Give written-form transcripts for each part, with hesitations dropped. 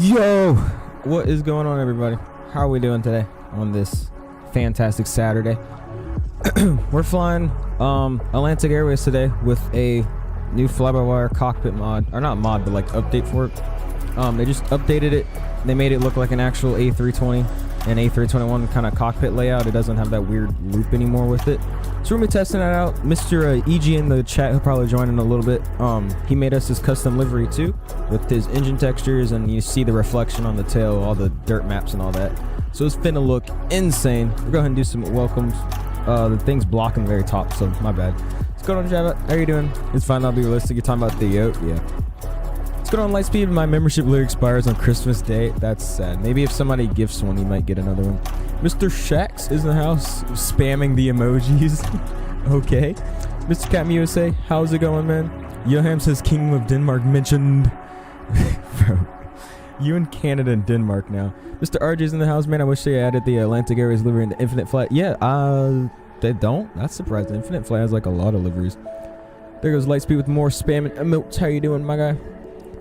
Yo, what is going on, everybody? How are we doing today on this fantastic Saturday? We're flying Atlantic Airways today with a new fly-by-wire cockpit mod, or not mod, but like update for it. They just updated it. They made it look like an actual A320 and A321 kind of cockpit layout. It doesn't have that weird loop anymore with it. So we're gonna be testing that out. Mr. EG in the chat, he'll probably join in a little bit. He made us his custom livery too, with his engine textures, and you see the reflection on the tail, all the dirt maps and all that. So it's finna look insane. We'll go ahead and do some welcomes. The thing's blocking the very top, so my bad. What's going on, Java? How you doing? It's fine, I'll be realistic. You're talking about the yoke? Yeah. What's going on, Lightspeed? My membership literally expires on Christmas Day. That's sad. Maybe if somebody gifts one, you might get another one. Mr. Shax is in the house, spamming the emojis. Okay. Mr. Catm USA, how's it going, man? Johan says Kingdom of Denmark mentioned. Bro, you in Canada and Denmark now. Mr. RJ's in the house, man. I wish they added the Atlantic Airways livery in the Infinite Flight. Yeah, they don't. That's surprising. Infinite Flight has like a lot of liveries. There goes Lightspeed with more spamming emotes. How you doing, my guy?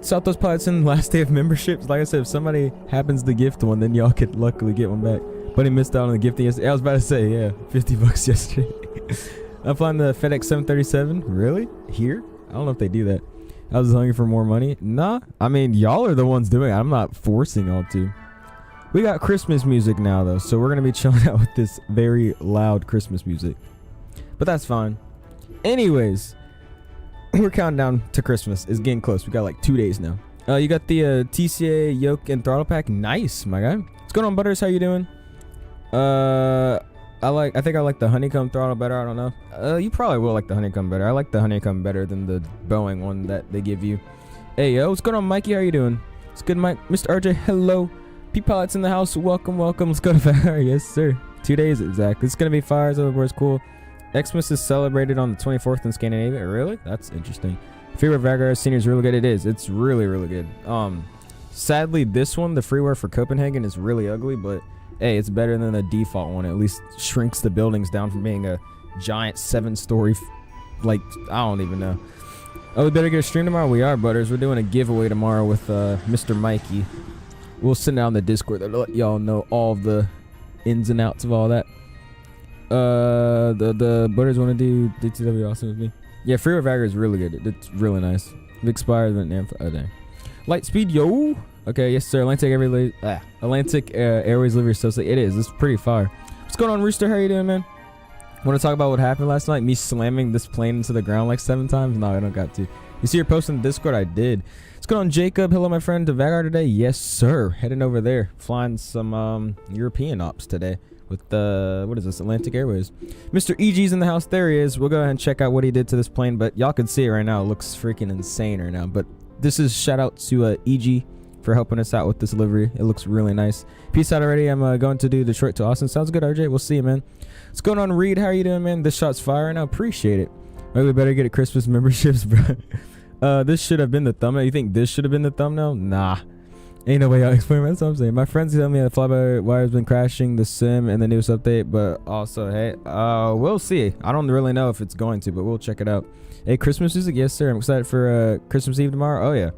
Southwest Pilots in last day of memberships. Like I said, if somebody happens to gift one, then y'all could luckily get one back. But he missed out on the gifting yesterday. I was about to say, yeah, 50 bucks yesterday. I'm flying the FedEx 737. Really? Here? I don't know if they do that. I was hungry for more money. Nah. I mean, y'all are the ones doing it. I'm not forcing y'all to. We got Christmas music now, though. So we're going to be chilling out with this very loud Christmas music. But that's fine. Anyways, we're counting down to Christmas. It's getting close. We got like 2 days now. You got the TCA yoke and throttle pack. Nice, my guy. What's going on, Butters? How you doing? I think I like the honeycomb throttle better. I don't know. You probably will like the honeycomb better. I like the honeycomb better than the Boeing one that they give you. Hey, yo, what's going on, Mikey? How you doing? It's good, Mike. Mr. RJ, hello. P-Pilots in the house. Welcome, welcome. Let's go to Vágar. Yes, sir. 2 days, exactly. It's going to be fires over it's cool. Xmas is celebrated on the 24th in Scandinavia. Really? That's interesting. Freeware Vágar Senior is really good. It is. It's really, really good. Sadly, this one, the freeware for Copenhagen, is really ugly, but hey, it's better than the default one. It at least shrinks the buildings down from being a giant 7-story, like, I don't even know. Oh, we better get a stream tomorrow? We are, Butters. We're doing a giveaway tomorrow with Mr. Mikey. We'll send out on the Discord to let y'all know all of the ins and outs of all that. The Butters want to do DTW awesome with me. Yeah, Freeware Vágar is really good. It's really nice. It expires in oh, dang. Lightspeed, yo. Okay, yes, sir. Atlantic Airways livery associate. It is. It's pretty fire. What's going on, Rooster? How you doing, man? Want to talk about what happened last night? Me slamming this plane into the ground like 7 times? No, I don't got to. You see your post in the Discord? I did. What's going on, Jacob? Hello, my friend. To Vágar today? Yes, sir. Heading over there. Flying some European ops today with what is this? Atlantic Airways. Mr. EG's in the house. There he is. We'll go ahead and check out what he did to this plane, but y'all can see it right now. It looks freaking insane right now. But this is shout out to EG for helping us out with this livery. It looks really nice. Peace out already. I'm going to do Detroit to Austin. Sounds good, RJ. We'll see you, man. What's going on, Reed? How are you doing, man? This shot's fire, and I appreciate it. Maybe we better get a Christmas memberships, bro. This should have been the thumbnail. You think this should have been the thumbnail? Nah. Ain't no way I'll explain. That's what I'm saying. My friends tell me that FlyByWire has been crashing the sim and the newest update, but also, hey, we'll see. I don't really know if it's going to, but we'll check it out. Hey, Christmas music? Yes, sir. I'm excited for Christmas Eve tomorrow. Oh, yeah.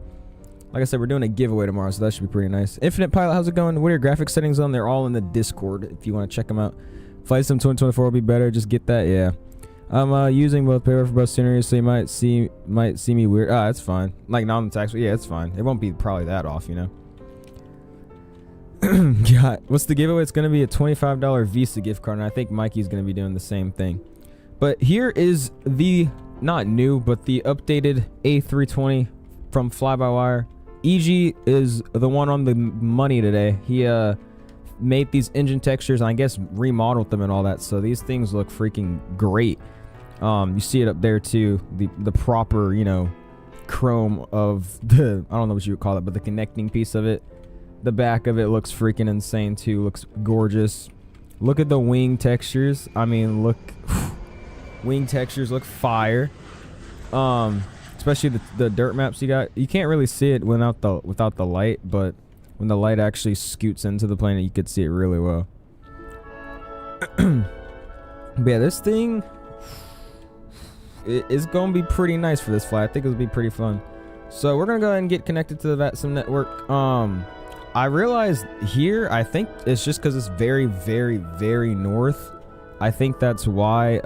Like I said, we're doing a giveaway tomorrow, so that should be pretty nice. Infinite Pilot, how's it going? What are your graphics settings on? They're all in the Discord if you want to check them out. Flight Sim 2024 will be better. Just get that, yeah. I'm using both paper for both scenarios, so you might see me weird. Ah, it's fine. Like not on the tax, but yeah, it's fine. It won't be probably that off, you know. God, what's the giveaway? It's gonna be a $25 Visa gift card, and I think Mikey's gonna be doing the same thing. But here is the not new, but the updated A320 from FlyByWire. EG is the one on the money today. He made these engine textures and I guess remodeled them and all that, so these things look freaking great. You see it up there too, the proper, you know, chrome of the, I don't know what you would call it, but the connecting piece of it. The back of it looks freaking insane too. Looks gorgeous. Look at the wing textures. I mean, look, wing textures look fire. Especially the dirt maps you got. You can't really see it without the light, but when the light actually scoots into the plane, you could see it really well. But yeah, this thing is gonna be pretty nice for this flight. I think it'll be pretty fun. So we're gonna go ahead and get connected to the VATSIM network. I realized here, I think it's just because it's very, very, very north. I think that's why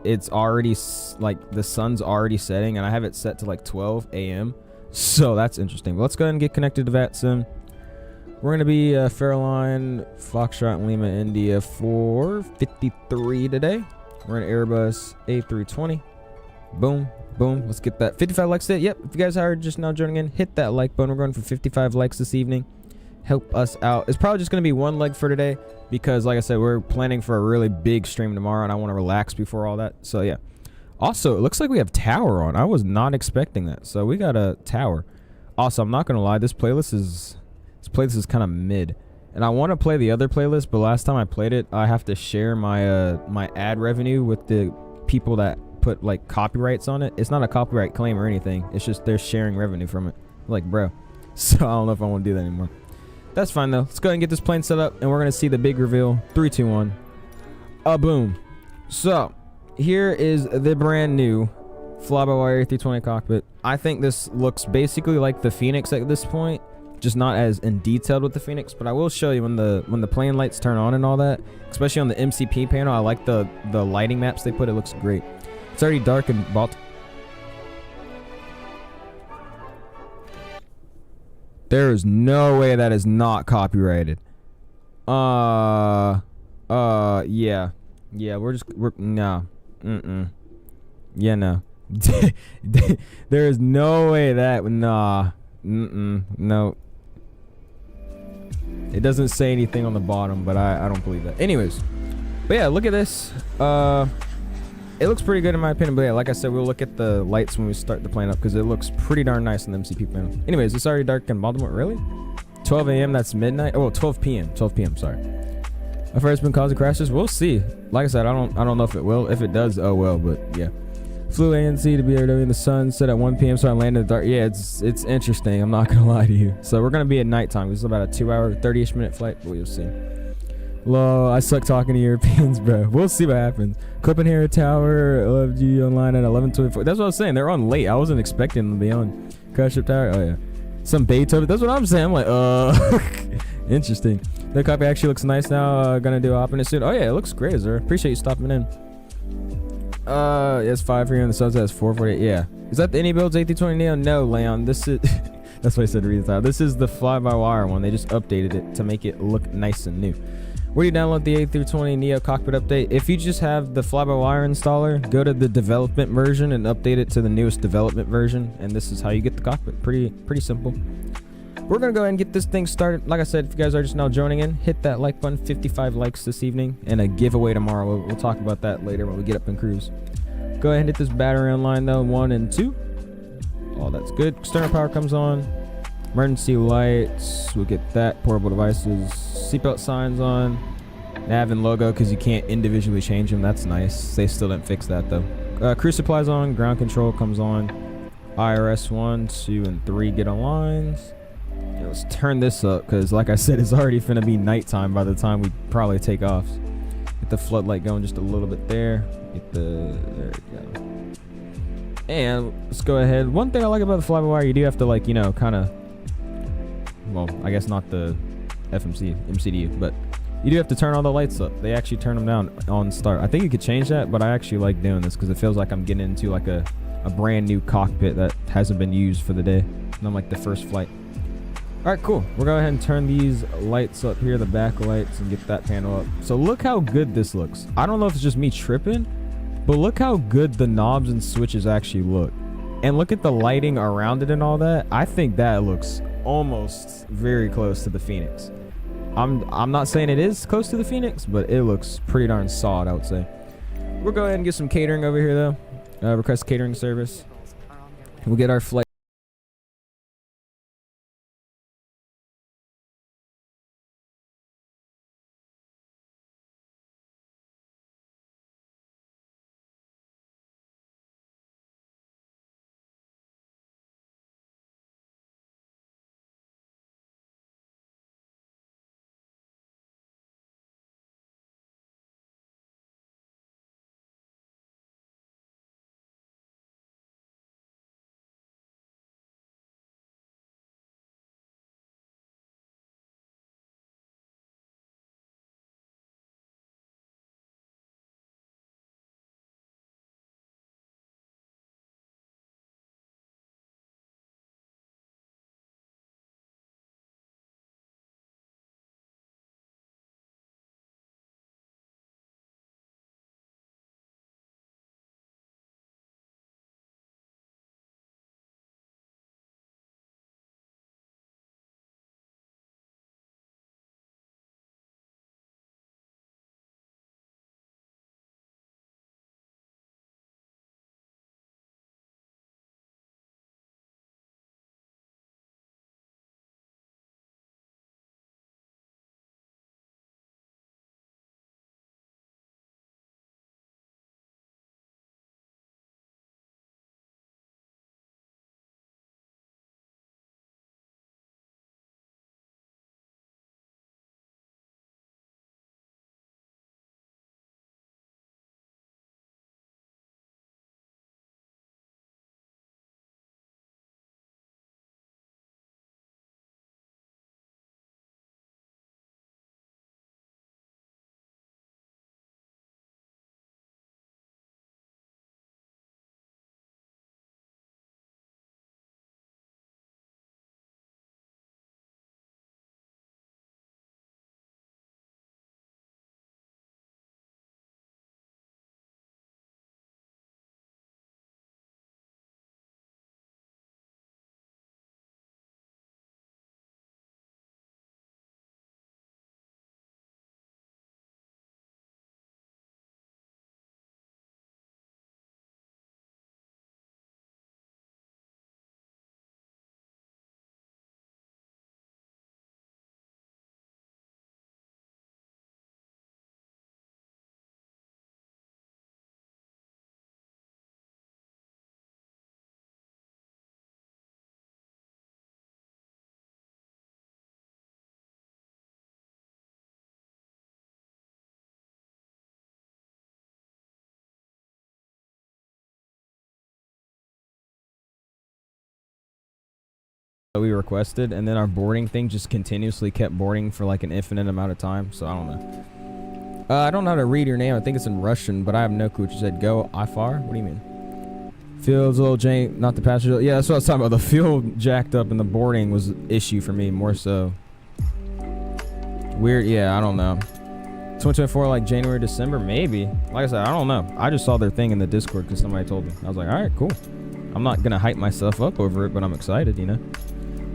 it's already, like, the sun's already setting, and I have it set to, like, 12 a.m. So that's interesting. But let's go ahead and get connected to VATSIM. We're going to be Fairline, Foxtrot, Lima, India 453 today. We're in Airbus A320. Boom, boom. Let's get that 55 likes hit. Yep, if you guys are just now joining in, hit that like button. We're going for 55 likes this evening. Help us out. It's probably just going to be one leg for today because, like I said, we're planning for a really big stream tomorrow, and I want to relax before all that. So, yeah. Also, it looks like we have tower on. I was not expecting that. So, we got a tower. Also, I'm not going to lie. This playlist is kind of mid. And I want to play the other playlist, but last time I played it, I have to share my my ad revenue with the people that put, like, copyrights on it. It's not a copyright claim or anything. It's just they're sharing revenue from it. Like, bro. So, I don't know if I want to do that anymore. That's fine, though. Let's go ahead and get this plane set up, and we're going to see the big reveal. 3, 2, 1. Boom. So, here is the brand new FlyByWire A320 cockpit. I think this looks basically like the Phoenix at this point, just not as in detailed with the Phoenix, but I will show you when the plane lights turn on and all that, especially on the MCP panel. I like the lighting maps they put. It looks great. It's already dark and bald. There is no way that is not copyrighted. Yeah. Yeah, we're no. Yeah, no. There is no way that, nah. No. It doesn't say anything on the bottom, but I don't believe that. Anyways. But yeah, look at this. It looks pretty good in my opinion, but yeah, like I said, we'll look at the lights when we start the plane up because it looks pretty darn nice on the MCP panel. Anyways, it's already dark in Baltimore. Really? 12 a.m. That's midnight. Oh, 12 p.m. 12 p.m. Sorry. I've heard it's been causing crashes. We'll see. Like I said, I don't know if it will. If it does, oh well. But yeah, flew ANC to BRW in the sun. Set at 1 p.m. So I landed in the dark. Yeah, it's interesting. I'm not gonna lie to you. So we're gonna be at nighttime. This is about a 2-hour, 30-ish minute flight. But we'll see. Lol, I suck talking to Europeans, bro. We'll see what happens. Copenhagen Tower, LFG online at 11:24. That's what I was saying. They're on late. I wasn't expecting them to be on. Crash Ship Tower. Oh yeah. Some Beethoven. That's what I'm saying. I'm like, interesting. The copy actually looks nice now. Gonna do a hop in it soon. Oh yeah, it looks great, sir. Appreciate you stopping in. It's 5 for you on the subs. That's 448. Yeah. Is that the Any Builds A320 Neo? No, Leon. This is. That's what I said to read the title. This is the fly-by-wire one. They just updated it to make it look nice and new. Where do you download the A320 Neo cockpit update? If you just have the fly-by-wire installer, go to the development version and update it to the newest development version, and this is how you get the cockpit. Pretty simple. We're gonna go ahead and get this thing started. Like I said, if you guys are just now joining in, hit that like button. 55 likes this evening, and a giveaway tomorrow. We'll talk about that later when we get up and cruise. Go ahead and hit this battery online though. 1 and 2. Oh, that's good. External power comes on. Emergency lights. We'll get that. Portable devices. Seatbelt signs on. Nav and logo because you can't individually change them. That's nice. They still didn't fix that though. Cruise supplies on. Ground control comes on. IRS 1, 2, and 3 get on lines. Yeah, let's turn this up because, like I said, it's already finna be nighttime by the time we probably take off. Get the floodlight going just a little bit there. There we go. And let's go ahead. One thing I like about the fly-by-wire, you do have to, like, you know, kind of, well, I guess not the MCDU, but you do have to turn all the lights up. They actually turn them down on start. I think you could change that, but I actually like doing this because it feels like I'm getting into like a brand new cockpit that hasn't been used for the day. And I'm like the first flight. All right, cool. We'll go ahead and turn these lights up here, the back lights, and get that panel up. So look how good this looks. I don't know if it's just me tripping, but look how good the knobs and switches actually look. And look at the lighting around it and all that. I think that looks almost very close to the Phoenix. I'm not saying it is close to the Phoenix, but it looks pretty darn solid, I would say. We'll go ahead and get some catering over here, though. Request catering service. We'll get our flight. we requested, and then our boarding thing just continuously kept boarding for like an infinite amount of time. So I don't know. I don't know how to read your name. I think it's in Russian, but I have no clue what you said. Go IFAR? What do you mean? Field's a little jank, not the passenger. Yeah, that's what I was talking about. The fuel jacked up and the boarding was an issue for me more so. Weird. Yeah, I don't know. 2024, like January, December, maybe. Like I said, I don't know. I just saw their thing in the Discord because somebody told me. I was like, all right, cool. I'm not going to hype myself up over it, but I'm excited, you know.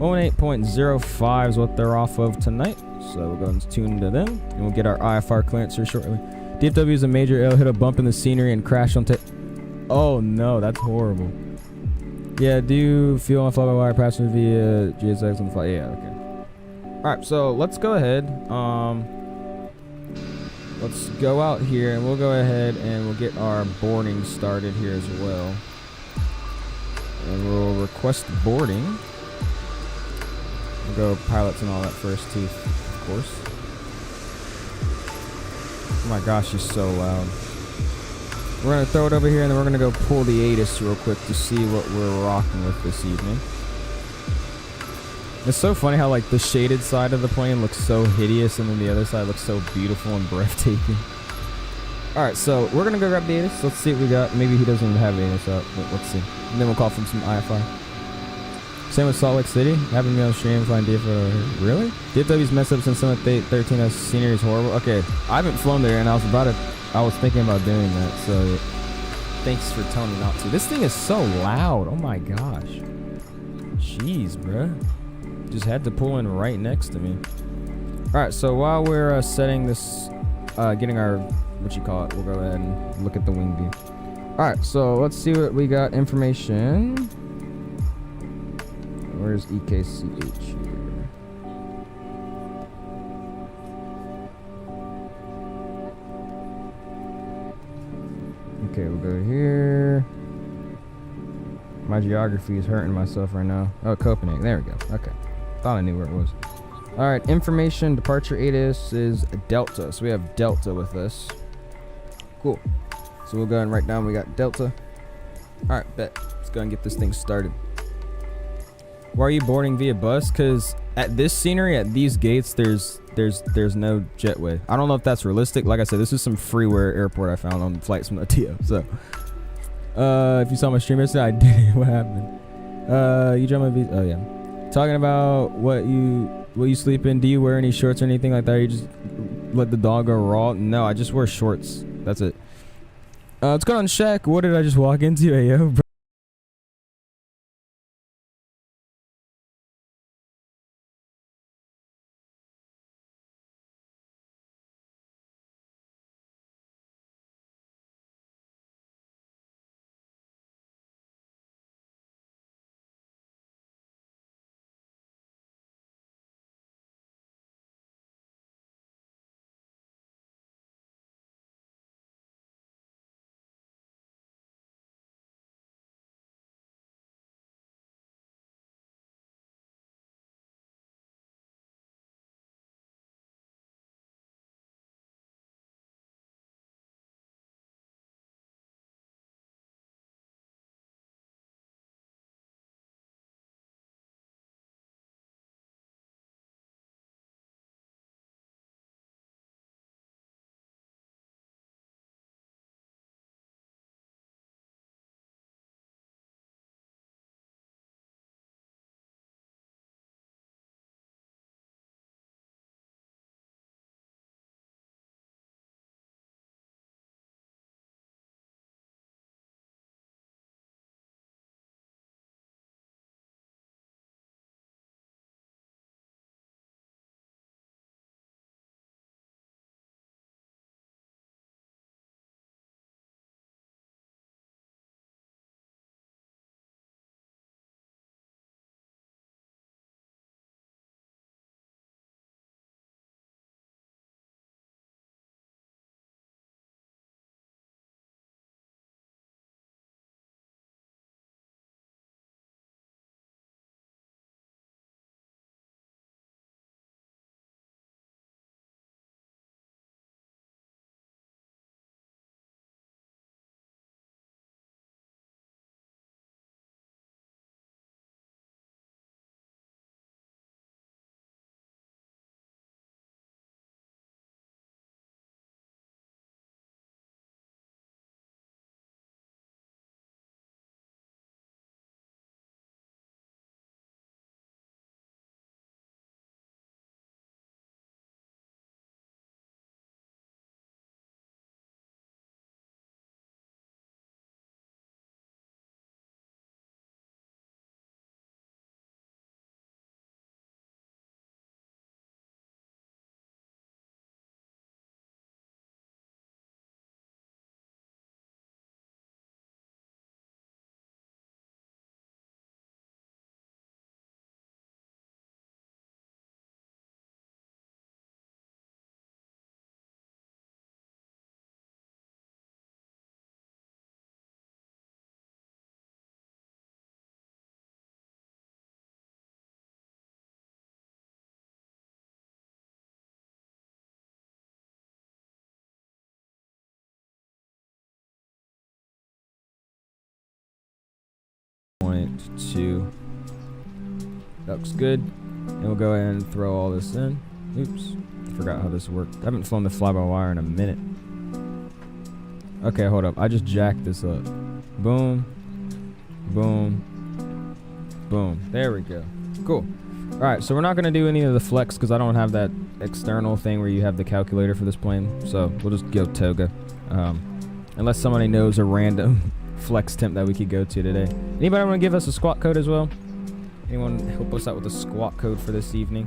18.05 is what they're off of tonight. So we'll go and tune into them, and we'll get our IFR clearance here shortly. DFW is a major L, hit a bump in the scenery and crashed on Oh no, that's horrible. Yeah, do you feel on FlyByWire passenger via GSX on the flight? Yeah, okay. Alright, so let's go ahead. Let's go out here and we'll go ahead and we'll get our boarding started here as well. And we'll request boarding. We'll go pilots and all that first too, of course. Oh my gosh, she's so loud. We're going to throw it over here and then we're going to go pull the ATIS real quick to see what we're rocking with this evening. It's so funny how like the shaded side of the plane looks so hideous and then the other side looks so beautiful and breathtaking. Alright, so we're going to go grab the ATIS. Let's see what we got. Maybe he doesn't even have the ATIS up, but let's see. And then we'll call from some IFR. Same with Salt Lake City. Happened to be on stream, flying DFW. Really? DFW's messed up since Summit 13 as scenery is horrible. Okay, I haven't flown there and I was thinking about doing that, so thanks for telling me not to. This thing is so loud. Oh my gosh. Jeez, bruh. Just had to pull in right next to me. Alright, so while we're setting this, getting our, what you call it, we'll go ahead and look at the wing view. Alright, so let's see what we got. Information. Where's EKCH here? Okay, we'll go here. My geography is hurting myself right now. Oh, Copenhagen. There we go. Okay. Thought I knew where it was. Alright, information. Departure ATIS is Delta. So we have Delta with us. Cool. So we'll go ahead and write down we got Delta. Alright, bet. Let's go and get this thing started. Why are you boarding via bus? Because at this scenery, at these gates, there's no jetway. I don't know if that's realistic. Like I said, this is some freeware airport I found on flightsim.to. So, if you saw my stream yesterday, I did. What happened? You dropped my visa. Oh yeah. Talking about what you sleep in. Do you wear any shorts or anything like that? Or you just let the dog go raw? No, I just wear shorts. That's it. What's going on, Shaq? What did I just walk into? Hey, yo, bro. Perfect. 2. That looks good. And we'll go ahead and throw all this in. Oops. Forgot how this worked. I haven't flown the fly-by-wire in a minute. Okay, hold up. I just jacked this up. Boom. Boom. Boom. There we go. Cool. Alright, so we're not going to do any of the flex because I don't have that external thing where you have the calculator for this plane. So we'll just go toga. Unless somebody knows a random flex temp that we could go to today. Anybody want to give us a squawk code as well? Anyone help us out with a squawk code for this evening?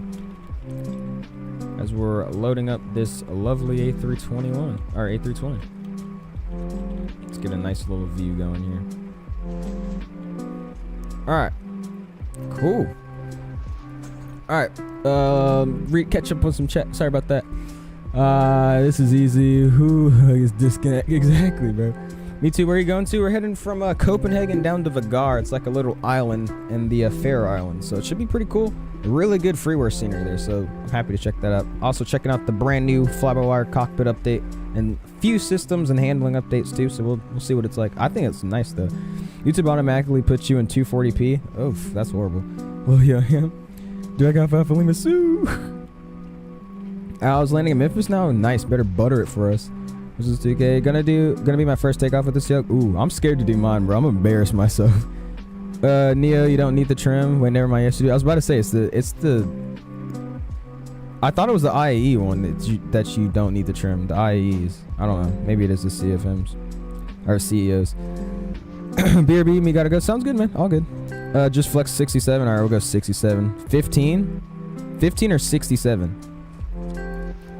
As we're loading up this lovely A321, or A320. Let's get a nice little view going here. Alright. Cool. Alright. Catch up with some chat. Sorry about that. This is easy. Who is disconnect? Exactly, bro. Me too. Where are you going to? We're heading from Copenhagen down to Vágar. It's like a little island in the Faroe Islands. So it should be pretty cool. Really good freeware scenery there. So I'm happy to check that out. Also checking out the brand new fly-by-wire cockpit update and few systems and handling updates too. So we'll see what it's like. I think it's nice though. YouTube automatically puts you in 240p. Oh, that's horrible. Oh yeah, yeah. Do I got Alpha Lima Sue? I was landing in Memphis now. Nice. Better butter it for us. This is 2K. Gonna be my first takeoff with this yoke. Ooh, I'm scared to do mine, bro. I'm gonna embarrass myself. Neo, you don't need the trim. Wait, never mind. Yes, you do. I was about to say it's the. I thought it was the IAE one that you don't need the trim. The IAEs. I don't know. Maybe it is the CFMs or CEOs. BRB, me gotta go. Sounds good, man. All good. Just flex 67. All right, we'll go 67. 15 or 67.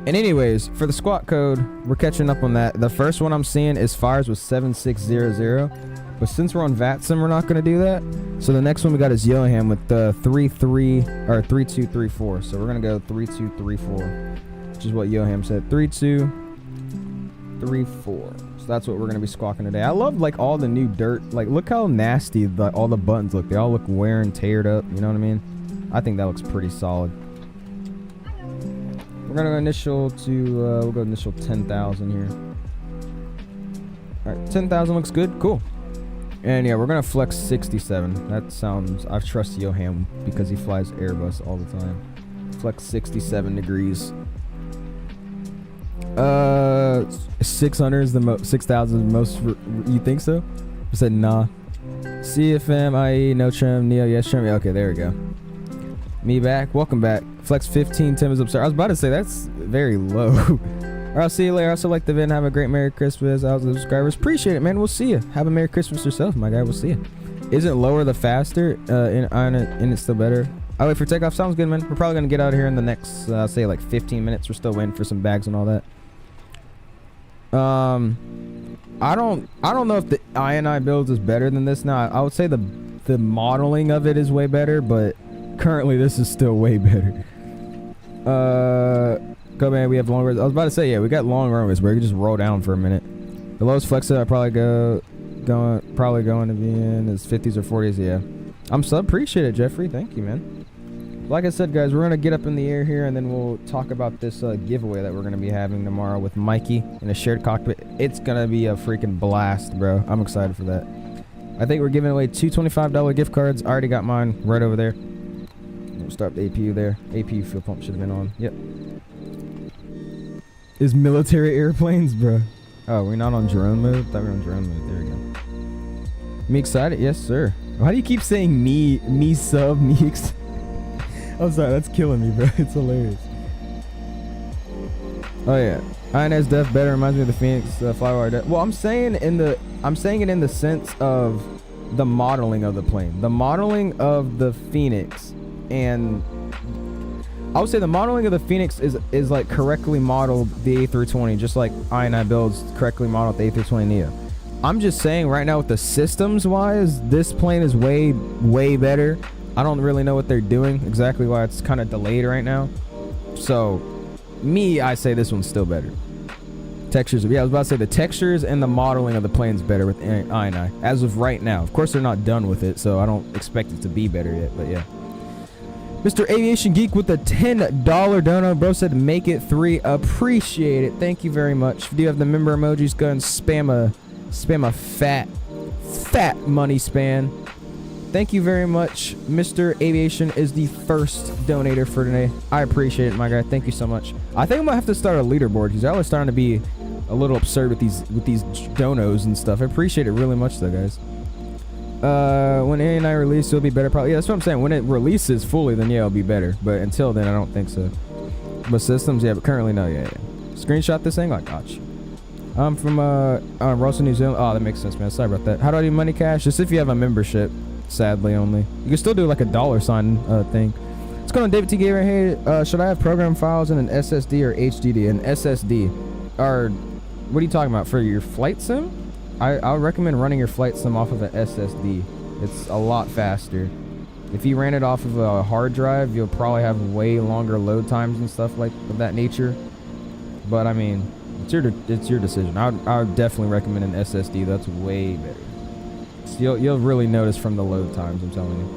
And anyways, for the squawk code, we're catching up on that. The first one I'm seeing is fires with 7600. But since we're on VATSIM, we're not going to do that. So the next one we got is Johan with the 3234. So we're going to go 3234, which is what Johan said. 3234. So that's what we're going to be squawking today. I love like all the new dirt. Like look how nasty all the buttons look. They all look wear and teared up. You know what I mean? I think that looks pretty solid. We're gonna go initial to we'll go initial 10,000 here. All right, 10,000 looks good. Cool. And yeah, we're gonna flex 67. That sounds. I trust Johan because he flies Airbus all the time. Flex 67 degrees. 600 is the most. 6,000 is the most. You think so? I said nah. CFM IE no trim. Neo yes trim. Okay, there we go. Me back. Welcome back. Flex 15. Tim is upstairs. I was about to say that's very low. Alright, I'll see you later. I also like the event. Have a great Merry Christmas. I was the subscribers. Appreciate it, man. We'll see you. Have a Merry Christmas yourself, my guy. We'll see you. Isn't lower the faster? And it's still better. I'll wait for takeoff. Sounds good, man. We're probably gonna get out of here in the next, say like 15 minutes. We're still waiting for some bags and all that. I don't know if the INI builds is better than this now. I would say the modeling of it is way better, but currently this is still way better. Go man, we have long runs. I was about to say, yeah, we got long runways where you can just roll down for a minute. The lowest flex I probably going to be in is 50s or 40s. Yeah, I'm so appreciate it, Jeffrey. Thank you, man. Like I said, guys, we're gonna get up in the air here and then we'll talk about this giveaway that we're gonna be having tomorrow with Mikey in a shared cockpit. It's gonna be a freaking blast, bro. I'm excited for that. I think we're giving away 2 $25 gift cards. I already got mine right over there. We'll start the APU there. APU fuel pump should have been on. Yep. Is military airplanes, bro? Oh, we're not on drone mode? Thought we were on drone mode. There we go. Me excited? Yes, sir. Why do you keep saying me sub, me excited? I'm sorry, that's killing me, bro. It's hilarious. Oh yeah, INS def better reminds me of the Phoenix Flywire def. Well, I'm saying it in the sense of the modeling of the plane, the modeling of the Phoenix, and I would say the modeling of the Phoenix is like correctly modeled the A320, just like INI builds correctly modeled the A320 Neo. I'm just saying right now with the systems wise, this plane is way better. I don't really know what they're doing exactly why it's kind of delayed right now. So I say this one's still better. Textures, yeah, I was about to say the textures and the modeling of the plane's better with INI as of right now. Of course they're not done with it, so I don't expect it to be better yet, but yeah. Mr. Aviation Geek with a $10 dono. Bro said make it 3. Appreciate it. Thank you very much. If you have the member emojis, go and spam a fat money span. thank you very much. Mr. Aviation is the first donator for today. I appreciate it, my guy. Thank you so much. I think I'm gonna have to start a leaderboard because y'all are starting to be a little absurd with these donos and stuff. I appreciate it really much though, guys. When A9 release, it'll be better. Probably. Yeah, that's what I'm saying. When it releases fully, then yeah, it'll be better. But until then, I don't think so. But systems, yeah. But currently, no. Yeah. Screenshot this thing. I got you. I'm from Russell, New Zealand. Oh, that makes sense, man. Sorry about that. How do I do money cash? Just if you have a membership. Sadly, only. You can still do like a $sign thing. What's going on, David T. Gamer? Hey, should I have program files in an SSD or HDD? An SSD. Or what are you talking about for your flight sim? I would recommend running your flight sim off of an SSD. It's a lot faster. If you ran it off of a hard drive, you'll probably have way longer load times and stuff like of that nature. But I mean, it's your decision. I would definitely recommend an SSD. That's way better. So you'll really notice from the load times. I'm telling you.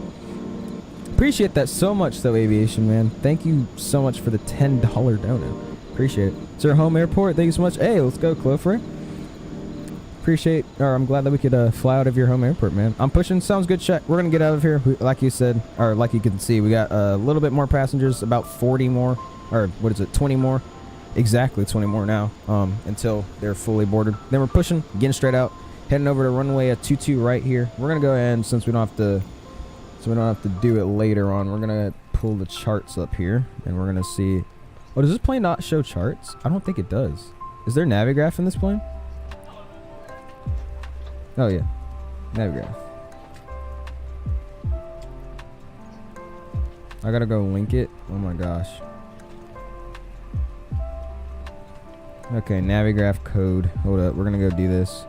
Appreciate that so much, though, Aviation man. Thank you so much for the $10 donut. Appreciate it. It's your home airport. Thank you so much. Hey, let's go, Clofrey. I'm glad that we could fly out of your home airport, man. I'm pushing. Sounds good. Check. We're gonna get out of here. Like you said, or like you can see, we got a little bit more passengers, about 40 more, or what is it, 20 more? Exactly 20 more now. Until they're fully boarded. Then we're pushing, getting straight out, heading over to runway 22 right here. We're gonna go ahead and since we don't have to do it later on, we're gonna pull the charts up here, and we're gonna see. Oh, does this plane not show charts? I don't think it does. Is there Navigraph in this plane? Oh yeah, Navigraph. I gotta go link it. Oh my gosh. Okay, Navigraph code. Hold up, we're gonna go do this.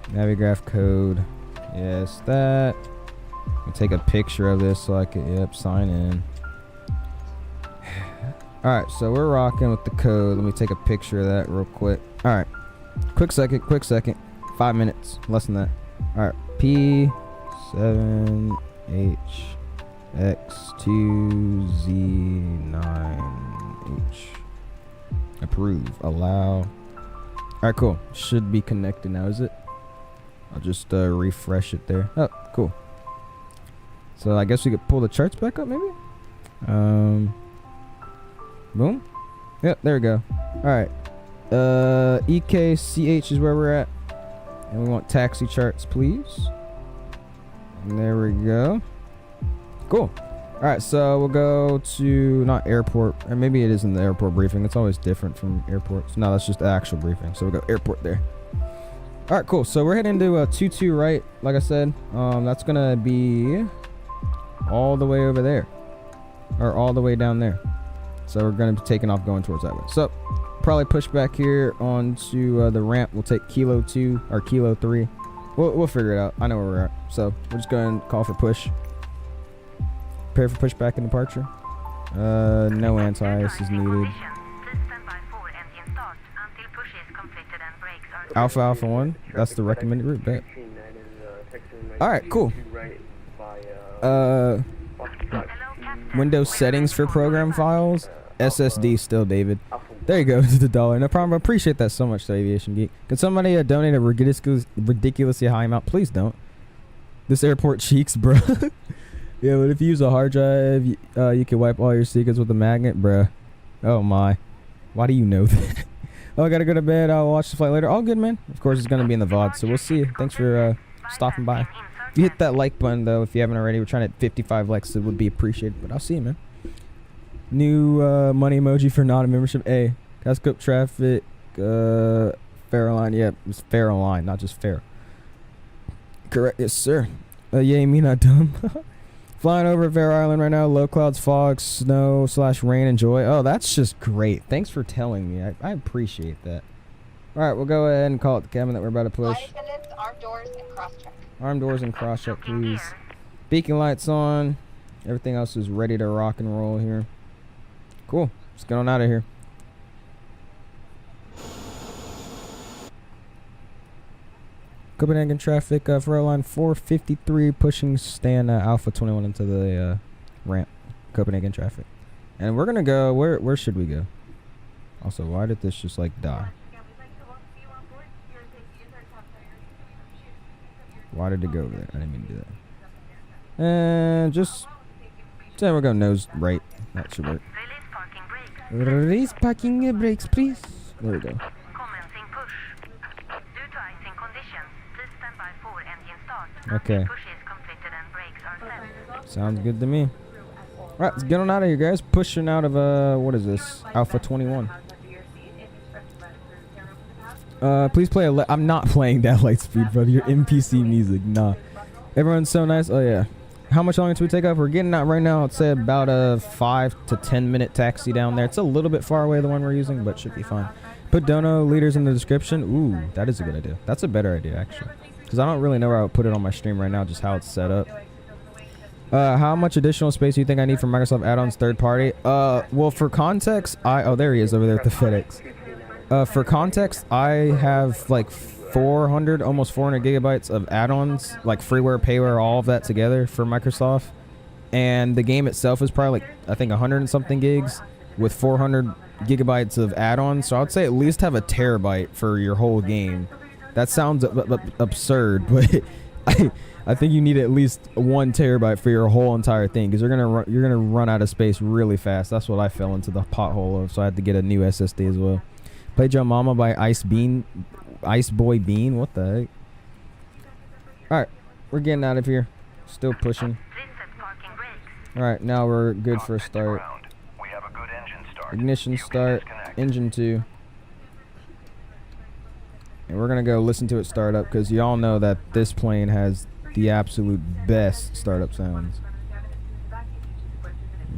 Navigraph code. Yes, that. I'll take a picture of this so I can, sign in. Alright, so we're rocking with the code. Let me take a picture of that real quick. Alright. Quick second. 5 minutes. Less than that. Alright. P7HX2Z9H. Approve. Allow. Alright, cool. Should be connected now, is it? I'll just refresh it there. Oh, cool. So I guess we could pull the charts back up, maybe? Boom. Yep, there we go. Alright. EKCH is where we're at. And we want taxi charts, please. And there we go. Cool. Alright, so we'll go to, not airport, or maybe it is in the airport briefing. It's always different from airports. No, that's just the actual briefing. So we'll go airport there. Alright, cool. So we're heading to 22 right, like I said. That's gonna be all the way over there. Or all the way down there. So we're going to be taking off going towards that way. So probably push back here onto the ramp. We'll take Kilo 2 or Kilo 3. We'll figure it out. I know where we're at. So we're just going to call for push. Prepare for pushback and departure. No anti-ice is needed. Alpha 1. That's the recommended route. Bet. Alright, cool. Windows settings for program files. SSD still, David. There you go. The $1. No problem. I appreciate that so much, Aviation Geek. Can somebody donate a ridiculously high amount? Please don't. This airport cheeks, bro. Yeah, but if you use a hard drive, you can wipe all your secrets with a magnet, bruh. Oh my. Why do you know that? Oh, I gotta go to bed. I'll watch the flight later. All good, man. Of course, it's gonna be in the VOD, so we'll see you. Thanks for stopping by. If you hit that like button, though, if you haven't already, we're trying to hit 55 likes. It would be appreciated, but I'll see you, man. New money emoji for not a membership. A. Cascope traffic. Fairline. Yeah, it's Fairline, not just fair. Correct. Yes, sir. Yay, me not dumb. Flying over Fair Island right now. Low clouds, fog, snow / rain. Enjoy. Oh, that's just great. Thanks for telling me. I appreciate that. All right, we'll go ahead and call it the cabin that we're about to push. Armed doors and cross-check. Armed doors and cross-check, please. Beacon lights on. Everything else is ready to rock and roll here. Cool. Let's get on out of here. Copenhagen traffic for Airline 453 pushing stand Alpha 21 into the ramp. Copenhagen traffic. And we're going to go, where should we go? Also, why did this just like die? Why did it go over there? I didn't mean to do that. And just say we're going nose right. That should work. Release parking brakes, please. There we go. Commencing push. Due to icing conditions, please stand by for engine start. Okay. Push is completed and brakes are set. Sounds good to me. Alright, let's get on out of here, guys. Pushing out of, what is this? Alpha 21. Please play I'm not playing that light speed, brother. Your NPC music. Nah. Everyone's so nice. Oh, yeah. How much longer until we take off? We're getting out right now. I'd say about a 5 to 10 minute taxi down there. It's a little bit far away, the one we're using, but should be fine. Put dono leaders in the description. Ooh, that is a good idea. That's a better idea, actually. Because I don't really know where I would put it on my stream right now, just how it's set up. How much additional space do you think I need for Microsoft add-ons third party? Well, for context, oh, there he is over there at the FedEx. For context, I have like 400, almost 400 gigabytes of add-ons, like freeware, payware, all of that together for Microsoft. And the game itself is probably like, I think 100 and something gigs with 400 gigabytes of add-ons. So I would say at least have a terabyte for your whole game. That sounds absurd, but I think you need at least 1 terabyte for your whole entire thing, because you're gonna run out of space really fast. That's what I fell into the pothole of, so I had to get a new SSD as well. Played Your Mama by Ice Boy Bean. What the heck? Alright, we're getting out of here. Still pushing. Alright, now we're good for a start. Ignition start. Engine 2. And we're gonna go listen to it start up, because y'all know that this plane has the absolute best startup sounds.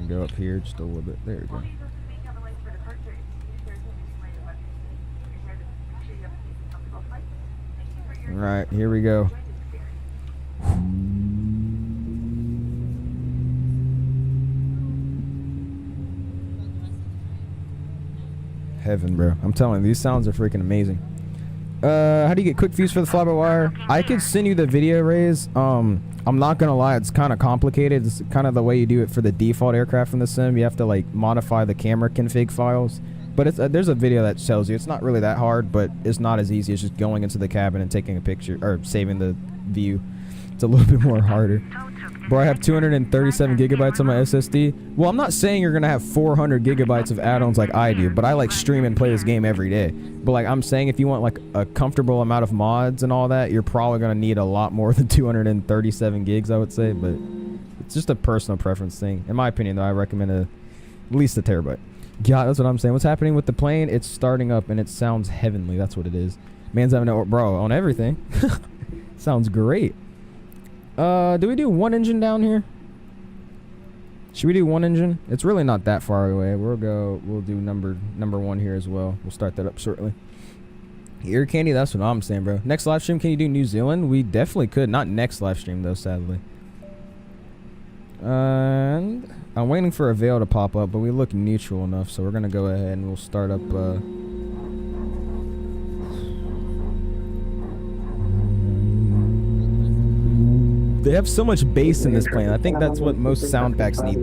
Go up here just a little bit. There we go. Alright, here we go. Heaven, bro. I'm telling you, these sounds are freaking amazing. How do you get quick views for the fly-by-wire? I could send you the video rays. I'm not gonna lie, it's kind of complicated. It's kind of the way you do it for the default aircraft in the sim. You have to like modify the camera config files. But it's, there's a video that tells you. It's not really that hard, but it's not as easy as just going into the cabin and taking a picture or saving the view. It's a little bit more harder. Bro, I have 237 gigabytes on my SSD. Well, I'm not saying you're gonna have 400 gigabytes of add-ons like I do, but I like stream and play this game every day. But like I'm saying, if you want like a comfortable amount of mods and all that, you're probably gonna need a lot more than 237 gigs, I would say. But it's just a personal preference thing. In my opinion, though, I recommend at least a terabyte. Yeah, that's what I'm saying. What's happening with the plane? It's starting up and it sounds heavenly. That's what it is. Man's having a bro on everything. Sounds great. Do we do one engine down here? Should we do one engine? It's really not that far away. We'll do number 1 here as well. We'll start that up shortly. Ear candy, that's what I'm saying, bro. Next live stream, can you do New Zealand? We definitely could. Not next live stream though, sadly. And I'm waiting for a veil to pop up, but we look neutral enough, so we're gonna go ahead and we'll start up they have so much bass in this plane. I think that's what most sound packs need.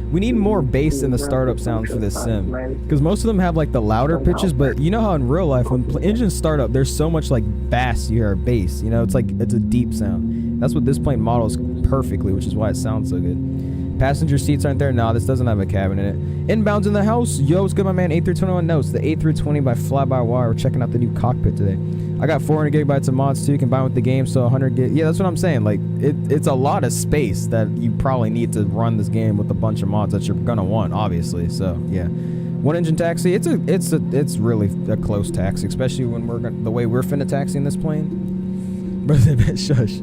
We need more bass in the startup sounds for this sim, because most of them have like the louder pitches, but you know how in real life when engines start up, there's so much like bass you hear, bass, you know, it's like it's a deep sound. That's what this plane models perfectly, which is why it sounds so good. Passenger seats aren't there. No, this doesn't have a cabin in it. Inbounds in the house. Yo, what's good, my man? A321 notes. The A320 by FlyByWire. We're checking out the new Cockpit today. I got 400 gigabytes of mods too, combined with the game, so 100 gig. Yeah, that's what I'm saying. Like, it's a lot of space that you probably need to run this game with a bunch of mods that you're gonna want, obviously. So yeah, one engine taxi. It's really a close taxi, especially when the way we're finna taxi in this plane. But shush,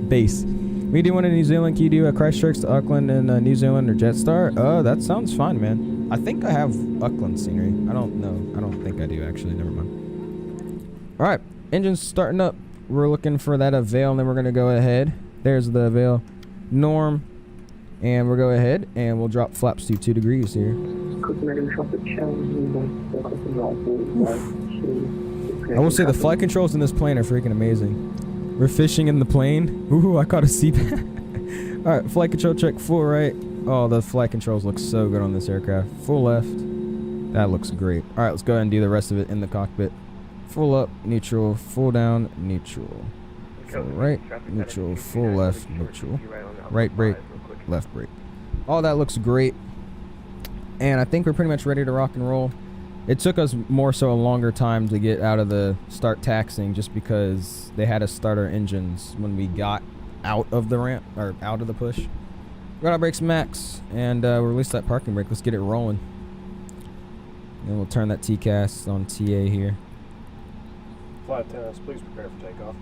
base. We do one in New Zealand. Can you do a Christchurch to Auckland in New Zealand or Jetstar? That sounds fine, man. I think I have Auckland scenery. I don't know. I don't think I do, actually. Never mind. All right. Engine's starting up. We're looking for that veil, and then we're going to go ahead. There's the veil. Norm. And we'll go ahead, and we'll drop flaps to 2 degrees here. I will say the flight controls in this plane are freaking amazing. We're fishing in the plane. Ooh, I caught a CPAP. Alright, flight control check, full right. Oh, the flight controls look so good on this aircraft. Full left. That looks great. Alright, let's go ahead and do the rest of it in the cockpit. Full up, neutral, full down, neutral. full right, neutral, full left, neutral, right brake, left brake. All that looks great. And I think we're pretty much ready to rock and roll. It took us more so a longer time to get out of the start taxiing just because they had us start our engines when we got out of the ramp, or out of the push. Got our brakes max, and we'll release that parking brake. Let's get it rolling. And we'll turn that TCAS on TA here. Flight attendants, please prepare for takeoff.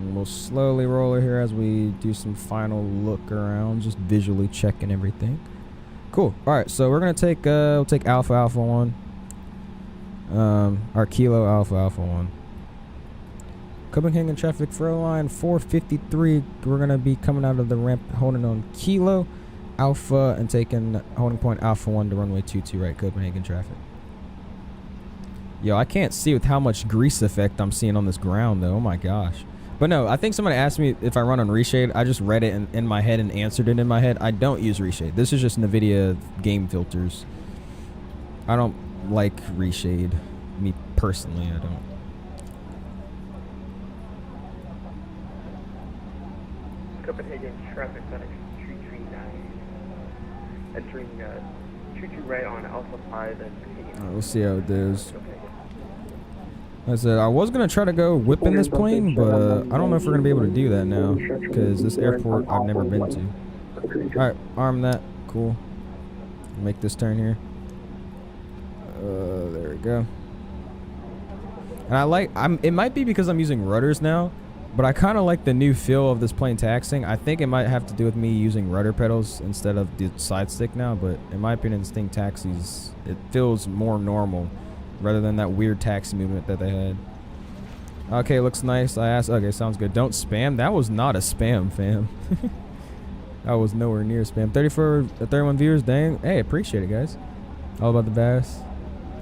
And we'll slowly roll it here as we do some final look around, just visually checking everything. Cool. All right, so we're gonna take we'll take Alpha Alpha 1, our Kilo Alpha Alpha 1. Copenhagen traffic for Airline 453. We're gonna be coming out of the ramp holding on Kilo Alpha and taking holding point Alpha 1 to runway 22 right, Copenhagen traffic. Yo, I can't see with how much grease effect I'm seeing on this ground though. Oh my gosh. But no, I think somebody asked me if I run on reshade. I just read it in my head and answered it in my head. I don't use reshade. This is just NVIDIA game filters. I don't like reshade. Me personally, I don't. Copenhagen traffic FedEx 339. Entering 22 right on Alpha 5 and Alright, we'll see how it does. I said I was gonna try to go whipping this plane, but I don't know if we're gonna be able to do that now because this airport I've never been to. All right, arm that. Cool. Make this turn here. There we go. And it might be because I'm using rudders now, but I kind of like the new feel of this plane taxiing. I think it might have to do with me using rudder pedals instead of the side stick now, but in my opinion, this thing taxis, it feels more normal rather than that weird taxi movement that they had. Okay, looks nice. I asked, okay, sounds good. Don't spam. That was not a spam, fam. That was nowhere near spam. 31 viewers, dang. Hey, appreciate it, guys. All about the bass.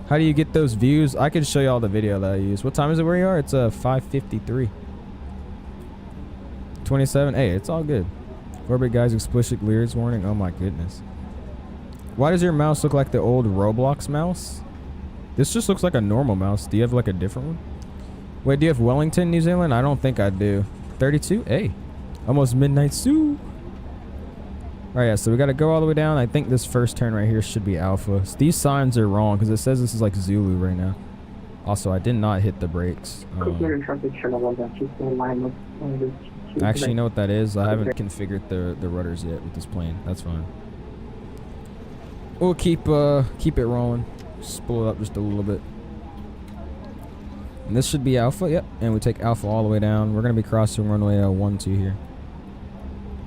How do you get those views? I can show you all the video that I use. What time is it where you are? It's 5:53. 27. Hey, it's all good. Orbit guys, explicit lyrics warning. Oh my goodness. Why does your mouse look like the old Roblox mouse? This just looks like a normal mouse. Do you have like a different one? Wait, do you have Wellington, New Zealand? I don't think I do. 32? Hey. Almost midnight Sue. Alright, yeah, so we gotta go all the way down. I think this first turn right here should be Alpha. So these signs are wrong because it says this is like Zulu right now. Also, I did not hit the brakes. Actually, you know what that is? I haven't configured the rudders yet with this plane. That's fine. We'll keep it rolling. Spool it up just a little bit. And this should be Alpha, yep. And we take Alpha all the way down. We're going to be crossing runway 12 here.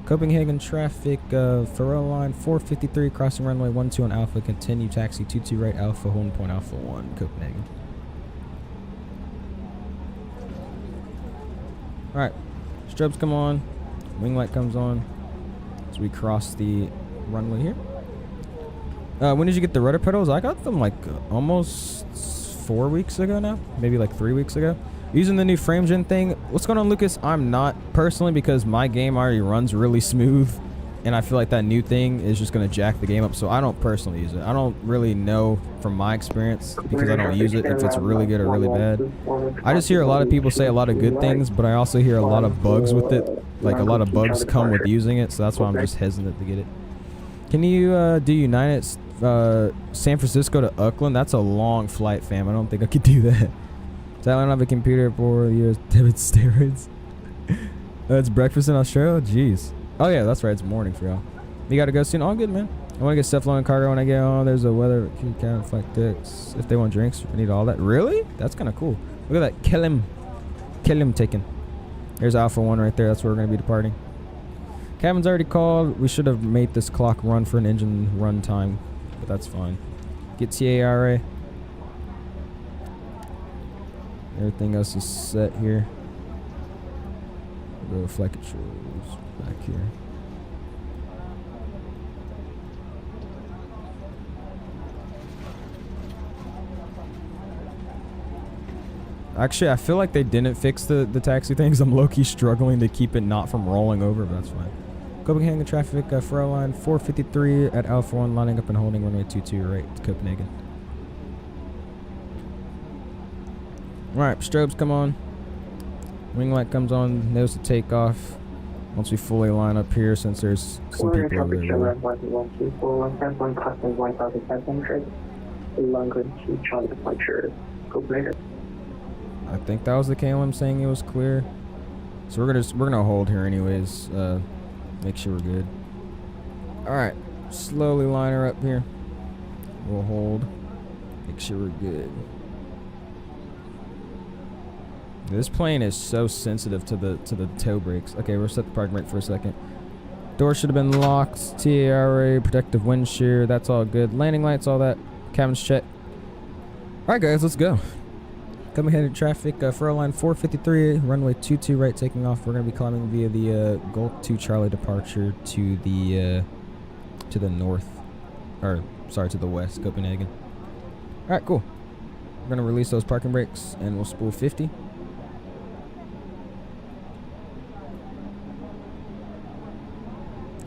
Copenhagen traffic, Faroe line 453, crossing runway 12 on Alpha. Continue taxi 22 right, Alpha, holding point Alpha 1, Copenhagen. Alright, strobes come on, wing light comes on. So we cross the runway here. When did you get the rudder pedals? I got them like almost 4 weeks ago now. Maybe like 3 weeks ago. Using the new frame gen thing. What's going on, Lucas? I'm not personally because my game already runs really smooth. And I feel like that new thing is just going to jack the game up. So I don't personally use it. I don't really know from my experience because I don't use it if it's really good or really bad. I just hear a lot of people say a lot of good things, but I also hear a lot of bugs with it. Like a lot of bugs come with using it. So that's why I'm just hesitant to get it. Can you do United San Francisco to Auckland? That's a long flight, fam. I don't think I could do that. So I don't have a computer for US debit steroids. It's breakfast in Australia? Jeez. Oh yeah, that's right. It's morning for y'all. You gotta go soon? All good, man. I want to get stuff low in cargo when I get home. There's a weather cabin flight decks. If they want drinks, I need all that. Really? That's kind of cool. Look at that. Kelim taken. There's Alpha 1 right there. That's where we're going to be departing. Cabin's already called. We should have made this clock run for an engine run time, but that's fine. Get TARA. Everything else is set here. We'll go flight controls back here. Actually, I feel like they didn't fix the taxi things. I'm low-key struggling to keep it not from rolling over, but that's fine. Copenhagen traffic, Faroe line 453 at Alpha 1, lining up and holding runway 22 right to Copenhagen. Alright, strobes come on. Wing light comes on, nose to take off. Once we fully line up here, since there's some people over there. I think that was the KLM saying it was clear. So we're gonna hold here anyways. Make sure we're good. All right, slowly line her up here. We'll hold. Make sure we're good. This plane is so sensitive to the toe brakes. Okay, we'll set the parking brake for a second. Door should have been locked. TARA, protective wind shear. That's all good. Landing lights, all that. Cabins check. All right, guys, let's go. Coming ahead in traffic. Faroe line 453, runway 22 right, taking off. We're gonna be climbing via the Golf 2 Charlie departure to the north, or sorry, to the west, Copenhagen. All right, cool. We're gonna release those parking brakes and we'll spool 50.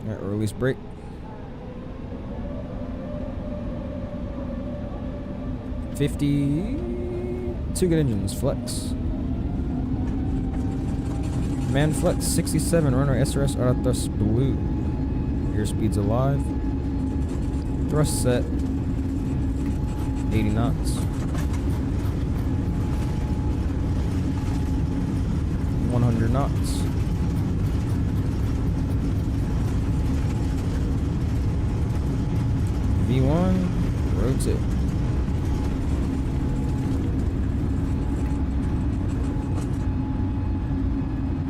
Alright, release brake. Two good engines, flex. Man flex 67, runway SRS auto thrust blue. Airspeed's alive. Thrust set 80 knots. 100 knots. V1, rotate.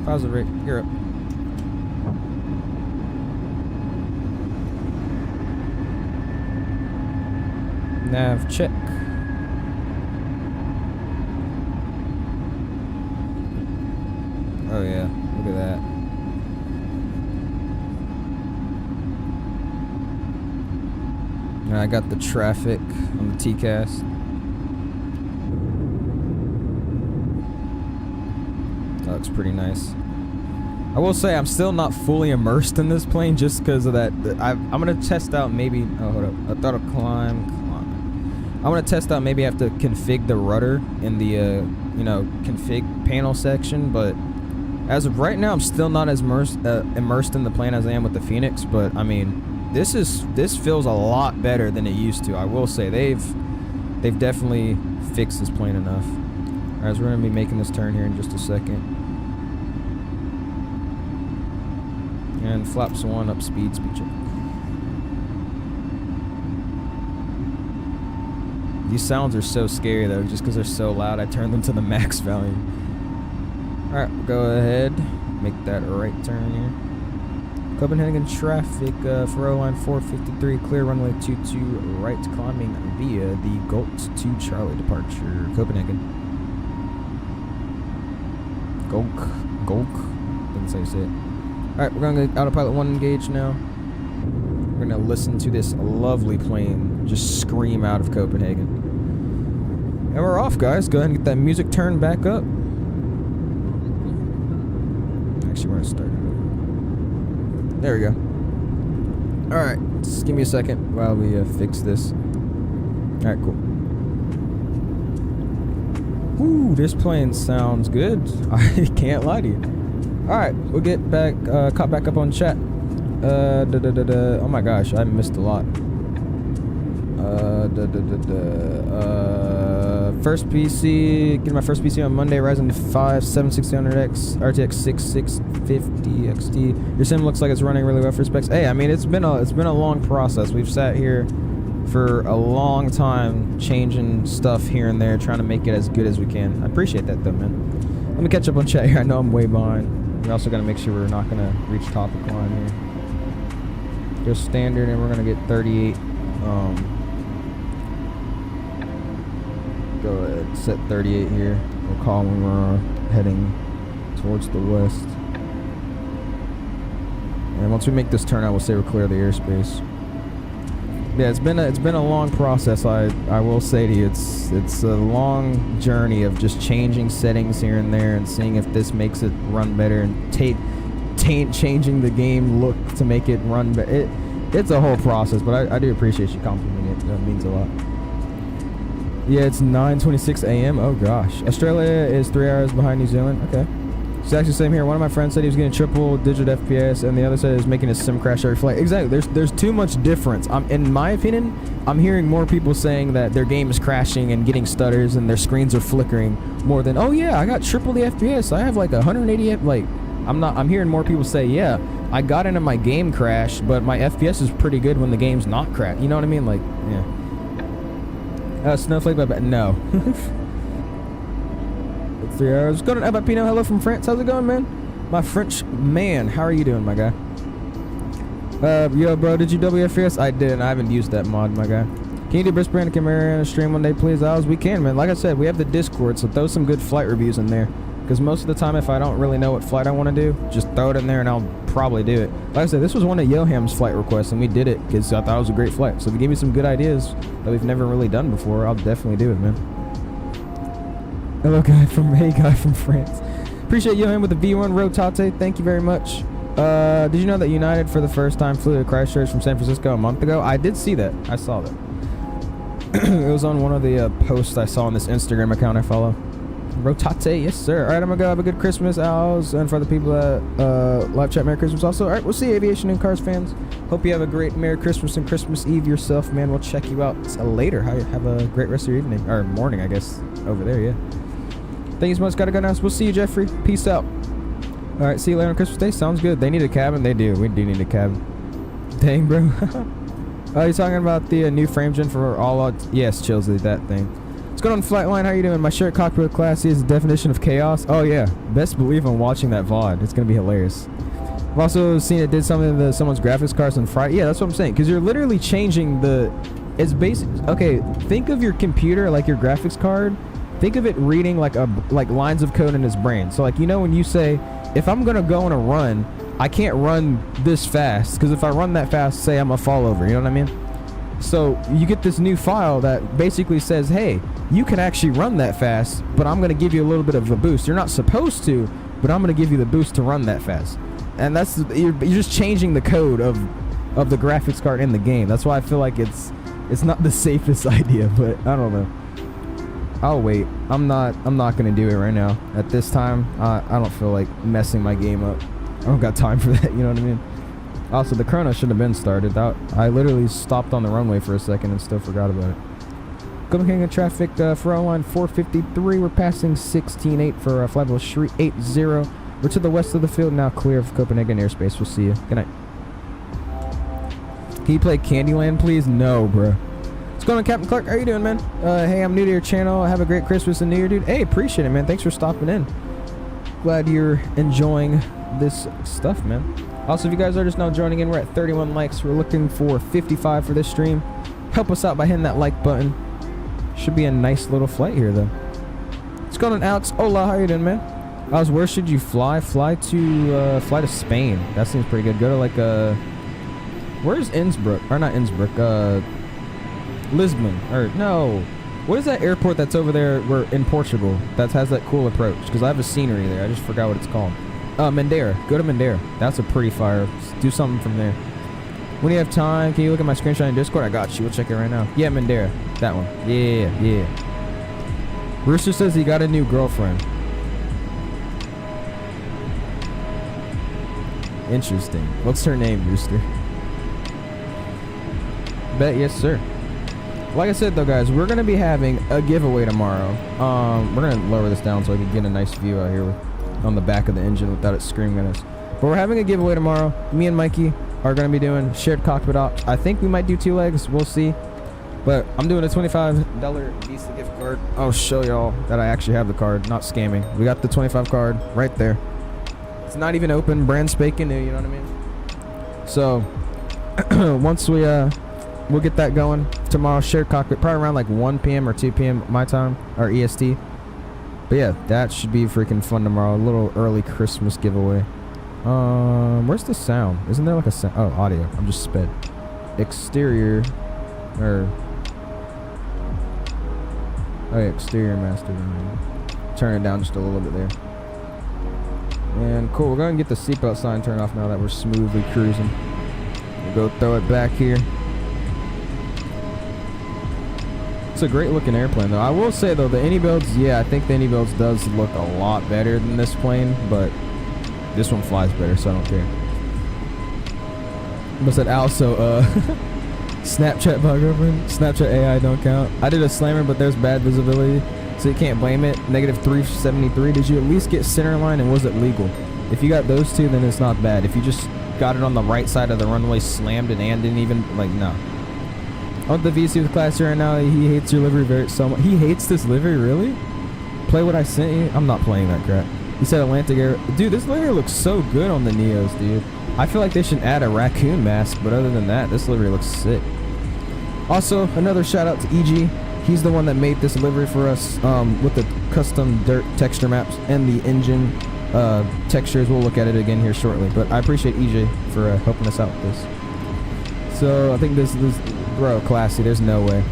Positive rate, you're up. Nav check. Oh yeah, look at that. And I got the traffic on the TCAS. That looks pretty nice. I will say I'm still not fully immersed in this plane just because of that. I'm gonna test out maybe. Oh, hold up. I thought I'd climb. I'm gonna test out maybe I have to config the rudder in the config panel section, but as of right now I'm still not as immersed in the plane as I am with the Phoenix. But I mean, this feels a lot better than it used to. I will say they've definitely fixed this plane enough. Alright, so we're gonna be making this turn here in just a second. And flaps 1 up, speed check. These sounds are so scary though, just because they're so loud. I turned them to the max value. Alright, we'll go ahead, make that right turn here. Copenhagen traffic, Faroe line 453, clear runway 22 right, climbing via the Golf 2 Charlie departure, Copenhagen. Golk, didn't say it. Alright, we're going to get autopilot 1 engaged now. We're going to listen to this lovely plane just scream out of Copenhagen. And we're off, guys. Go ahead and get that music turned back up. Actually, we're going to start it over. There we go. Alright, just give me a second while we fix this. Alright, cool. Ooh, this plane sounds good. I can't lie to you. Alright, we'll get back, caught back up on chat. Oh my gosh, I missed a lot. First PC, getting my first PC on Monday, Ryzen 5 7600X, RTX 6650 XT. Your sim looks like it's running really well for specs. Hey, I mean, it's been a long process. We've sat here for a long time changing stuff here and there, trying to make it as good as we can. I appreciate that though, man. Let me catch up on chat here. I know I'm way behind. We also got to make sure we're not going to reach topic line here. Go standard, and we're going to get 38. Go ahead, set 38 here. We'll call when we're heading towards the west. And once we make this turn out, we'll say we're clear of the airspace. Yeah, it's been a long process. I will say to you, it's a long journey of just changing settings here and there and seeing if this makes it run better and changing the game look to make it run better. It's a whole process, but I do appreciate you complimenting it. That means a lot. Yeah, it's 9:26 a.m. Oh gosh, Australia is 3 hours behind New Zealand. Okay, It's actually same here. One of my friends said he was getting triple digit FPS, and the other said he was making a sim crash every flight. Exactly. There's too much difference. In my opinion, I'm hearing more people saying that their game is crashing and getting stutters and their screens are flickering more than, oh yeah, I got triple the FPS. I have like 180. Like, I'm hearing more people say, yeah, I got into my game crash, but my FPS is pretty good when the game's not crashed. You know what I mean? Like, yeah. Snowflake, but no. 3 hours. Go to Abapino. Hello from France. How's it going, man? My French man. How are you doing, my guy? Yo, bro, did you WFS? I didn't. I haven't used that mod, my guy. Can you do Brisbane and Camaro on a stream one day, please? We can, man. Like I said, we have the Discord, so throw some good flight reviews in there. Because most of the time, if I don't really know what flight I want to do, just throw it in there and I'll probably do it. Like I said, this was one of Yoham's flight requests, and we did it because I thought it was a great flight. So if you give me some good ideas that we've never really done before, I'll definitely do it, man. Hello, guy from France. Appreciate Yoham with the V1 Rotate. Thank you very much. Did you know that United for the first time flew to Christchurch from San Francisco a month ago? I did see that. I saw that. It was on one of the posts I saw on this Instagram account I follow. Rotate, yes sir. Alright, I'm gonna go have a good Christmas, Owls, and for the people that live chat, Merry Christmas also. Alright, we'll see you, Aviation and Cars fans. Hope you have a great Merry Christmas and Christmas Eve yourself, man. We'll check you out later. Have a great rest of your evening, or morning, I guess, over there, yeah. Thank you so much. Gotta go now. So we'll see you, Jeffrey. Peace out. All right, see you later on Christmas Day. Sounds good. They need a cabin. They do. We do need a cabin. Dang, bro. Oh, you're talking about the new frame gen for all? Yes, Chilsley, that thing. What's going on, Flightline? How you doing? My shirt cockpit class is the definition of chaos. Oh yeah, best believe I'm watching that VOD. It's gonna be hilarious. I've also seen it did something to someone's graphics cards on Friday. Yeah, that's what I'm saying. Because you're literally changing the. It's basic. Okay, think of your computer like your graphics card. Think of it reading like lines of code in his brain. So like, you know, when you say, if I'm gonna go on a run, I can't run this fast, because if I run that fast, say I'm a fall over, you know what I mean? So you get this new file that basically says, hey, you can actually run that fast, but I'm gonna give you a little bit of a boost. You're not supposed to, but I'm gonna give you the boost to run that fast. And that's, you're just changing the code of the graphics card in the game. That's why I feel like it's not the safest idea, but I don't know. I'll wait. I'm not gonna do it right now. At this time, I don't feel like messing my game up. I don't got time for that, you know what I mean? Also, the chrono should have been started. I literally stopped on the runway for a second and still forgot about it. Copenhagen traffic, Faroe line 453. We're passing 16.8 for flight 80. We're to the west of the field now, clear of Copenhagen airspace. We'll see you. Good night. Can you play Candyland, please? No, bro. What's going on, Captain Clark? How you doing, man? Hey, I'm new to your channel. Have a great Christmas and New Year, dude. Hey, appreciate it, man. Thanks for stopping in. Glad you're enjoying this stuff, man. Also, if you guys are just now joining in, we're at 31 likes. We're looking for 55 for this stream. Help us out by hitting that like button. Should be a nice little flight here, though. What's going on, Alex? Hola, how you doing, man? Alex, where should you fly? Fly to Spain. That seems pretty good. Go to like where's Innsbruck? Or not Innsbruck. Lisbon, or no, what is that airport that's over there in Portugal that has that cool approach? Because I have a scenery there. I just forgot what it's called. Madeira. Go to Madeira. That's a pretty fire. Do something from there. When you have time, can you look at my screenshot in Discord? I got you. We'll check it right now. Yeah, Madeira. That one. Yeah. Rooster says he got a new girlfriend. Interesting. What's her name, Rooster? Bet yes, sir. Like I said, though, guys, we're going to be having a giveaway tomorrow. We're going to lower this down so I can get a nice view out here on the back of the engine without it screaming at us. But we're having a giveaway tomorrow. Me and Mikey are going to be doing shared cockpit ops. I think we might do 2 legs. We'll see. But I'm doing a $25 Visa gift card. I'll show y'all that I actually have the card, not scamming. We got the 25 card right there. It's not even open, brand spanking new, you know what I mean? So, once we'll get that going tomorrow, shared cockpit, probably around like 1 p.m. or 2 p.m. my time, or EST. But yeah, that should be freaking fun tomorrow. A little early Christmas giveaway. Where's the sound? Isn't there like a sound? Oh, audio. I'm just sped. Exterior, or oh yeah, exterior master. Turn it down just a little bit there. And cool, we're going to get the seatbelt sign turned off now that we're smoothly cruising. We'll go throw it back here. a great looking airplane though. I will say though, the Any Builds, yeah, I think the Any Builds does look a lot better than this plane, but this one flies better, so I don't care. But said also, Snapchat by girlfriend. Snapchat AI don't count. I did a slammer, but there's bad visibility, so you can't blame it. Negative 373. Did you at least get center line, and was it legal? If you got those two, then it's not bad. If you just got it on the right side of the runway, slammed it, and didn't even, like, no. On the VC with class right now, he hates your livery so much. He hates this livery, really? Play what I sent you? I'm not playing that crap. He said Atlantic Air. Dude, this livery looks so good on the Neos, dude. I feel like they should add a raccoon mask, but other than that, this livery looks sick. Also, another shout out to EG. He's the one that made this livery for us with the custom dirt texture maps and the engine textures. We'll look at it again here shortly, but I appreciate EJ for helping us out with this. So I think this bro, classy. There's no way.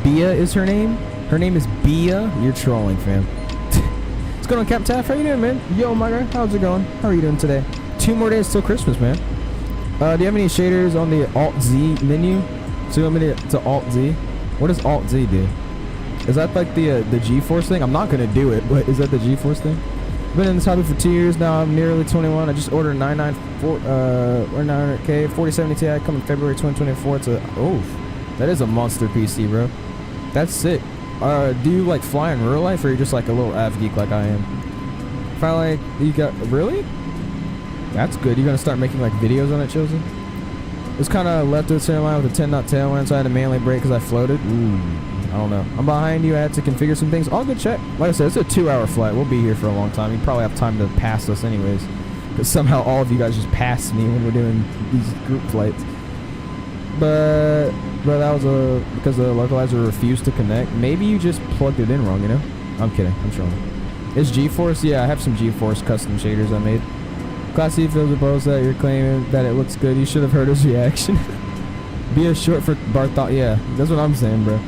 Bia is her name. Her name is Bia. You're trolling, fam. What's going on, Cap Taff? How you doing, man? Yo, my guy. How's it going? How are you doing today? 2 more days till Christmas, man. Do you have any shaders on the Alt-Z menu? So you want me to Alt-Z? What does Alt-Z do? Is that like the G-Force thing? I'm not going to do it, but is that the G-Force thing? I've been in this hobby for 2 years now. I'm nearly 21. I just ordered 900K 4070 Ti coming February 2024. It's a, oh, that is a monster PC, bro. That's sick. Do you like fly in real life, or are you just like a little av geek like I am? If I like, you got, really? That's good. You're gonna start making like videos on it, Chosen? It's kind of left to the center line with a 10 knot tailwind, so I had to manually brake because I floated. Ooh, I don't know. I'm behind you. I had to configure some things. All good, check. Like I said, it's a 2-hour flight. We'll be here for a long time. You probably have time to pass us anyways, because somehow all of you guys just pass me when we're doing these group flights. But that was because the localizer refused to connect. Maybe you just plugged it in wrong, you know? I'm kidding. I'm trolling. It's GeForce? Yeah, I have some GeForce custom shaders I made. Class C feels opposed that you're claiming that it looks good. You should have heard his reaction. Be a short for Barthol. Yeah, that's what I'm saying, bro.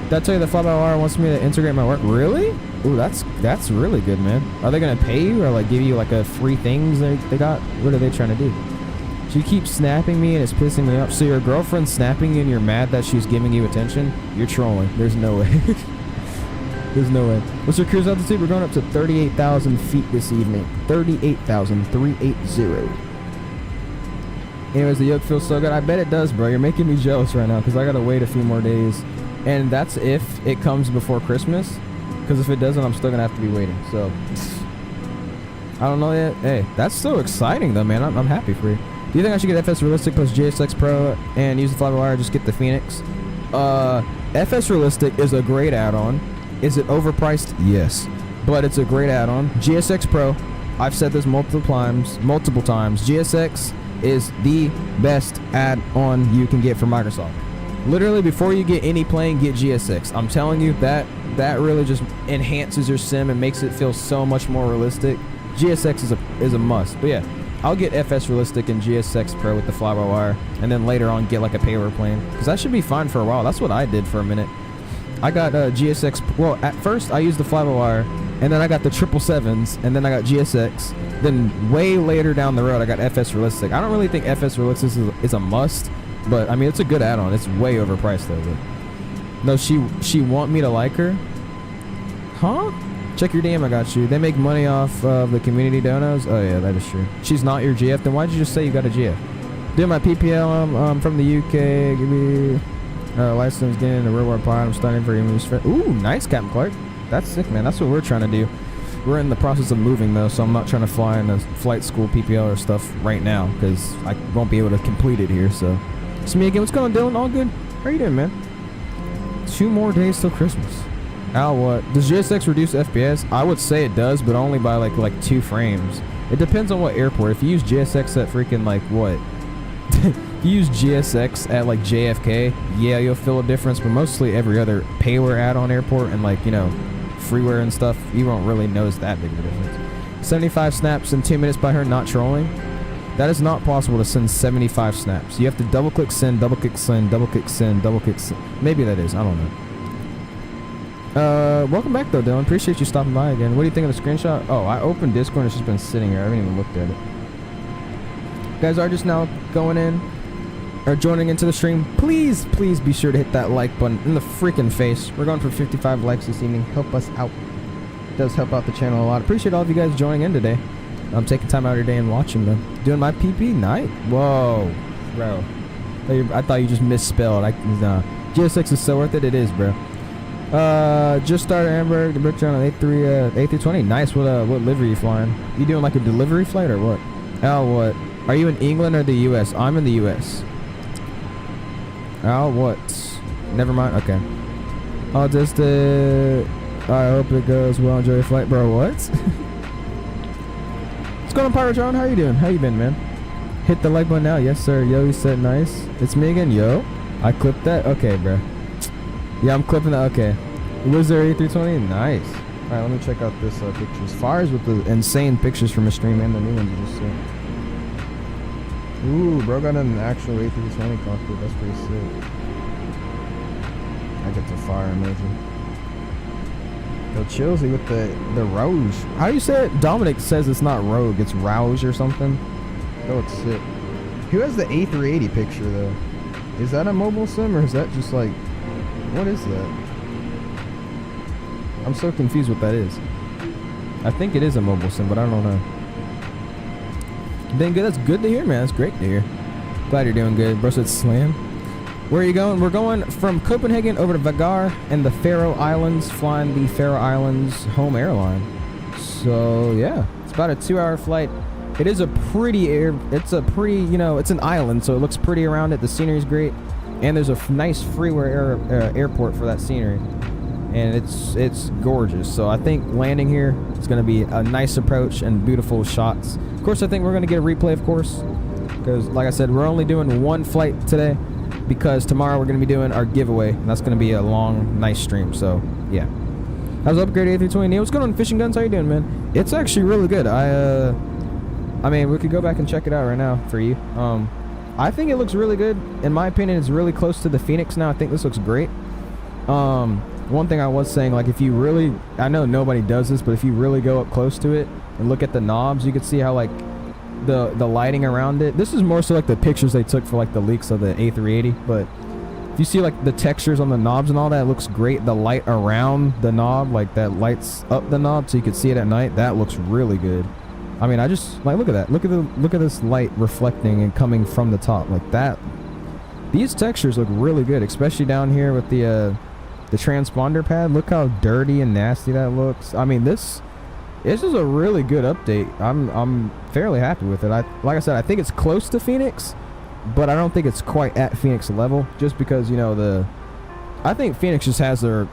Did I tell you that FlyByWire wants me to integrate my work? Really? Ooh, that's really good, man. Are they gonna pay you or like give you like a free things they got? What are they trying to do? She keeps snapping me and it's pissing me off. So your girlfriend's snapping you and you're mad that she's giving you attention? You're trolling. There's no way. There's no way. What's your cruise altitude? We're going up to 38,000 feet this evening. 38,380. Anyways, the yoke feels so good. I bet it does, bro. You're making me jealous right now because I got to wait a few more days. And that's if it comes before Christmas. Because if it doesn't, I'm still going to have to be waiting. So, I don't know yet. Hey, that's so exciting, though, man. I'm happy for you. Do you think I should get FS Realistic plus GSX Pro and use the FlyByWire, just get the Phoenix? FS Realistic is a great add-on. Is it overpriced? Yes. But it's a great add-on. GSX Pro, I've said this multiple times. GSX is the best add-on you can get from Microsoft. Literally, before you get any plane, get GSX. I'm telling you, that really just enhances your sim and makes it feel so much more realistic. GSX is a must. But yeah, I'll get FS Realistic and GSX Pro with the FlyByWire, and then later on get like a payload plane, because that should be fine for a while. That's what I did for a minute. I got GSX. Well, at first I used the FlyByWire, and then I got the 777s, and then I got GSX. Then way later down the road, I got FS Realistic. I don't really think FS Realistic is a must, but I mean it's a good add-on. It's way overpriced though. But no, she want me to like her? Huh? Check your DM, I got you. They make money off of the community donos. Oh yeah, that is true. She's not your GF. Then why'd you just say you got a GF? Doing my PPL. I'm from the UK. Give me license getting in the real world pilot. I'm studying for English. Ooh, nice, Captain Clark. That's sick, man. That's what we're trying to do. We're in the process of moving though, so I'm not trying to fly in a flight school PPL or stuff right now because I won't be able to complete it here. So it's me again. What's going on, Dylan? All good? How you doing, man? 2 more days till Christmas. Al, what? Does GSX reduce FPS? I would say it does, but only by like 2 frames. It depends on what airport. If you use GSX at freaking like what? If you use GSX at like JFK, yeah, you'll feel a difference, but mostly every other payware add-on airport and like, you know, freeware and stuff, you won't really notice that big of a difference. 75 snaps in 2 minutes by her, not trolling. That is not possible to send 75 snaps. You have to double-click send, double-click send, double-click send, double-click send. Maybe that is, I don't know. Welcome back though, Dylan. Appreciate you stopping by again. What do you think of the screenshot? Oh, I opened Discord and it's just been sitting here. I haven't even looked at it. You guys are just now going in. are joining into the stream, please be sure to hit that like button in the freaking face. We're going for 55 likes this evening. Help us out. It does help out the channel a lot. Appreciate all of you guys joining in today. I'm taking time out of your day and watching them. Doing my PP night. Whoa, bro. I thought you just misspelled. Nah. GS6 is so worth it. It is, bro. Just started Hamburg. The Bridge on an A320. Nice. What livery you flying? You doing like a delivery flight or what? Al, what? Are you in England or the U.S.? I'm in the U.S. Al, what? Never mind. Okay. I'll just I hope it goes well. Enjoy your flight, bro. What? What's going on, Pyrotron? How you doing? How you been, man? Hit the like button now. Yes, sir. Yo, you said nice. It's me again. Yo, I clipped that. Okay, bro. Yeah, I'm clipping that. Okay. Was there A320? Nice. All right, let me check out this pictures. Fires with the insane pictures from a stream and the new ones you just saw. Ooh, bro got an actual A320 cockpit. That's pretty sick. I get the fire emoji. Yo, Chilsey with the Rouge. How do you say it? Dominic says it's not Rogue, it's Rouge or something. Oh, it's sick. Who has the A380 picture though? Is that a mobile sim or is that just like, what is that? I'm so confused what that is. I think it is a mobile sim, but I don't know. Then good. That's good to hear, man. That's great to hear. Glad you're doing good. Bro said slam. Where are you going? We're going from Copenhagen over to Vágar and the Faroe Islands, flying the Faroe Islands home airline. So yeah, it's about a 2-hour flight. It is a pretty it's an island, so it looks pretty around it. The scenery's great, and there's a nice freeway airport for that scenery, and it's gorgeous. So I think landing here is going to be a nice approach and beautiful shots. Of course, I think we're going to get a replay, of course, because like I said, we're only doing one flight today, because tomorrow we're going to be doing our giveaway, and that's going to be a long, nice stream. So yeah. How's upgrade A320? Neil, what's going on, Fishing Guns? How you doing, man? It's actually really good. I mean, we could go back and check it out right now for you. I think it looks really good. In my opinion, it's really close to the Phoenix now. I think this looks great. One thing I was saying, like, if you really, I know nobody does this, but if you really go up close to it and look at the knobs, you can see how, like, the lighting around it. This is more so like the pictures they took for, like, the leaks of the A380, but if you see, like, the textures on the knobs and all that, it looks great. The light around the knob, like, that lights up the knob so you can see it at night. That looks really good. I mean, I just, like, look at that. Look at this light reflecting and coming from the top like that. These textures look really good, especially down here with the transponder pad. Look how dirty and nasty that looks. I mean, this is a really good update. I'm fairly happy with it. Like I said, I think it's close to Phoenix, but I don't think it's quite at Phoenix level, just because, you know, I think Phoenix just has their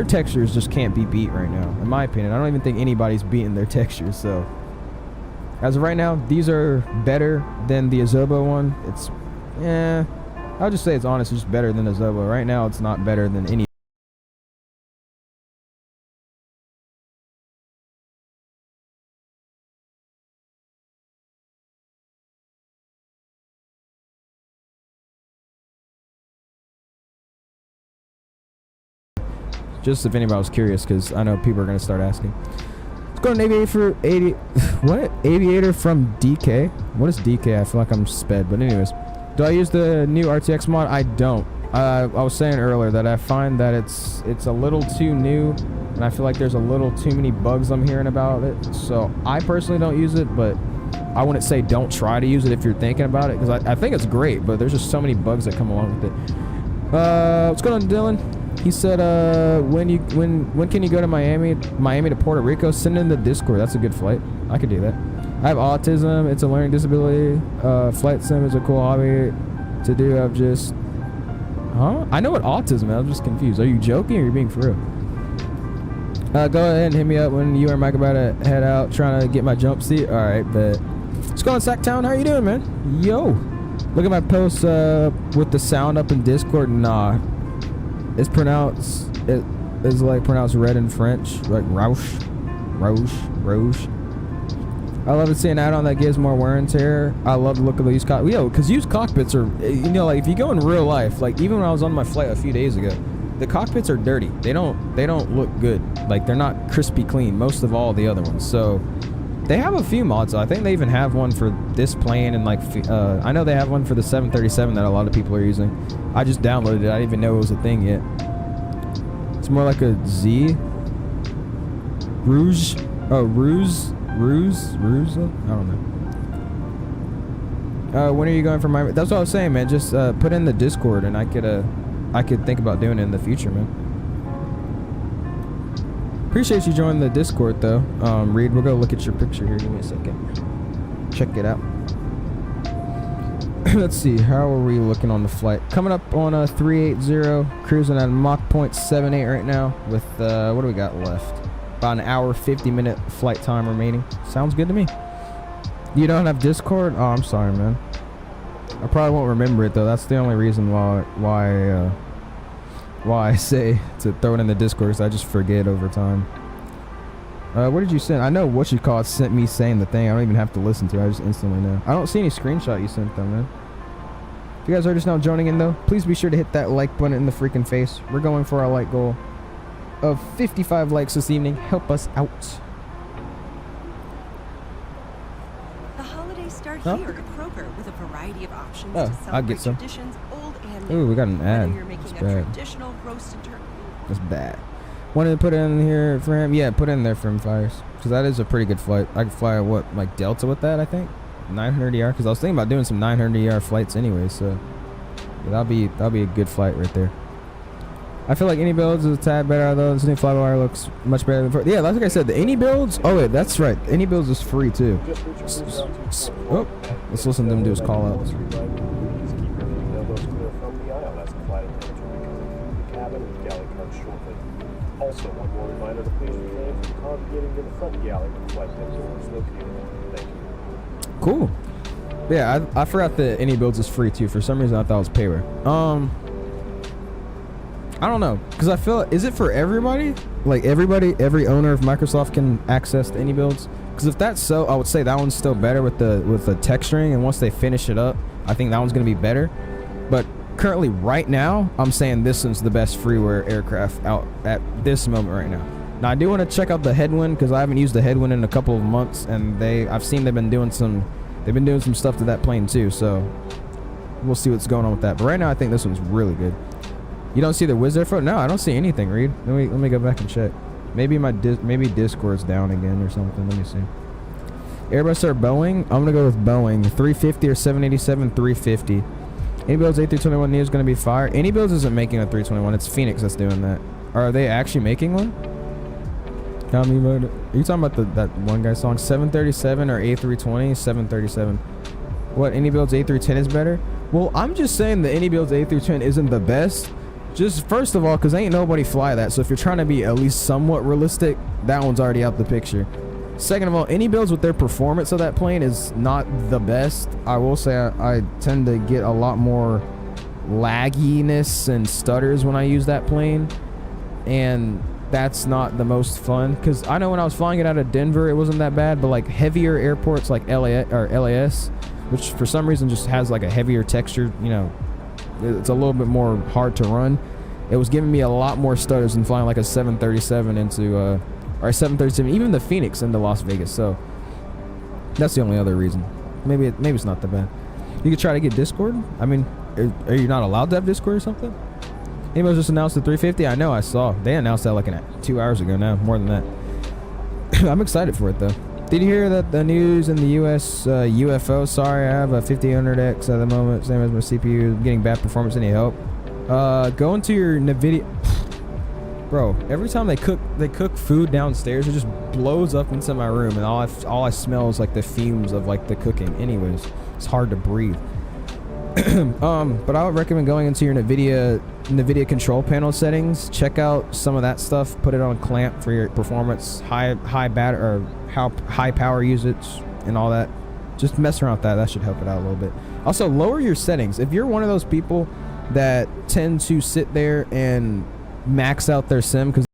textures just can't be beat right now, in my opinion. I don't even think anybody's beating their textures. So as of right now, these are better than the Azobo one. It's, I'll just say it's honestly just better than Azobo. Right now, it's not better than any. Just if anybody was curious, because I know people are going to start asking. Let's go to Aviator from DK. What is DK? I feel like I'm sped, but anyways. Do I use the new RTX mod? I don't. I was saying earlier that I find that it's a little too new, and I feel like there's a little too many bugs I'm hearing about it. So I personally don't use it, but I wouldn't say don't try to use it if you're thinking about it, because I think it's great, but there's just so many bugs that come along with it. What's going on, Dylan? He said, when can you go to Miami to Puerto Rico? Send in the Discord. That's a good flight. I could do that. I have autism. It's a learning disability. Flight sim is a cool hobby to do. I've just, I know what autism is. I'm just confused. Are you joking or are you being for real? Go ahead and hit me up when you and Mike about to head out trying to get my jump seat. All right, but let's go on Sacktown. How you doing, man? Yo, look at my posts with the sound up in Discord. Nah. It's pronounced, it is like pronounced red in French, like Rouge. I love it seeing add-on that gives more wear and tear. I love the look of the used cockpits. Yo, because used cockpits are, you know, like if you go in real life, like even when I was on my flight a few days ago, the cockpits are dirty. They don't look good. Like they're not crispy clean, most of all the other ones. So They have a few mods. I think they even have one for this plane, and like I know they have one for the 737 that a lot of people are using. I just downloaded it. I didn't even know it was a thing yet. It's more like a Z. Rouge. Oh, Ruse. I don't know. When are you going for my? That's what I was saying, man. Just put in the Discord, and I could think about doing it in the future, man. Appreciate you joining the Discord, though. Reed, we'll go look at your picture here. Give me a second. Check it out. Let's see. How are we looking on the flight? Coming up on a 380, cruising at Mach 0.78 right now. With what do we got left? About an hour, 50-minute flight time remaining. Sounds good to me. You don't have Discord? Oh, I'm sorry, man. I probably won't remember it, though. That's the only reason why I say to throw it in the Discord, because I just forget over time. What did you send? I know what you call it sent me saying the thing. I don't even have to listen to it. I just instantly know. I don't see any screenshot you sent, though, man. If you guys are just now joining in, though, please be sure to hit that like button in the freaking face. We're going for our like goal of 55 likes this evening. Help us out. The holidays start Huh? here at Kroger with a variety of options Oh, to I'll celebrate get some. traditions old and new. Ooh, we got an ad. Whether you're making That's a bad. traditional roasted turkey. That's bad. Wanted to put it in here for him. Yeah, put it in there for him, Fires. Because that is a pretty good flight. I could fly, what, like Delta with that, I think? 900 ER. Because I was thinking about doing some 900 ER flights anyway, so yeah, that'll be a good flight right there. I feel like any builds is a tad better, though. This new FlyByWire looks much better than before. Yeah, like I said, the any builds. Oh wait, that's right. Any builds is free too. Oh, let's listen to him do his call outs. Please keep your windows clear from the aisle as the flight attendants will be coming through the cabin with galley cards shortly. Also, one more reminder to please refrain from congregating to the front galley when the flight attendant is located. Thank you. Cool. Yeah, I forgot that any builds is free too. For some reason, I thought it was payware. I don't know, because I feel, is it for everybody? Like every owner of Microsoft can access the any builds? Because if that's so, I would say that one's still better with the texturing, and once they finish it up, I think that one's going to be better. But currently, right now, I'm saying this one's the best freeware aircraft out at this moment right now. Now, I do want to check out the headwind, because I haven't used the headwind in a couple of months, and I've seen they've been doing some stuff to that plane too, so we'll see what's going on with that. But right now, I think this one's really good. You don't see the Wizz Air photo? No, I don't see anything, Reed. Let me go back and check. Maybe maybe Discord's down again or something. Let me see. Airbus or Boeing? I'm gonna go with Boeing. 350 or 787, 350. Any builds A321 Neo is gonna be fire. Any builds isn't making a 321. It's Phoenix that's doing that. Are they actually making one? Are you talking about that one guy song? 737 or A320? 737. What? Any builds A310 is better? Well, I'm just saying the any builds A310 isn't the best. Just first of all, because ain't nobody fly that. So if you're trying to be at least somewhat realistic, that one's already out the picture. Second of all, any builds with their performance of that plane is not the best. I will say I tend to get a lot more lagginess and stutters when I use that plane. And that's not the most fun. Because I know when I was flying it out of Denver, it wasn't that bad. But like heavier airports like LAS, which for some reason just has like a heavier texture, you know, it's a little bit more hard to run. It was giving me a lot more stutters than flying like a 737 into or a 737, even the Phoenix into Las Vegas. So that's the only other reason. Maybe it's not that bad. You could try to get Discord. I mean, are you not allowed to have Discord or something? Anybody just announced the 350? I know, I saw. They announced that like 2 hours ago now, more than that. I'm excited for it though. Did you hear that the news in the U.S. UFO? Sorry, I have a 5800X at the moment. Same as my CPU. Getting bad performance. Any help? Go into your NVIDIA. Bro, every time they cook food downstairs, it just blows up into my room, and all I smell is like the fumes of like the cooking. Anyways, it's hard to breathe. But I would recommend going into your NVIDIA control panel settings. Check out some of that stuff. Put it on clamp for your performance, high battery or how high power usage and all that. Just mess around with that. That should help it out a little bit. Also, lower your settings. If you're one of those people that tend to sit there and max out their sim because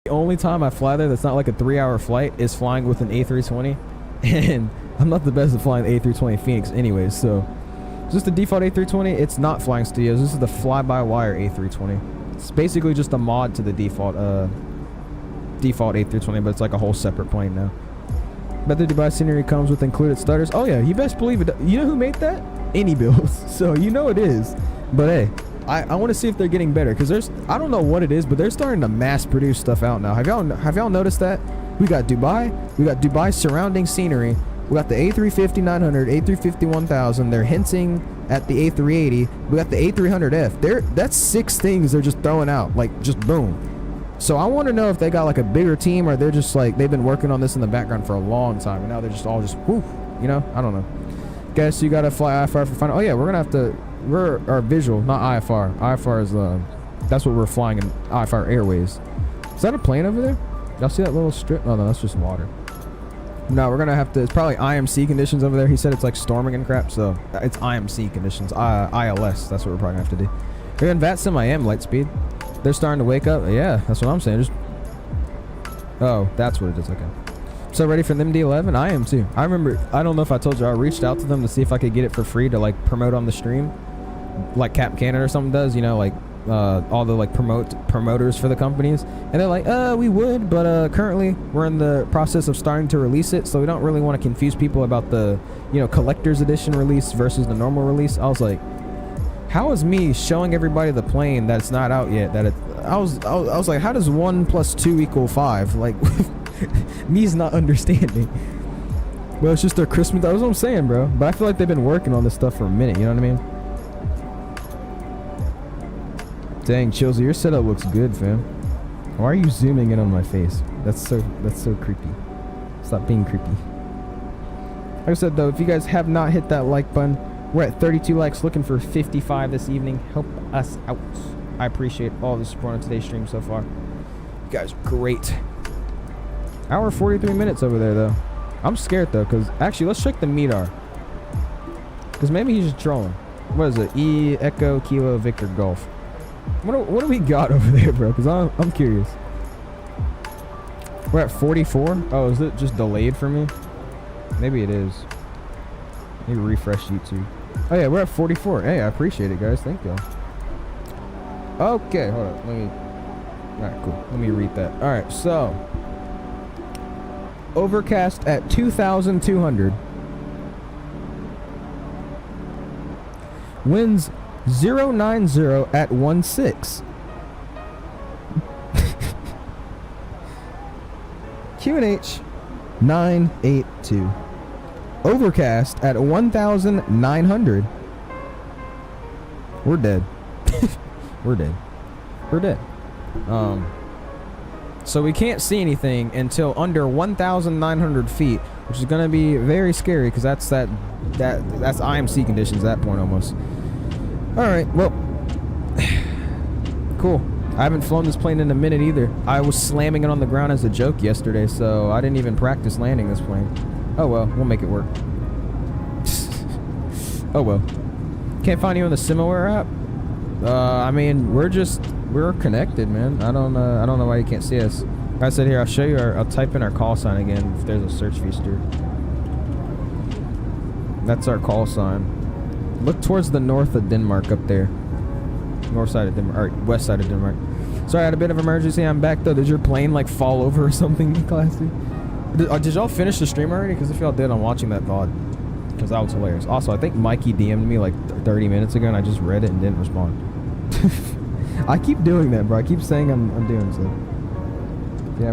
The only time I fly there that's not like a 3-hour flight is flying with an A320, and I'm not the best at flying the A320 Phoenix anyways, so is this the default A320? It's not Flying Studios. This is the FlyByWire A320. It's basically just a mod to the default A320, but it's like a whole separate plane now. But the Dubai scenery comes with included starters. Oh yeah, you best believe it. You know who made that? AnyBuilds. So you know it is. But hey, I want to see if they're getting better, because I don't know what it is, but they're starting to mass produce stuff out now. Have y'all noticed that? We got Dubai surrounding scenery. We got the A350-900, A350-1000. They're hinting at the A380. We got the A300F. That's 6 things they're just throwing out, like just boom. So I want to know if they got like a bigger team, or they're just like they've been working on this in the background for a long time, and now they're just all just whoo, you know? I don't know. Guess you gotta fly IFR for final. Oh yeah, we're gonna have to. Our visual, not IFR. IFR is that's what we're flying in IFR Airways. Is that a plane over there? Y'all see that little strip? Oh no, that's just water. No, we're gonna have to. It's probably IMC conditions over there. He said it's like storming and crap, so it's IMC conditions. ILS. That's what we're probably gonna have to do. Here in VATSIM, I am Lightspeed. They're starting to wake up. Yeah, that's what I'm saying. Oh, that's what it is. Okay. So ready for them D11? I am too. I remember. I don't know if I told you. I reached out to them to see if I could get it for free to like promote on the stream, like Cap Canada or something does. You know, like all the like promoters for the companies, and they're like, we would, but currently we're in the process of starting to release it, so we don't really want to confuse people about the, you know, collector's edition release versus the normal release. I was like, how is me showing everybody the plane that's not out yet? I was like, how does 1 + 2 = 5? Like, me's not understanding. Well, it's just their Christmas. That's what I'm saying, bro. But I feel like they've been working on this stuff for a minute. You know what I mean? Dang, Chilsy, your setup looks good, fam. Why are you zooming in on my face? That's so creepy. Stop being creepy. Like I said, though, if you guys have not hit that like button, we're at 32 likes, looking for 55 this evening. Help us out. I appreciate all the support on today's stream so far. You guys are great. Hour 43 minutes over there, though. I'm scared, though, because actually, let's check the METAR. Because maybe he's just trolling. What is it? E, Echo, Kilo, Victor, Golf. What do we got over there, bro? Because I'm curious. We're at 44. Oh, is it just delayed for me? Maybe it is. Maybe refresh YouTube. Oh yeah, we're at 44. Hey, I appreciate it, guys. Thank y'all. Okay, hold up. Alright, cool. Let me read that. Alright, so overcast at 2,200. Winds 090 at 16. QNH 982. Overcast at 1,900. We're dead. We're dead. So we can't see anything until under 1,900 feet, which is going to be very scary, because that's IMC conditions at that point almost. All right, well, cool. I haven't flown this plane in a minute either. I was slamming it on the ground as a joke yesterday, so I didn't even practice landing this plane. Oh well, we'll make it work. Oh well. Can't find you on the Similar app? I mean, we're connected, man. I don't know why you can't see us. Like I said, here, I'll show you I'll type in our call sign again if there's a search feature. That's our call sign. Look towards the north of Denmark up there. North side of Denmark, or west side of Denmark. Sorry, I had a bit of emergency. I'm back though. Did your plane like fall over or something, Classy? Did y'all finish the stream already? Because if y'all did, I'm watching that VOD. Because that was hilarious. Also, I think Mikey DM'd me like 30 minutes ago, and I just read it and didn't respond. I keep doing that, bro. I keep saying I'm doing so. Yeah,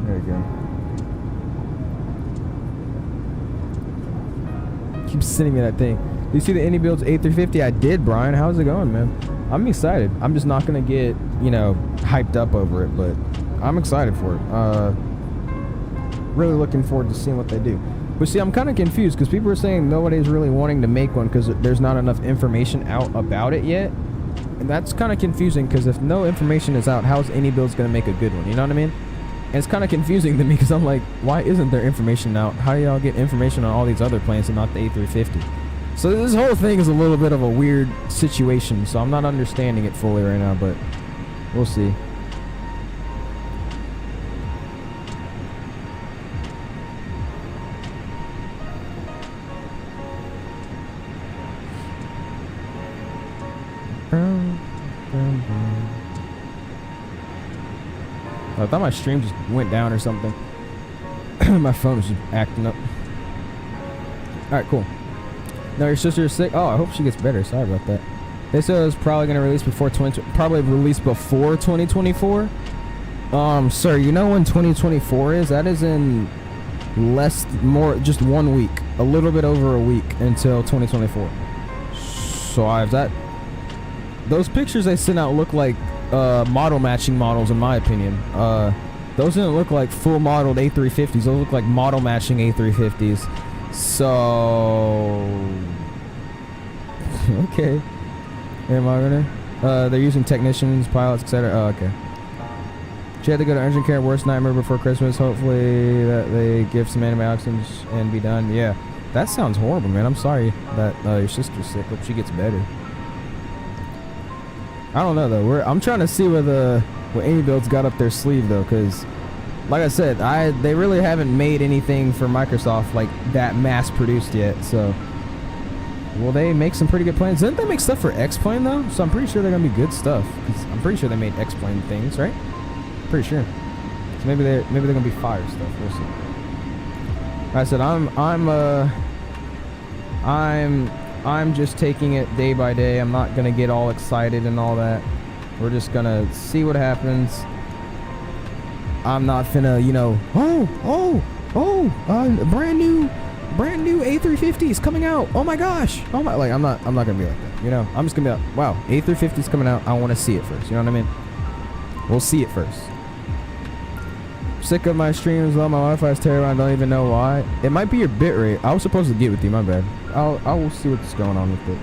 there you go. Keep sending me that thing. Do you see the AnyBuilds A350? I did, Brian. How's it going, man? I'm excited. I'm just not gonna get, you know, hyped up over it, but I'm excited for it. Really looking forward to seeing what they do. But see, I'm kind of confused because people are saying nobody's really wanting to make one because there's not enough information out about it yet. And that's kind of confusing because if no information is out, how's AnyBuilds going to make a good one? You know what I mean? And it's kind of confusing to me because I'm like, why isn't there information out? How do y'all get information on all these other planes and not the A350? So this whole thing is a little bit of a weird situation, so I'm not understanding it fully right now, but we'll see. I thought my stream just went down or something. My phone was just acting up. Alright, cool. No, your sister is sick? Oh, I hope she gets better. Sorry about that. They said it was probably going to release before 2024. Sir, you know when 2024 is? That is in just 1 week. A little bit over a week until 2024. So I've that. Those pictures they sent out look like model matching models, in my opinion. Those didn't look like full modeled A350s. Those look like model matching A350s. So okay. Am I gonna? They're using technicians, pilots, etc. Oh, okay. She had to go to urgent care. Worst nightmare before Christmas. Hopefully that they give some antibiotics and be done. Yeah, that sounds horrible, man. I'm sorry that your sister's sick. Hope she gets better. I don't know though. I'm trying to see what Amy Build's got up their sleeve though, because like I said, they really haven't made anything for Microsoft like that mass produced yet. So will they make some pretty good planes? Didn't they make stuff for X-Plane though? So I'm pretty sure they're gonna be good stuff. I'm pretty sure they made X-Plane things, right? Pretty sure. So maybe they're gonna be fire stuff. We'll see. Like I said, I'm just taking it day by day. I'm not gonna get all excited and all that. We're just gonna see what happens. I'm not finna, brand new A350 is coming out. Oh my gosh. Oh my, like I'm not gonna be like that. I'm just gonna be like, wow, A350 is coming out. I want to see it first. You know what I mean? We'll see it first. Sick of my streams. Well, my Wi-Fi is terrible. I don't even know why. It might be your bitrate. I was supposed to get with you. My bad. I will see what's going on with it.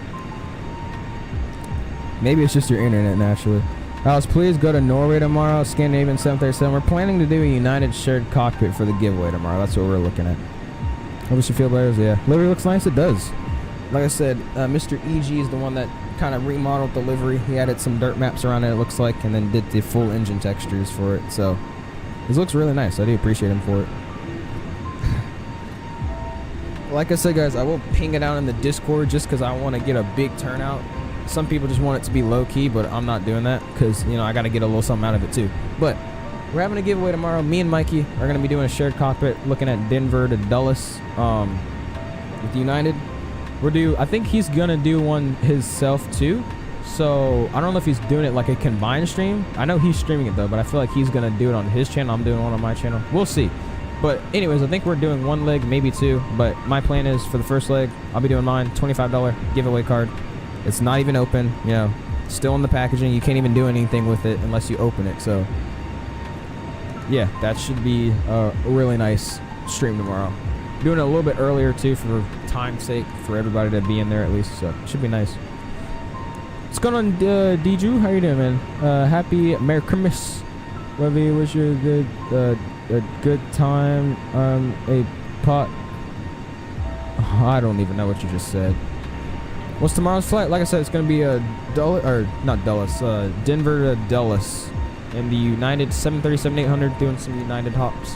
Maybe it's just your internet naturally. Alice, please go to Norway tomorrow. Scandinavian 737. We're planning to do a United shared cockpit for the giveaway tomorrow. That's what we're looking at. Hope you feel better. Yeah, livery looks nice. It does. Like I said, Mr. EG is the one that kind of remodeled the livery. He added some dirt maps around it, it looks like, and then did the full engine textures for it. So this looks really nice. I do appreciate him for it. Like I said, guys, I will ping it out in the Discord just because I want to get a big turnout. Some people just want it to be low-key, but I'm not doing that because, I got to get a little something out of it too. But we're having a giveaway tomorrow. Me and Mikey are going to be doing a shared cockpit looking at Denver to Dulles with United. I think he's going to do one himself too. So I don't know if he's doing it like a combined stream. I know he's streaming it though, but I feel like he's going to do it on his channel. I'm doing one on my channel. We'll see. But anyways, I think we're doing one leg, maybe two. But my plan is for the first leg, I'll be doing mine, $25 giveaway card. It's not even open, still in the packaging. You can't even do anything with it unless you open it. So yeah, that should be a really nice stream tomorrow. Doing it a little bit earlier too for time's sake, for everybody to be in there at least. So it should be nice. What's going on, D-Drew? How you doing, man? Happy Merry Christmas. Levy, wish you a good time. A pot. I don't even know what you just said. What's tomorrow's flight? Like I said, it's going to be a Denver to Dulles in the United 737-800, doing some United hops.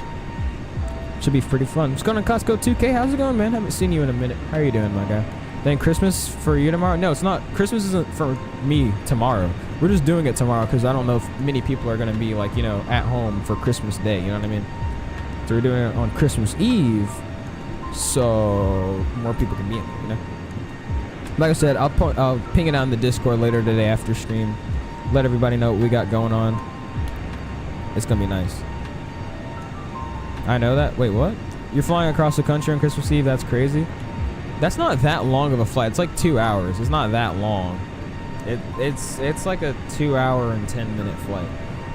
Should be pretty fun. What's going on, Costco 2K? How's it going, man? Haven't seen you in a minute. How are you doing, my guy? Then Christmas for you tomorrow? No, it's not. Christmas isn't for me tomorrow. We're just doing it tomorrow because I don't know if many people are going to be like, at home for Christmas Day. You know what I mean? So we're doing it on Christmas Eve so more people can be in there, Like I said, I'll ping it out in the Discord later today after stream. Let everybody know what we got going on. It's going to be nice. I know that. Wait, what? You're flying across the country on Christmas Eve? That's crazy. That's not that long of a flight. It's like 2 hours. It's not that long. It's like a 2 hour and 10-minute flight.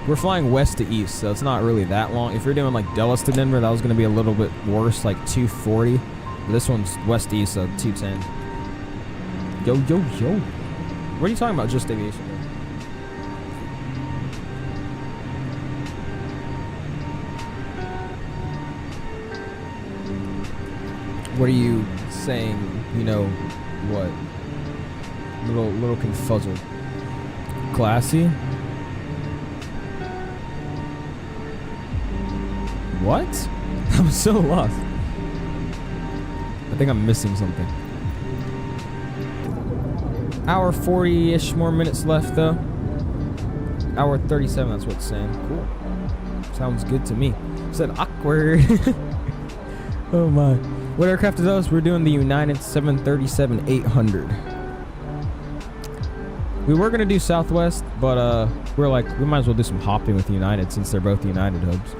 We're flying west to east, so it's not really that long. If you're doing like Dulles to Denver, that was going to be a little bit worse, like 240. But this one's west to east, so 210. Yo. What are you talking about, Just Aviation? What are you saying, What? Little confuzzled. Classy? What? I'm so lost. I think I'm missing something. Hour 40-ish more minutes left though. Hour 37, that's what it's saying. Cool. Sounds good to me. Said awkward. Oh my. What aircraft is those? We're doing the United 737-800. We were gonna do Southwest, but we're like, we might as well do some hopping with United since they're both United hubs.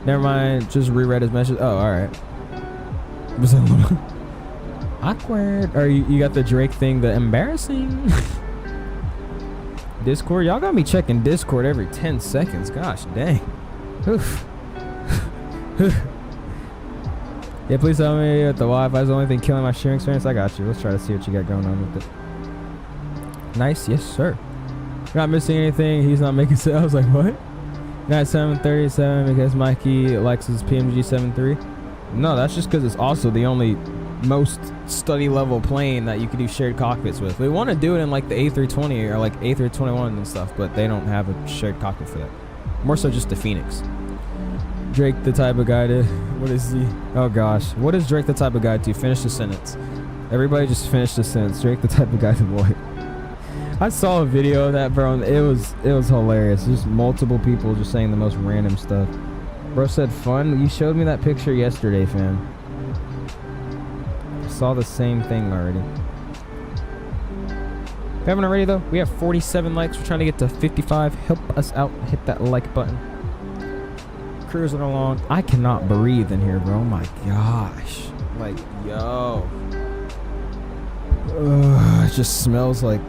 Never mind, just reread his message. Oh, alright. Was that a little awkward? Or you got the Drake thing, the embarrassing? Discord? Y'all got me checking Discord every 10 seconds. Gosh, dang. Oof. Yeah, please tell me that the Wi-Fi is the only thing killing my sharing experience. I got you. Let's try to see what you got going on with it. Nice, yes sir. Not missing anything. He's not making sense. I was like, what? Not 737 because Mikey likes his PMG 73. No, that's just because it's also the only most study level plane that you can do shared cockpits with. We want to do it in like the A320 or like A321 and stuff, but they don't have a shared cockpit for that. More so just the Phoenix. Drake the type of guy to, what is he? Oh gosh, what is Drake the type of guy to? Finish the sentence. Everybody just finish the sentence. Drake the type of guy to what? I saw a video of that, bro, and it was hilarious. Just multiple people just saying the most random stuff. Bro said fun. You showed me that picture yesterday, fam. I saw the same thing already. If you haven't already though, we have 47 likes. We're trying to get to 55. Help us out. Hit that like button. Cruising along. I cannot breathe in here, bro. Oh my gosh. Like, yo. Ugh, it just smells like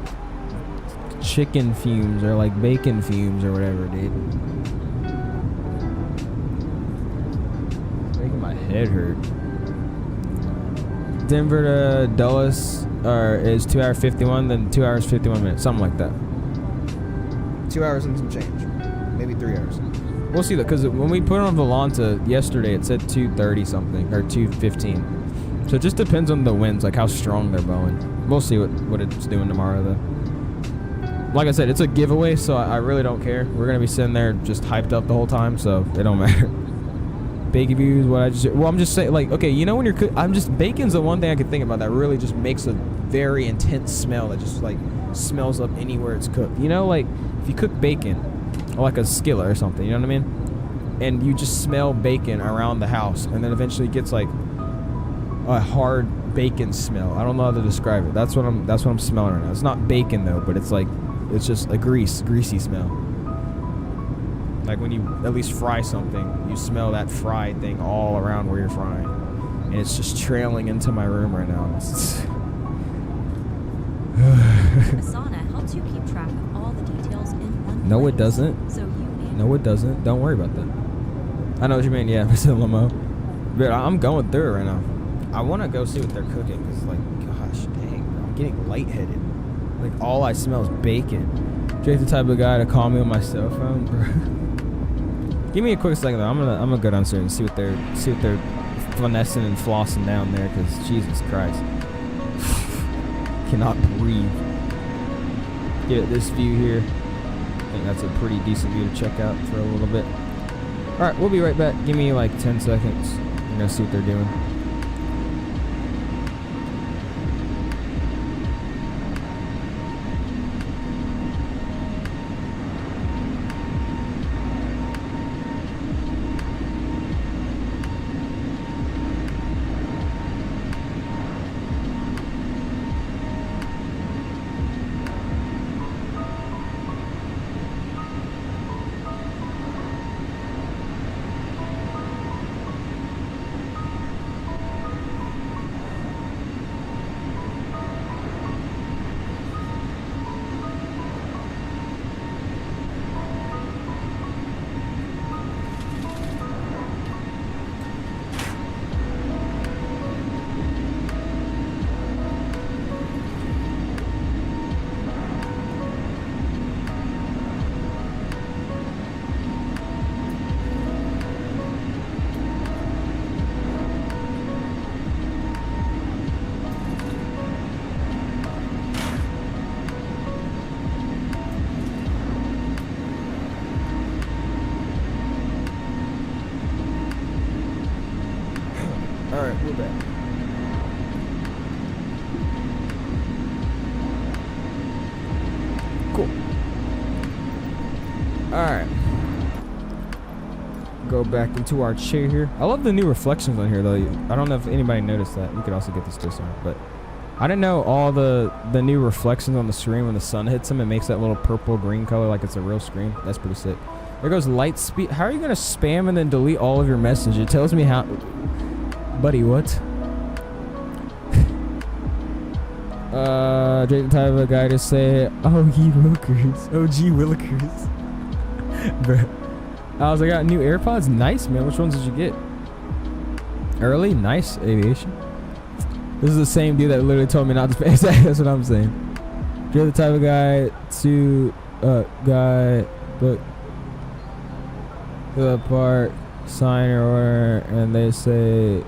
chicken fumes or like bacon fumes or whatever, dude. It's making my head hurt. Denver to Dulles is 2 hours 51, then 2 hours 51 minutes, something like that. 2 hours and some change, maybe 3 hours. We'll see though, because when we put on Volanta yesterday, it said 2:30 something or 2:15. So it just depends on the winds, like how strong they're blowing. We'll see what it's doing tomorrow though. Like I said, it's a giveaway, so I really don't care. We're gonna be sitting there just hyped up the whole time, so it don't matter. Bacon views, what I just, well, I'm just saying, like, okay, you know when you're bacon's the one thing I could think about that really just makes a very intense smell that just like smells up anywhere it's cooked. You know, like if you cook bacon, or like a skillet or something, you know what I mean? And you just smell bacon around the house, and then eventually it gets like a hard bacon smell. I don't know how to describe it. That's what I'm smelling right now. It's not bacon though, but it's like, it's just a greasy smell. Like when you at least fry something, you smell that fried thing all around where you're frying. And it's just trailing into my room right now. Asana helps you keep track of all the details in one No, place. it doesn't. So No, it doesn't. Don't worry about that. I know what you mean. Yeah, Mr. Lamo. But I'm going through it right now. I want to go see what they're cooking. Because, like, gosh, dang, bro, I'm getting lightheaded. Like, all I smell is bacon. Jake's the type of guy to call me on my cell phone, bro. Give me a quick second, though. I'm gonna go downstairs and see what they're finessing and flossing down there. Because Jesus Christ, cannot breathe. Get this view here. I think that's a pretty decent view to check out for a little bit. All right, we'll be right back. Give me like 10 seconds. I'm gonna see what they're doing. Alright, we're back. Cool. Alright. Go back into our chair here. I love the new reflections on here though. I don't know if anybody noticed that. You could also get this discount, but I didn't know all the new reflections on the screen when the sun hits them. It makes that little purple green color like it's a real screen. That's pretty sick. There goes light speed. How are you gonna spam and then delete all of your messages? It tells me how. Buddy, what? Drake the type of guy to say, oh, ye Wilkers. Oh, gee Willikers. Bruh. I was like, I got new AirPods. Nice, man. Which ones did you get? Early? Nice. Aviation. This is the same dude that literally told me not to spam. That's what I'm saying. You're the type of guy to, but the part, sign your order, and they say,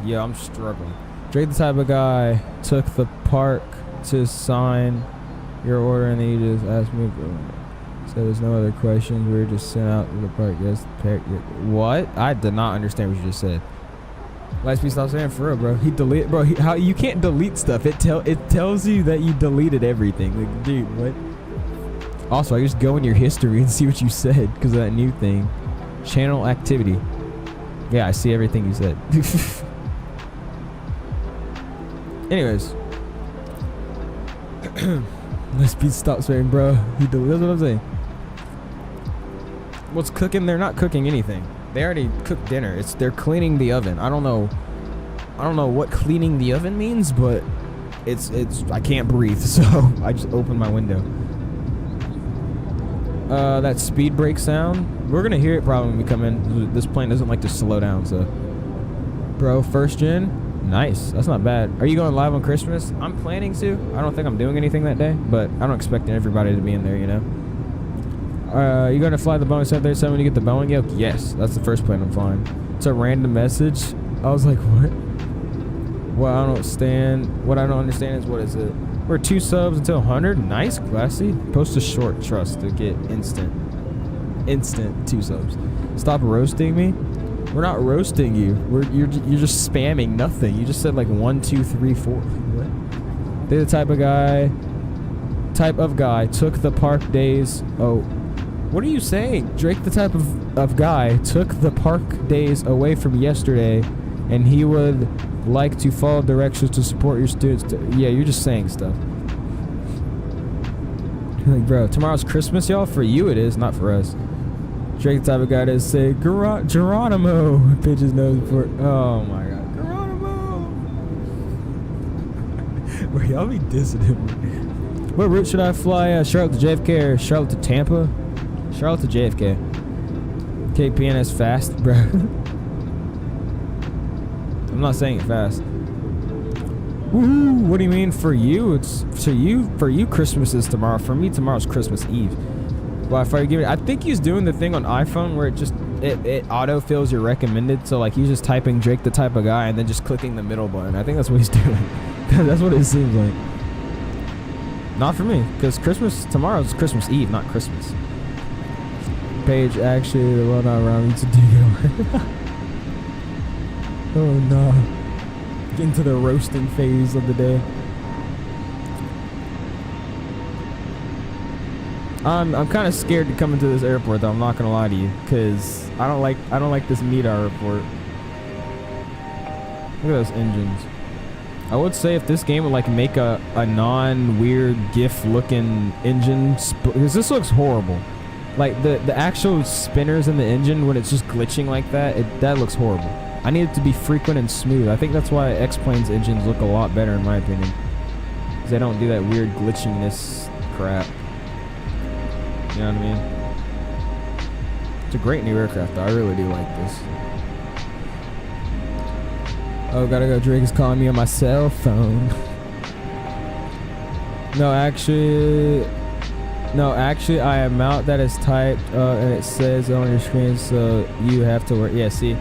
yeah, I'm struggling. Drake the type of guy took the park to sign your order, and then you just asked me, so there's no other questions. We were just sent out to the park. Yes, what? I did not understand what you just said. Lightspeed, stop saying for real, bro. He deleted, bro. How you can't delete stuff? It tells you that you deleted everything. Like, dude, what? Also, I just go in your history and see what you said because of that new thing. Channel activity. Yeah, I see everything you said. Anyways. Lightspeed, stop saying, bro. He deleted. That's what I'm saying. What's cooking? They're not cooking anything. They already cooked dinner. They're cleaning the oven. I don't know what cleaning the oven means, but it's I can't breathe, so I just opened my window. That speed brake sound, we're gonna hear it probably when we come in. This plane doesn't like to slow down, so. Bro, first gen, nice. That's not bad. Are you going live on Christmas? I'm planning to. I don't think I'm doing anything that day, but I don't expect everybody to be in there, you know. You gonna fly the Boeing 737 when you get the Boeing yoke? Yes, that's the first plane I'm flying. It's a random message. I was like, what? What I don't understand is, what is it? We're 2 subs until 100. Nice, classy. Post a short trust to get instant 2 subs. Stop roasting me. We're not roasting you. You're just spamming nothing. You just said like 1, 2, 3, 4. What? They're the type of guy took the park days. Oh. What are you saying? Drake the type of guy took the park days away from yesterday, and he would like to follow directions to support your students. Yeah, you're just saying stuff. Like, bro, tomorrow's Christmas, y'all. For you it is, not for us. Drake the type of guy to say, Geronimo. Pinch his nose before. Oh my god. Geronimo. Bro, y'all be dissing him. What route should I fly? Charlotte to JFK or Charlotte to Tampa? Charlotte to JFK. KPNS fast, bro. I'm not saying it fast. Woohoo! What do you mean for you? It's for you Christmas is tomorrow. For me, tomorrow's Christmas Eve. Wi-Fi, I think he's doing the thing on iPhone where it auto fills your recommended. So like he's just typing Drake the type of guy and then just clicking the middle button. I think that's what he's doing. That's what it seems like. Not for me, because tomorrow's Christmas Eve, not Christmas. Page, actually, the one around me to dig it. Oh no. Get into the roasting phase of the day. I'm kind of scared to come into this airport though, I'm not gonna lie to you, because I don't like this MEAT airport. Look at those engines. I would say if this game would like make a non-weird GIF looking engine, because this looks horrible. Like the actual spinners in the engine when it's just glitching like that, that looks horrible. I need it to be frequent and smooth. I think that's why X-Plane's engines look a lot better in my opinion. Because they don't do that weird glitchiness crap. You know what I mean? It's a great new aircraft though. I really do like this. Oh, gotta go. Drake is calling me on my cell phone. No, actually, I am out. That is typed, and it says on your screen, so you have to work. Yeah, see.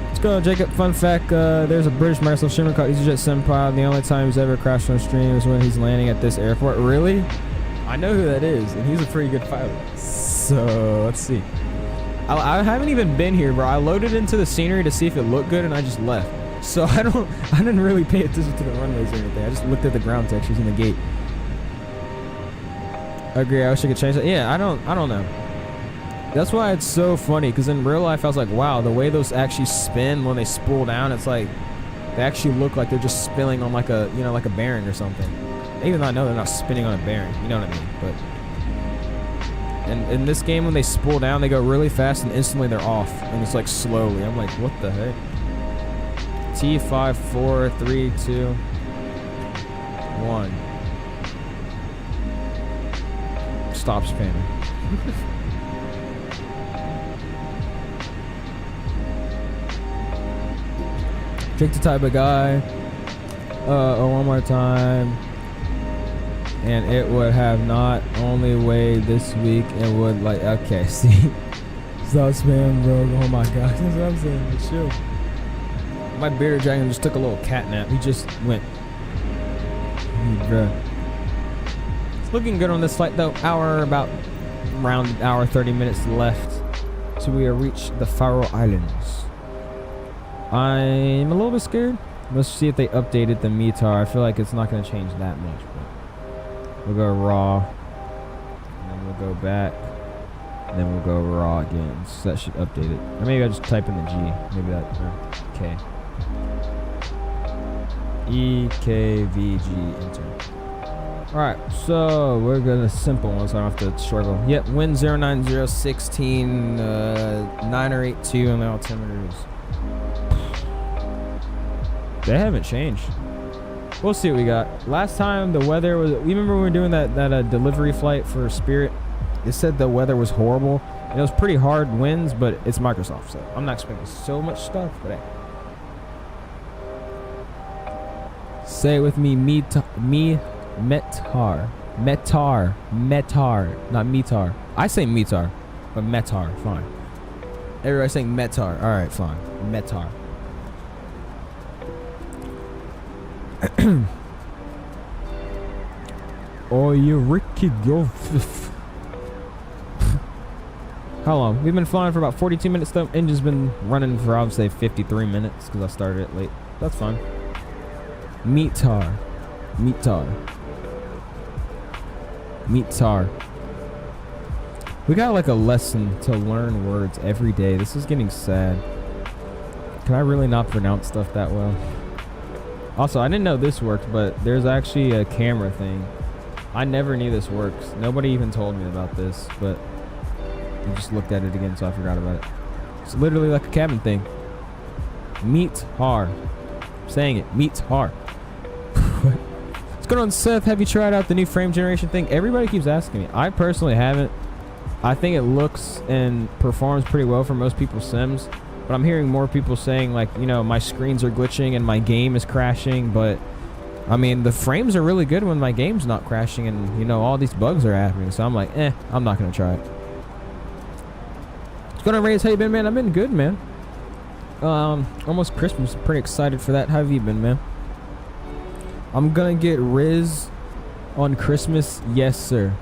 Let's go, Jacob. Fun fact: there's a British Microsoft streamer called EasyJet Senpai. The only time he's ever crashed on stream is when he's landing at this airport. Really? I know who that is, and he's a pretty good pilot. So let's see. I haven't even been here, bro. I loaded into the scenery to see if it looked good, and I just left. So I didn't really pay attention to the runways or anything. I just looked at the ground textures in the gate. I agree. I wish I could change that. Yeah, I don't know. That's why it's so funny, because in real life I was like, wow, the way those actually spin when they spool down, it's like they actually look like they're just spinning on like a, you know, like a bearing or something. Even though I know they're not spinning on a bearing, you know what I mean? But and in this game, when they spool down, they go really fast and instantly they're off, and it's like slowly. I'm like, what the heck? T5, 4, 3, 2, 1. Stop spamming. Trick the type of guy. One more time. And it would have not only weighed this week, it would like, okay, see. Stop spamming, bro. Oh my gosh, that's what I'm saying. But chill. My bearded dragon just took a little cat nap. He just went. Bruh. It's looking good on this flight though. Around hour 30 minutes left till we reach the Faroe Islands. I'm a little bit scared. Let's see if they updated the METAR. I feel like it's not going to change that much. But we'll go raw, and then we'll go back, and then we'll go raw again. So that should update it. Or maybe I just type in the G. Maybe that. K. EKVG enter. Alright, so we're gonna simple one so I don't have to struggle. Yep, wind 09016 982 and the altimeters. They haven't changed. We'll see what we got. Last time the weather was, you remember when we were doing that delivery flight for Spirit? It said the weather was horrible. And it was pretty hard winds, but it's Microsoft, so I'm not expecting so much stuff, but hey. Say it with me, metar, not metar. I say metar, but metar, fine. Everybody's saying metar. All right, fine, metar. Oh, you Ricky, go. How long? We've been flying for about 42 minutes though. Engine's been running for, I would say, 53 minutes because I started it late. That's fine. METAR. We got like a lesson to learn words every day. This is getting sad. Can I really not pronounce stuff that well? Also, I didn't know this worked, but there's actually a camera thing. I never knew this works. Nobody even told me about this, but I just looked at it again, so I forgot about it. It's literally like a cabin thing. METAR. I'm saying it. METAR. What's going on, Seth? Have you tried out the new frame generation thing? Everybody keeps asking me. I personally haven't. I think it looks and performs pretty well for most people's sims, but I'm hearing more people saying, like, you know, my screens are glitching and my game is crashing, but I mean, the frames are really good when my game's not crashing and, you know, all these bugs are happening, so I'm like, I'm not gonna try it. What's going on, Reyes? How you been, man? I've been good, man. Almost Christmas. Pretty excited for that. How have you been, man? I'm gonna get Riz on Christmas. Yes, sir.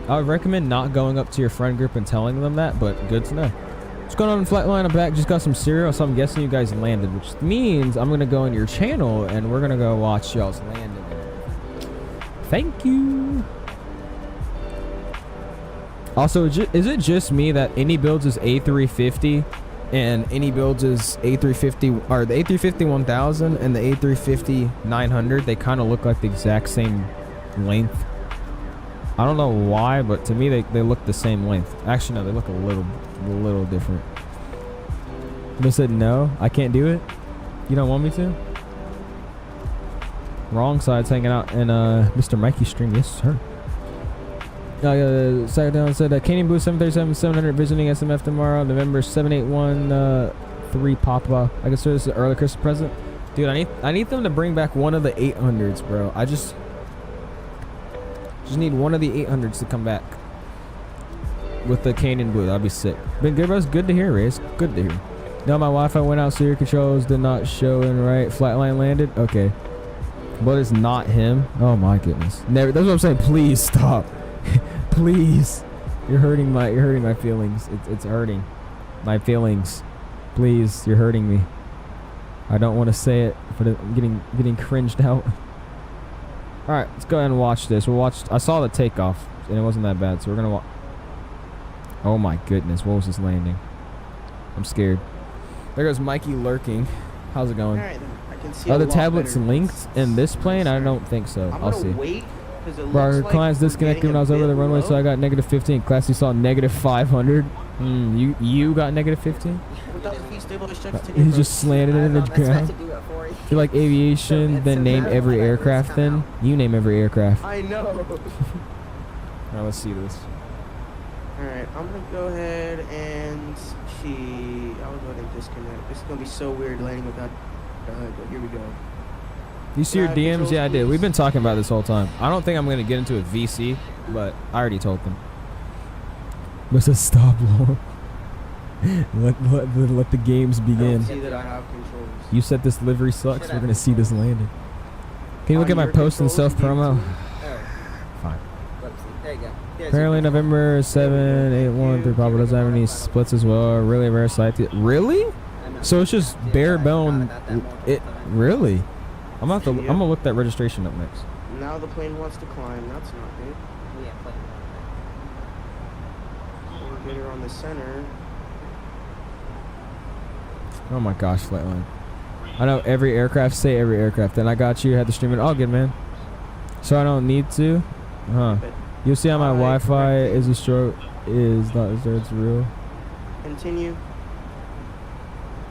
I would recommend not going up to your friend group and telling them that, but good to know. What's going on in Flightline? I'm back. Just got some cereal, so I'm guessing you guys landed, which means I'm gonna go on your channel and we're gonna go watch y'all's landing. Thank you. Also, is it just me that any builds is A350 and any builds is A350, or the A350 1000 and the A350 900? They kind of look like the exact same length. I don't know why, but to me they look the same length. Actually, no, they look a little different. They said no, I can't do it. You don't want me to? Wrong side's hanging out in Mr. Mikey's stream. Yes, sir. Sat down and said Canadian Blue 737-700 visiting SMF tomorrow, November 7813 Papa. I guess this is an early Christmas present. Dude, I need them to bring back one of the 800s, bro. I just need one of the 800s to come back with the Canadian Blue. That'd be sick. Been good, bro. It's good to hear, Reyes. Good to hear. No, my Wi-Fi went out, so your controls did not show in right. Flightline landed. Okay, but it's not him. Oh my goodness. Never. That's what I'm saying. Please stop. Please. You're hurting my feelings. It's hurting my feelings. Please, you're hurting me. I don't want to say it, but I'm getting cringed out. All right, let's go ahead and watch this. I saw the takeoff, and it wasn't that bad, so we're gonna watch. Oh my goodness, what was this landing? I'm scared. There goes Mikey lurking. How's it going? All right, then. I can see Are a the lot tablets better. linked in this plane? I don't think so. I'm I'll gonna see. wait, 'cause it Our looks like client's we're disconnected getting when I was a over bit the runway, so low. I got -15. Classy saw -500. You got -15? Without the feed stabilized check, He's just slanted it in the ground. If you like aviation, then name every aircraft then. You name every aircraft. I know. Alright, let's see this. Alright, I'm gonna go ahead and I'll go ahead and disconnect. This is gonna be so weird landing without but here we go. You see your Nav DMs? controls, Yeah, I did. please. We've been talking about this whole time. I don't think I'm going to get into a VC, but I already told them. Let's just stop long. let the games I don't begin. see that I have controls. You said this livery sucks. We're going to see this landing. Can you look at my your post and controls, self-promo? Fine. There you go. Apparently November 781 Papa doesn't have any splits as well. Really rare sight. Really? So it's just bare bone. It really? I'm gonna look that registration up next. Now the plane wants to climb. That's not good. We'll get her on the center. Oh my gosh, Flightline. I know every aircraft. Say every aircraft. Then I got you. Had to stream it. All good, man. So I don't need to. Huh? You'll see how my Wi-Fi is a stroke. Is not as though it's real. Continue.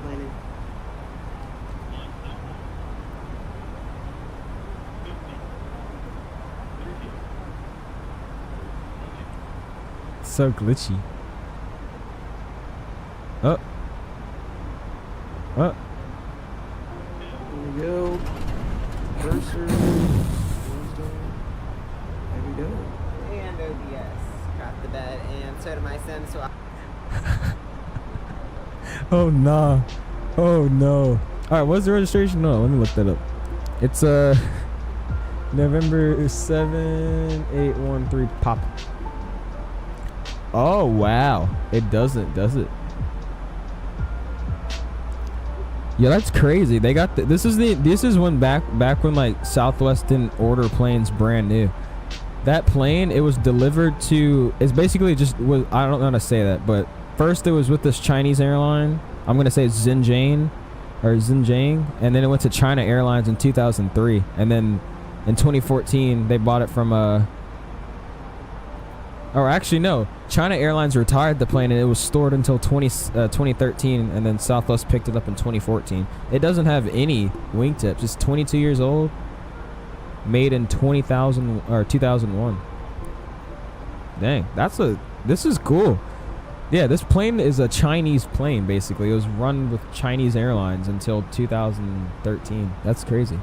Landing. So glitchy. Oh. Oh. Here we go. Cursor. There we go. And OBS. Got the bed, and so did my sim, so I... Oh nah. Oh no. Alright, what's the registration? No, let me look that up. It's November 7813 pop. Oh wow. It doesn't, does it? Yeah, that's crazy. They got this is when back when like Southwest didn't order planes brand new. That plane, it was delivered to, it's basically just was, I don't know how to say that, but first it was with this Chinese airline. I'm gonna say Xinjiang, and then it went to China Airlines in 2003, and then in 2014 they bought it from or actually no, China Airlines retired the plane and it was stored until 2013, and then Southwest picked it up in 2014. It doesn't have any wingtips. It's 22 years old, made in 2001. Dang, this is cool. Yeah, this plane is a Chinese plane basically. It was run with Chinese Airlines until 2013. That's crazy.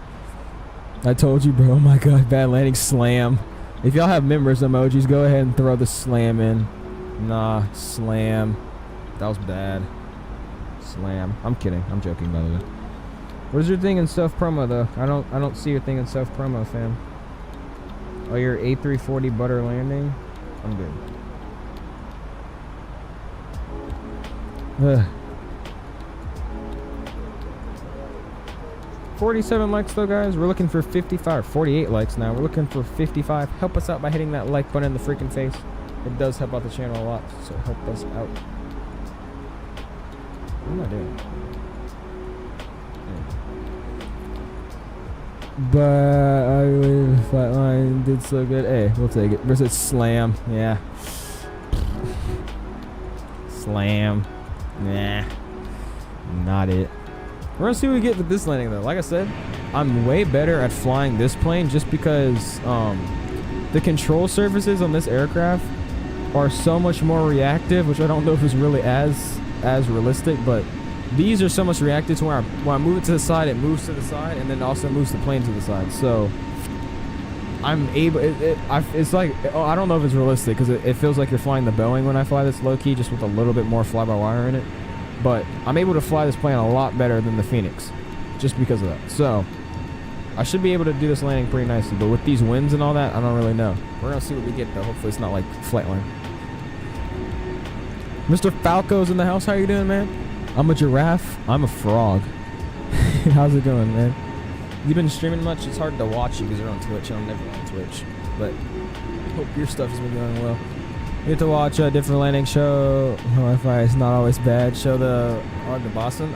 I told you, bro. Oh my god, bad landing, slam. If y'all have members emojis, go ahead and throw the slam in. Nah, slam. That was bad. Slam. I'm kidding. I'm joking, by the way. What is your thing in self promo though? I don't see your thing in self promo, fam. Oh, your A340 butter landing. I'm good. Ugh. 47 likes though, guys. We're looking for 55, 48 likes now. We're looking for 55. Help us out by hitting that like button in the freaking face. It does help out the channel a lot, so help us out. What am I doing? But I believe Flightline did so good. Hey, we'll take it. Versus Slam. Yeah. Slam. Nah. Not it. We're gonna see what we get with this landing though. Like I said, I'm way better at flying this plane just because the control surfaces on this aircraft are so much more reactive, which I don't know if is really as realistic, but these are so much reactive to where when I move it to the side, it moves to the side, and then also moves the plane to the side. So I'm able. It's like, oh, I don't know if it's realistic because it feels like you're flying the Boeing when I fly this low key, just with a little bit more fly-by-wire in it. But I'm able to fly this plane a lot better than the Phoenix, just because of that. So I should be able to do this landing pretty nicely. But with these winds and all that, I don't really know. We're gonna see what we get though. Hopefully it's not like Flightline. Mr. Falco's in the house. How you doing, man? I'm a giraffe. I'm a frog. How's it going, man? You been streaming much? It's hard to watch you because you're on Twitch. I'm never on Twitch, but hope your stuff has been going well. You get to watch a different landing show. Wi-Fi is not always bad. Show the Boston.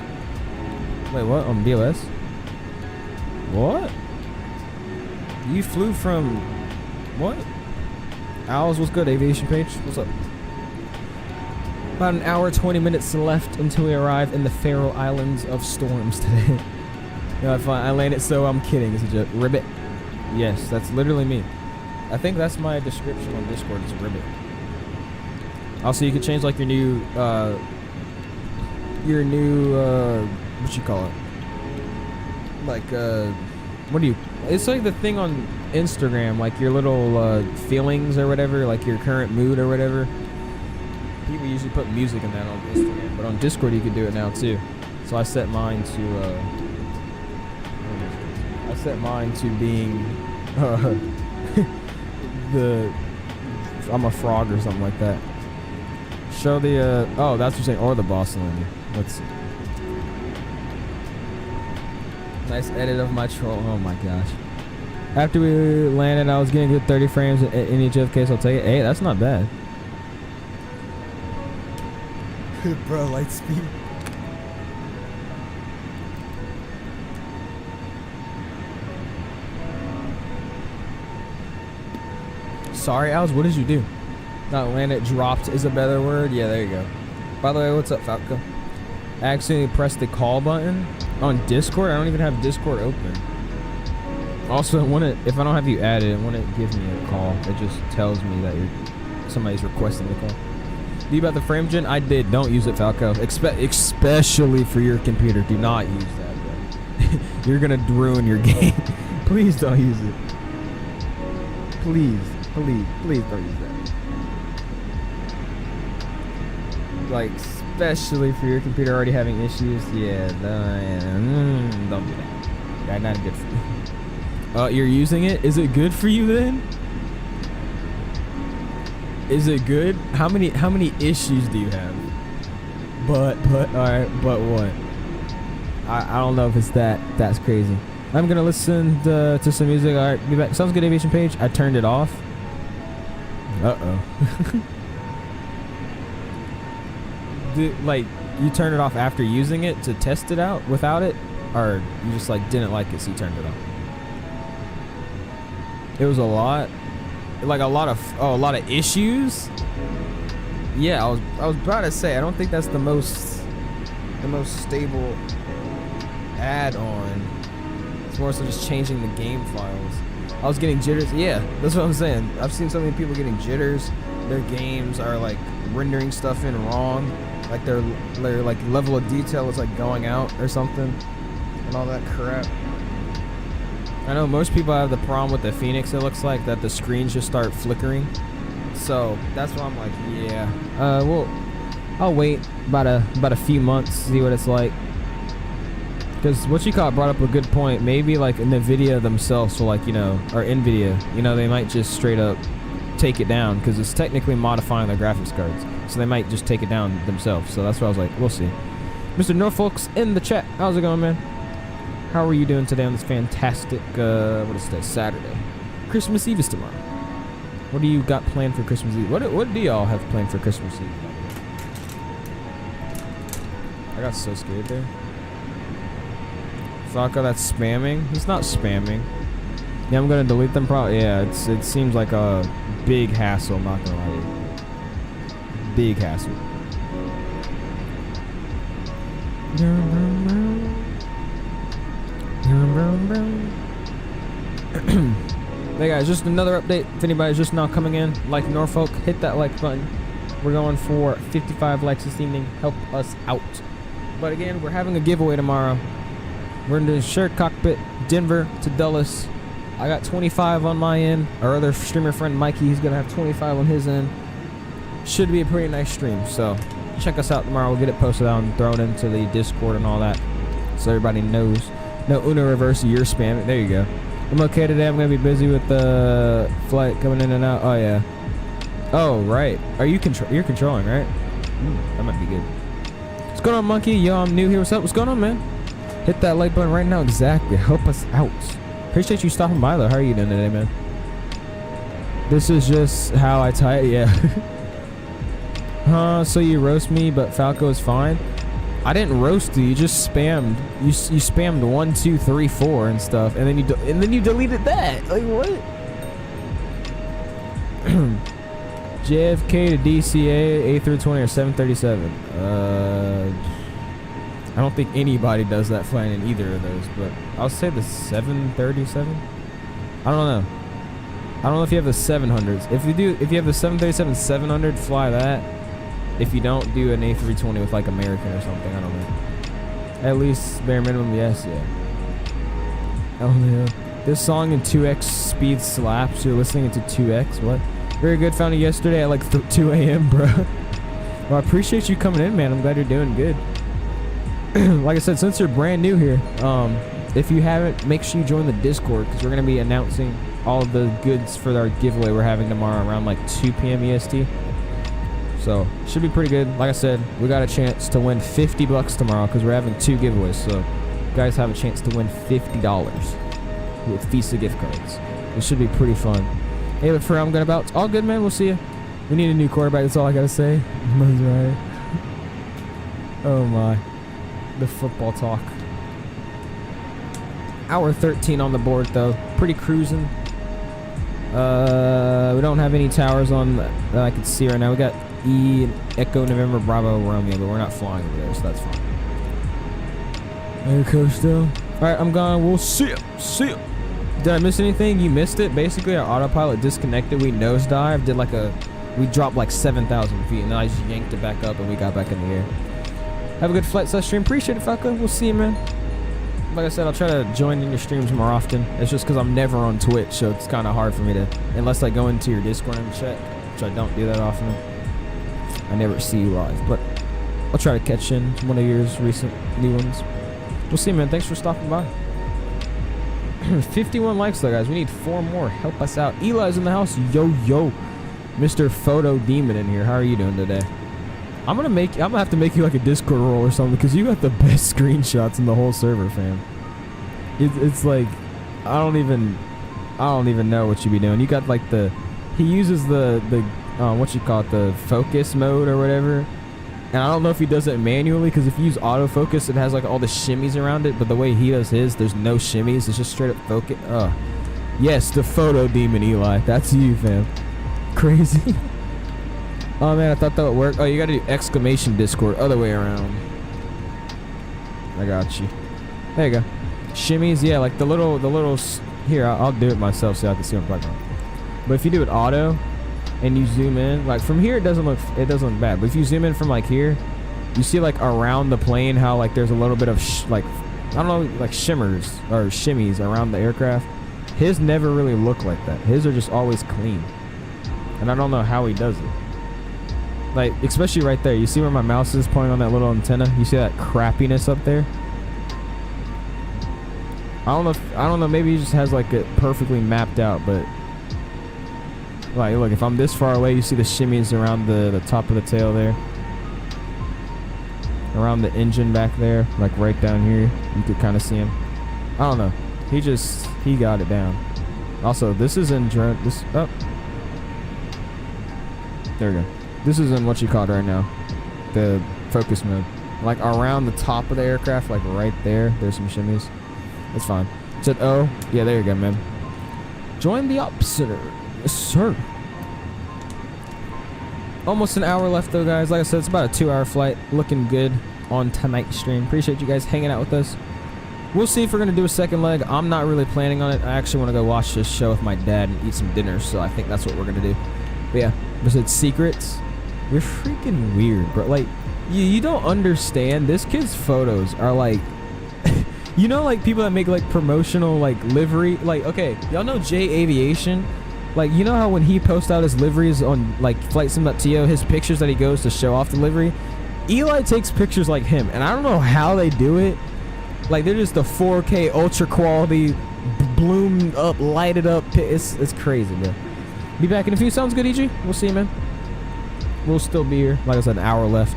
Wait, what? On BOS? What? You flew from what? Owls, what's good? Aviation page, what's up? About an hour, 20 minutes left until we arrive in the Faroe Islands of storms today. No, I landed, so I'm kidding. It's a joke. Ribbit. Yes, that's literally me. I think that's my description on Discord. It's a ribbit. Also, you can change like your new what you call it? Like what do you? It's like the thing on Instagram, like your little feelings or whatever, like your current mood or whatever. People usually put music in that on Instagram, but on Discord you can do it now too. So I set mine to being I'm a frog or something like that. Show the oh, that's what you're saying, or the Boston landing. Let's see. Nice edit of my troll. Oh my gosh. After we landed, I was getting good 30 frames in each case. I'll take it. Hey, that's not bad. Bro, light speed. Sorry, Als, what did you do? Not landed, dropped is a better word. Yeah, there you go. By the way, what's up, Falco? I accidentally pressed the call button on Discord. I don't even have Discord open. Also, if I don't have you added, it wouldn't give me a call. It just tells me that somebody's requesting the call. Do you about the frame gen? I did. Don't use it, Falco. Especially for your computer. Do not use that, bro. You're gonna ruin your game. Please don't use it. Please don't use that. Like, especially for your computer already having issues. Yeah, don't do that. That's not good for you. You're using it? Is it good for you then? Is it good? How many issues do you have? But alright, but what? I don't know if it's that's crazy. I'm gonna listen to some music. Alright, be back. Sounds good, aviation page. I turned it off. Uh-oh. Like, you turned it off after using it to test it out without it? Or you just like didn't like it so you turned it off? It was a lot. Like a lot of issues. Yeah, I was about to say I don't think that's the most stable add-on. It's more so just changing the game files. I was getting jitters. Yeah, that's what I'm saying. I've seen so many people getting jitters. Their games are like rendering stuff in wrong. Like their like level of detail is like going out or something, and all that crap. I know most people have the problem with the Phoenix, it looks like, that the screens just start flickering. So that's why I'm like, yeah. Well, I'll wait about a few months, see what it's like. Because what you call brought up a good point. Maybe like NVIDIA themselves, will, like, you know, or NVIDIA, you know, they might just straight up take it down because it's technically modifying their graphics cards. So they might just take it down themselves. So that's why I was like, we'll see. Mr. Norfolk's in the chat. How's it going, man? How are you doing today on this fantastic, what is today, Saturday? Christmas Eve is tomorrow. What do you got planned for Christmas Eve? What do y'all have planned for Christmas Eve? I got so scared there. Falco, that's spamming? He's not spamming. Yeah, I'm gonna delete them probably. Yeah, it seems like a big hassle, I'm not gonna lie to you. Big hassle. Hey guys, just another update. If anybody's just now coming in, like Norfolk, hit that like button. We're going for 55 likes this evening. Help us out. But again, we're having a giveaway tomorrow. We're going to share Cockpit, Denver to Dulles. I got 25 on my end. Our other streamer friend Mikey, he's going to have 25 on his end. Should be a pretty nice stream. So check us out tomorrow. We'll get it posted out and thrown into the Discord and all that, so everybody knows. No Uno reverse, you're spamming. There you go. I'm okay today. I'm going to be busy with the flight coming in and out. Oh, yeah. Oh, right. Are you you're controlling, right? That might be good. What's going on, Monkey? Yo, I'm new here. What's up? What's going on, man? Hit that like button right now. Exactly. Help us out. Appreciate you stopping by, though. How are you doing today, man? This is just how I tie it. Yeah. So you roast me, but Falco is fine. I didn't roast you. You just spammed. You spammed 1, 2, 3, 4 and stuff, and then you deleted that. Like what? JFK to DCA, A320 or 737. I don't think anybody does that flying in either of those, but I'll say the 737. I don't know. I don't know if you have the 700s. If you have the 737 700, fly that. If you don't, do an A320 with like American or something. I don't know. At least bare minimum, yes, yeah. Oh yeah. This song in 2x speed slaps. You're listening to 2x. What? Very good. Found it yesterday at like 2 a.m., bro. Well, I appreciate you coming in, man. I'm glad you're doing good. Like I said, since you're brand new here, if you haven't, make sure you join the Discord because we're gonna be announcing all of the goods for our giveaway we're having tomorrow around like 2 p.m. EST. So should be pretty good. Like I said, we got a chance to win $50 tomorrow because we're having 2 giveaways. So you guys have a chance to win $50 with Visa gift cards. It should be pretty fun. Hey, but for I'm gonna bounce. All good, man. We'll see you. We need a new quarterback. That's all I gotta say. That's right. Oh my. The football talk. Hour 13 on the board though. Pretty cruising. We don't have any towers on that I can see right now. We got E Echo November Bravo Romeo, but we're not flying over there, so that's fine. Hey, Coach still. Alright, I'm gone. We'll see ya. See ya. Did I miss anything? You missed it. Basically, our autopilot disconnected. We nosedived. We dropped like 7,000 feet, and then I just yanked it back up, and we got back in the air. Have a good flight stream. Appreciate it, Falco. We'll see you, man. Like I said, I'll try to join in your streams more often. It's just because I'm never on Twitch, so it's kind of hard for me to, unless I go into your Discord and check, which I don't do that often. I never see you live, but I'll try to catch in one of yours recent new ones. We'll see, man. Thanks for stopping by. 51 likes, though, guys. We need 4 more. Help us out. Eli's in the house. Yo, yo. Mr. Photo Demon in here. How are you doing today? I'm gonna have to make you like a Discord role or something because you got the best screenshots in the whole server, fam. It's like I don't even know what you be doing. You got like he uses the what you call it, the focus mode or whatever, and I don't know if he does it manually because if you use autofocus, it has like all the shimmies around it. But the way he does his, there's no shimmies. It's just straight up focus. Yes, the Photo Demon Eli. That's you, fam. Crazy. Oh man, I thought that would work. Oh, you gotta do exclamation Discord, other way around. I got you. There you go. Shimmies, yeah, like the little. Here, I'll do it myself so I can see what I'm talking about. But if you do it auto, and you zoom in, like from here, it doesn't look bad. But if you zoom in from like here, you see like around the plane how like there's a little bit of I don't know, like shimmers or shimmies around the aircraft. His never really look like that. His are just always clean, and I don't know how he does it. Like, especially right there. You see where my mouse is pointing on that little antenna? You see that crappiness up there? I don't know, maybe he just has like it perfectly mapped out, but like, look, if I'm this far away, you see the shimmies around the top of the tail there. Around the engine back there, like right down here. You could kind of see him. I don't know. He got it down. Also, this is in drone, there we go. This is in what you call it right now, the focus mode. Like around the top of the aircraft, like right there, there's some shimmies. That's fine. It said, oh, yeah, there you go, man. Join the operator. Yes, sir. Almost an hour left, though, guys. Like I said, it's about a 2-hour flight. Looking good on tonight's stream. Appreciate you guys hanging out with us. We'll see if we're going to do a second leg. I'm not really planning on it. I actually want to go watch this show with my dad and eat some dinner, so I think that's what we're going to do. But yeah, besides secrets, you're freaking weird, bro. Like, you don't understand. This kid's photos are like, you know, like people that make like promotional like livery. Like, okay, y'all know J Aviation. Like, you know how when he posts out his liveries on like FlightSim.to, his pictures that he goes to show off the livery, Eli takes pictures like him, and I don't know how they do it. Like, they're just the 4K ultra quality, bloomed up, lighted up. It's crazy, bro. Be back in a few. Sounds good, EG. We'll see you, man. we'll still be here. Like I said, an hour left.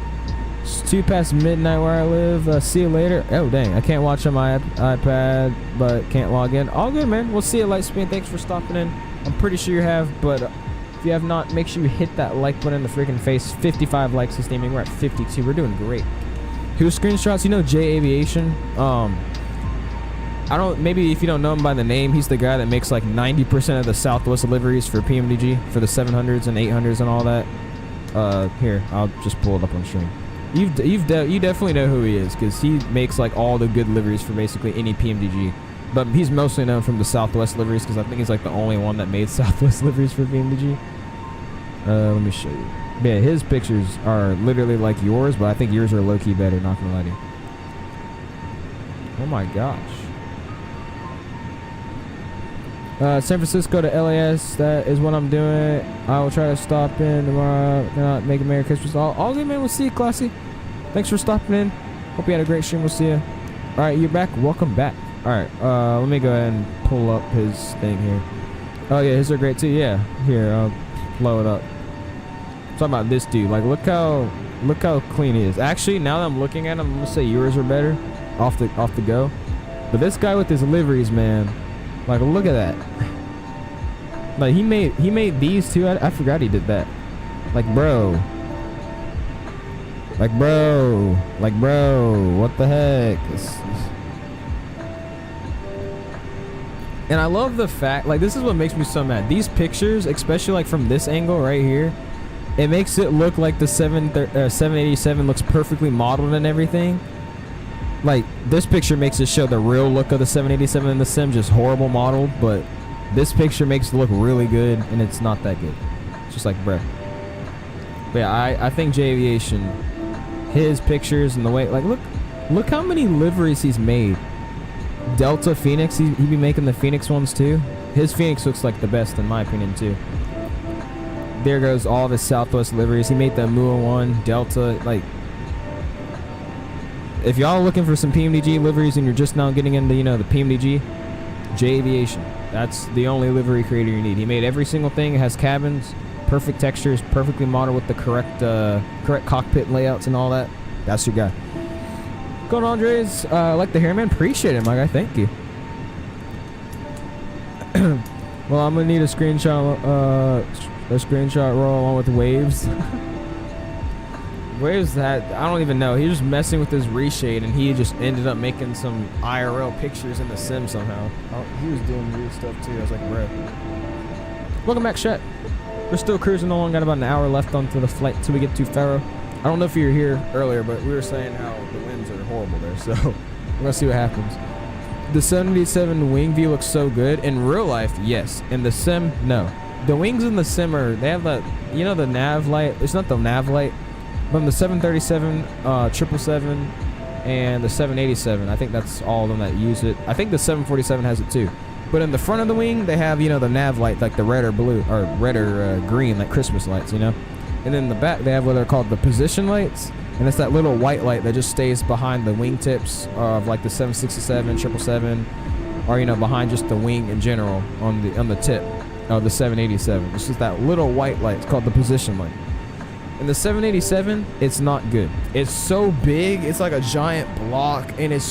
It's 2 past midnight where I live. See you later. Oh, dang. I can't watch on my iPad, but can't log in. All good, man. We'll see you, Lightspeed. Thanks for stopping in. I'm pretty sure you have, but if you have not, make sure you hit that like button in the freaking face. 55 likes this evening. We're at 52. We're doing great. Who screenshots? You know J Aviation? I don't, maybe if you don't know him by the name, he's the guy that makes like 90% of the Southwest deliveries for PMDG, for the 700s and 800s and all that. Here, I'll just pull it up on stream. You definitely know who he is, because he makes like all the good liveries for basically any PMDG. But he's mostly known from the Southwest liveries, because I think he's like the only one that made Southwest liveries for PMDG. Let me show you. Yeah, his pictures are literally like yours, but I think yours are low-key better, not gonna lie to you. Oh my gosh. San Francisco to LAS, that is what I'm doing. I will try to stop in tomorrow. Not make a Merry Christmas. All good, man. We'll see you, Classy. Thanks for stopping in. Hope you had a great stream. We'll see you. All right, you're back. Welcome back. All right, let me go ahead and pull up his thing here. Oh yeah, his are great too. Yeah, here, I'll blow it up. Talking about this dude. Like, look how clean he is. Actually, now that I'm looking at him, I'm gonna say yours are better, off the go. But this guy with his liveries, man. Like, look at that. Like, he made these too. I forgot he did that. Like, bro, what the heck? And I love the fact, like, this is what makes me so mad. These pictures, especially like from this angle right here, it makes it look like the 787 looks perfectly modeled and everything. Like, this picture makes it show the real look of the 787 in the sim, just horrible modeled, but this picture makes it look really good, and it's not that good. It's just like, bruh. But yeah, I think J Aviation, his pictures and the way, like, look how many liveries he's made. Delta, Phoenix, he be making the Phoenix ones too. His Phoenix looks like the best in my opinion too. There goes all of his Southwest liveries. He made the MUA one, Delta, like, if y'all are looking for some PMDG liveries and you're just now getting into, you know, the PMDG, J Aviation, that's the only livery creator you need. He made every single thing. It has cabins, perfect textures, perfectly modeled with the correct cockpit layouts and all that. That's your guy. Going on, Andres. Like the hair, man. Appreciate it, my guy. Thank you. Well, I'm gonna need a screenshot roll along with waves. Where's that? I don't even know. He was just messing with his reshade, and he just ended up making some IRL pictures in the sim somehow. Oh, he was doing weird stuff too. I was like, bro. Welcome back, chat. We're still cruising along. Got about an hour left onto the flight until we get to Faroe. I don't know if you were here earlier, but we were saying how the winds are horrible there, so we're gonna see what happens. The 787 wing view looks so good. In real life, yes. In the sim, no. The wings in the sim are, they have that, you know, the nav light. It's not the nav light. From the 737, 777, and the 787, I think that's all of them that use it. I think the 747 has it too. But in the front of the wing, they have, you know, the nav light, like the red or blue, or red or green, like Christmas lights, you know? And then in the back, they have what are called the position lights, and it's that little white light that just stays behind the wingtips of like the 767, 777, or, you know, behind just the wing in general on the tip of the 787. It's just that little white light. It's called the position light. In the 787, it's not good. It's so big, it's like a giant block, and it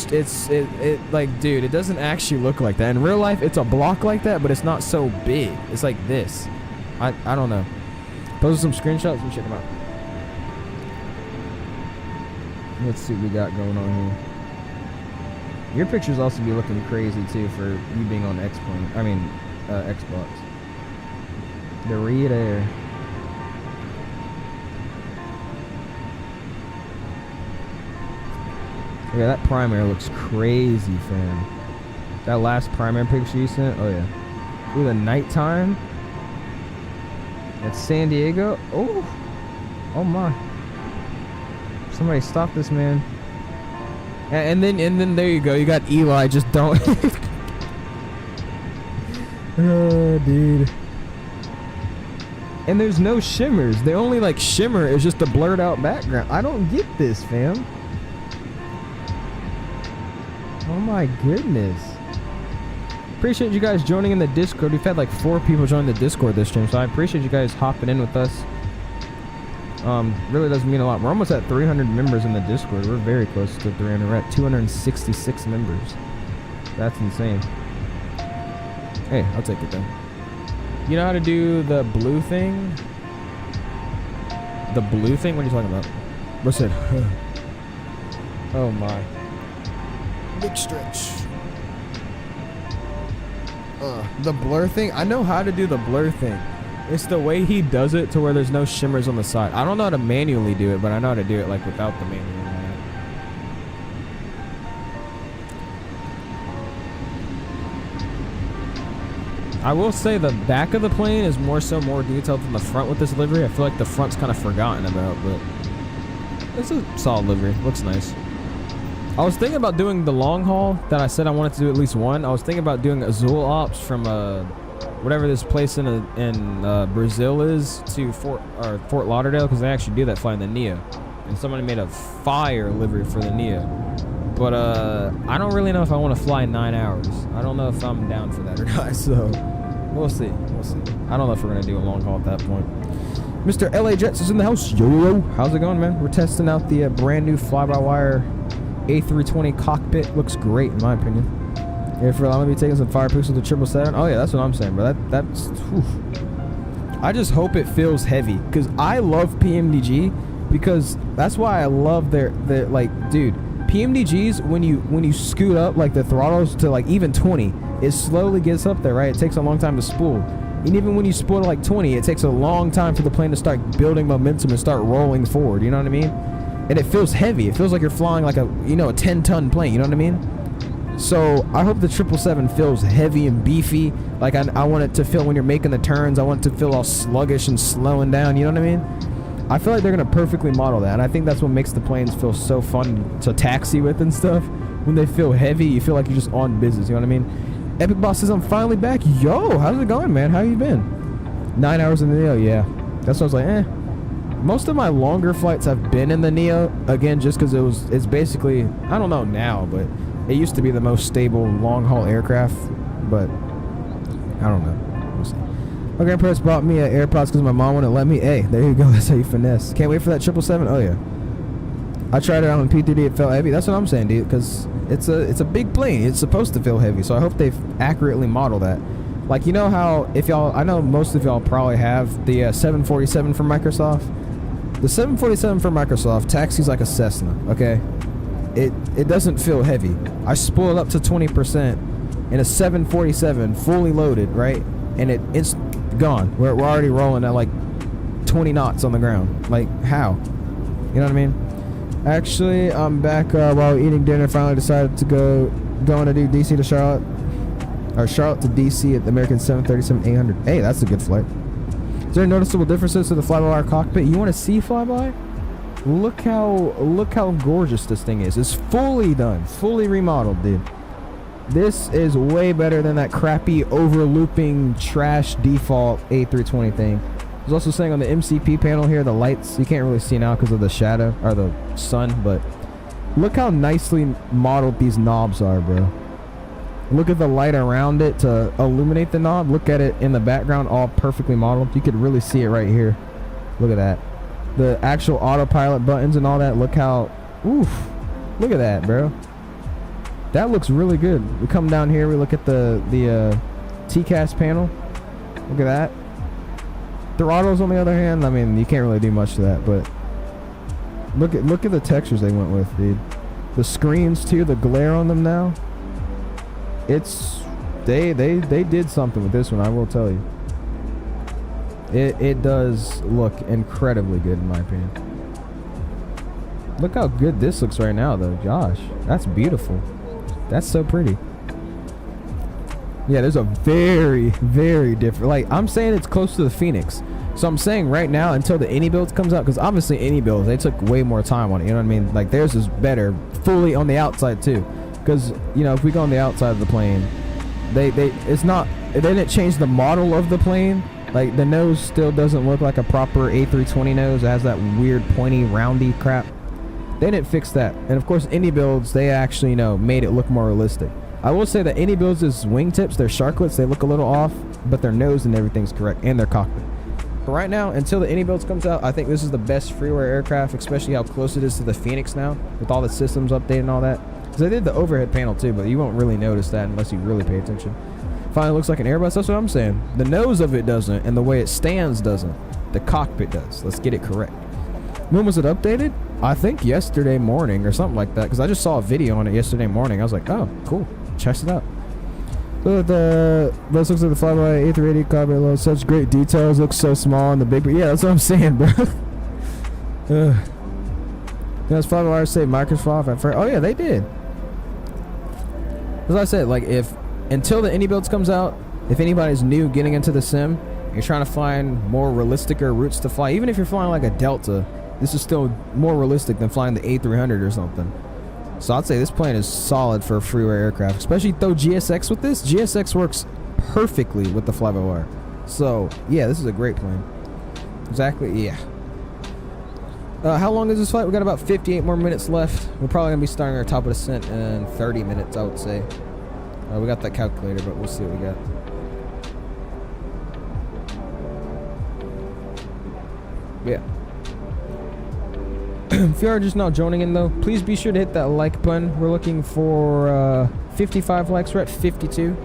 like, dude, it doesn't actually look like that. In real life, it's a block like that, but it's not so big. It's like this. I don't know. Post some screenshots and check them out. Let's see what we got going on here. Your pictures also be looking crazy too for you being on Xbox. The Reed Air. Yeah, that primary looks crazy, fam. That last primary picture you sent, oh yeah. Ooh, the nighttime. At San Diego. Oh my. Somebody stop this, man. And then there you go. You got Eli. Just don't. Oh, dude. And there's no shimmers. The only like shimmer is just a blurred out background. I don't get this, fam. Oh my goodness. Appreciate you guys joining in the Discord. We've had like 4 people join the Discord this stream, so I appreciate you guys hopping in with us. Really doesn't mean a lot. We're almost at 300 members in the Discord. We're very close to 300. We're at 266 members. That's insane. Hey, I'll take it then. You know how to do the blue thing? The blue thing? What are you talking about? What's it? Oh my. Big stretch. The blur thing? I know how to do the blur thing. It's the way he does it to where there's no shimmers on the side. I don't know how to manually do it, but I know how to do it like without the manual. I will say the back of the plane is more detailed than the front with this livery. I feel like the front's kind of forgotten about, but it's a solid livery. Looks nice. I was thinking about doing the long haul that I said I wanted to do at least one. I was thinking about doing Azul Ops from whatever this place in Brazil is to Fort Lauderdale, because they actually do that flying the Neo, and somebody made a fire livery for the Neo. But I don't really know if I want to fly 9 hours. I don't know if I'm down for that or not. So we'll see. We'll see. I don't know if we're gonna do a long haul at that point. Mr. LA Jets is in the house. Yo, how's it going, man? We're testing out the brand new fly-by-wire A320 cockpit. Looks great in my opinion. Yeah, for allowing me to take some fire pixels to 777. Oh yeah, that's what I'm saying, bro. That's. Whew. I just hope it feels heavy, because I love PMDG, because that's why I love their like, dude. PMDGs, when you scoot up like the throttles to like even 20, it slowly gets up there, right? It takes a long time to spool. And even when you spool to like 20, it takes a long time for the plane to start building momentum and start rolling forward. You know what I mean? And it feels heavy. It feels like you're flying like a 10-ton plane. You know what I mean? So I hope the 777 feels heavy and beefy. Like I want it to feel when you're making the turns. I want it to feel all sluggish and slowing down. You know what I mean? I feel like they're going to perfectly model that. And I think that's what makes the planes feel so fun to taxi with and stuff. When they feel heavy, you feel like you're just on business. You know what I mean? Epic Boss says, I'm finally back. Yo, how's it going, man? How you been? 9 hours in the Neo, yeah. That's what I was like, Most of my longer flights have been in the Neo. Again, just because it's basically, I don't know now, but it used to be the most stable long-haul aircraft. But I don't know. We'll see. My grandparents bought me AirPods because my mom wouldn't let me. Hey, there you go. That's how you finesse. Can't wait for that 777. Oh, yeah. I tried it out on P3D. It felt heavy. That's what I'm saying, dude, because it's a big plane. It's supposed to feel heavy, so I hope they've accurately modeled that. Like, you know how, I know most of y'all probably have the 747 from Microsoft. The 747 from Microsoft taxis like a Cessna, okay? It doesn't feel heavy. I spool it up to 20% in a 747 fully loaded, right? And it's gone. We're already rolling at like 20 knots on the ground. Like, how? You know what I mean? Actually, I'm back while eating dinner. Finally decided to going to do DC to Charlotte. Or Charlotte to DC at the American 737-800. Hey, that's a good flight. Is there noticeable differences to the fly-by-wire cockpit? You want to see flyby? Look how gorgeous this thing is. It's fully done, fully remodeled, dude. This is way better than that crappy overlooping trash default A320 thing. I was also saying on the MCP panel here, the lights, you can't really see now because of the shadow or the sun, but look how nicely modeled these knobs are, bro. Look at the light around it to illuminate the knob. Look at it in the background, all perfectly modeled. You could really see it right here. Look at that. The actual autopilot buttons and all that. Look how, oof. Look at that, bro. That looks really good. We come down here, we look at the TCAS panel. Look at that. Throttles, on the other hand, I mean, you can't really do much to that, but look at the textures they went with, dude. The screens too, the glare on them now. It's they did something with this one, I will tell you. It does look incredibly good in my opinion. Look how good this looks right now though, Josh. That's beautiful. That's so pretty. Yeah, there's a very, very different, like, I'm saying it's close to the Phoenix. So I'm saying right now, until the AnyBuilds comes out, because obviously AnyBuilds, they took way more time on it, you know what I mean? Like, theirs is better, fully on the outside too. Because, you know, if we go on the outside of the plane, they didn't change the model of the plane. Like, the nose still doesn't look like a proper A320 nose. It has that weird pointy, roundy crap. They didn't fix that. And of course, AnyBuilds, they actually, you know, made it look more realistic. I will say that AnyBuilds' wingtips, their sharklets, they look a little off, but their nose and everything's correct, and their cockpit. But right now, until the Any Builds comes out, I think this is the best freeware aircraft, especially how close it is to the Phoenix now, with all the systems updated and all that. Because I did the overhead panel too, but you won't really notice that unless you really pay attention. Finally looks like an Airbus, that's what I'm saying. The nose of it doesn't, and the way it stands doesn't. The cockpit does. Let's get it correct. When was it updated? I think yesterday morning or something like that, because I just saw a video on it yesterday morning. I was like, oh, cool. Check it out. Look at this looks like the flyby A380 cockpit load. Such great details. Looks so small in the big. Yeah, that's what I'm saying, bro. Does FlyByWire say Microsoft at first? Oh yeah, they did. As I said, like if until the Any Builds comes out, if anybody's new getting into the sim, you're trying to find more realistic routes to fly. Even if you're flying like a Delta, this is still more realistic than flying the A300 or something. So I'd say this plane is solid for a freeware aircraft, especially throw GSX with this. GSX works perfectly with the fly-by-wire. So yeah, this is a great plane. Exactly, yeah. How long is this flight? We got about 58 more minutes left. We're probably gonna be starting our top of descent in 30 minutes, I would say. We got that calculator, but we'll see what we got. Yeah. If you are just now joining in though, please be sure to hit that like button. We're looking for 55 likes. We're at 52.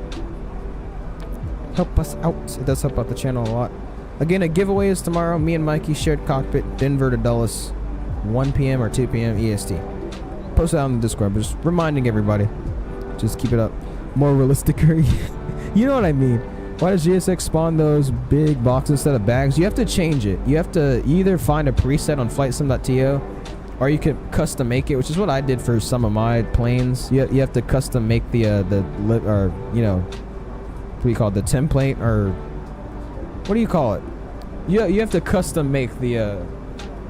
Help us out. It does help out the channel a lot. Again, a giveaway is tomorrow. Me and Mikey shared cockpit, Denver to Dulles, 1 p.m. or 2 p.m. EST. Post it out on the Discord, but just reminding everybody. Just keep it up. More realistic. You know what I mean. Why does GSX spawn those big boxes instead of bags? You have to change it. You have to either find a preset on flightsim.to, or you could custom make it, which is what I did for some of my planes. You have to custom make the what do you call it, the template, or what do you call it? You have to custom make the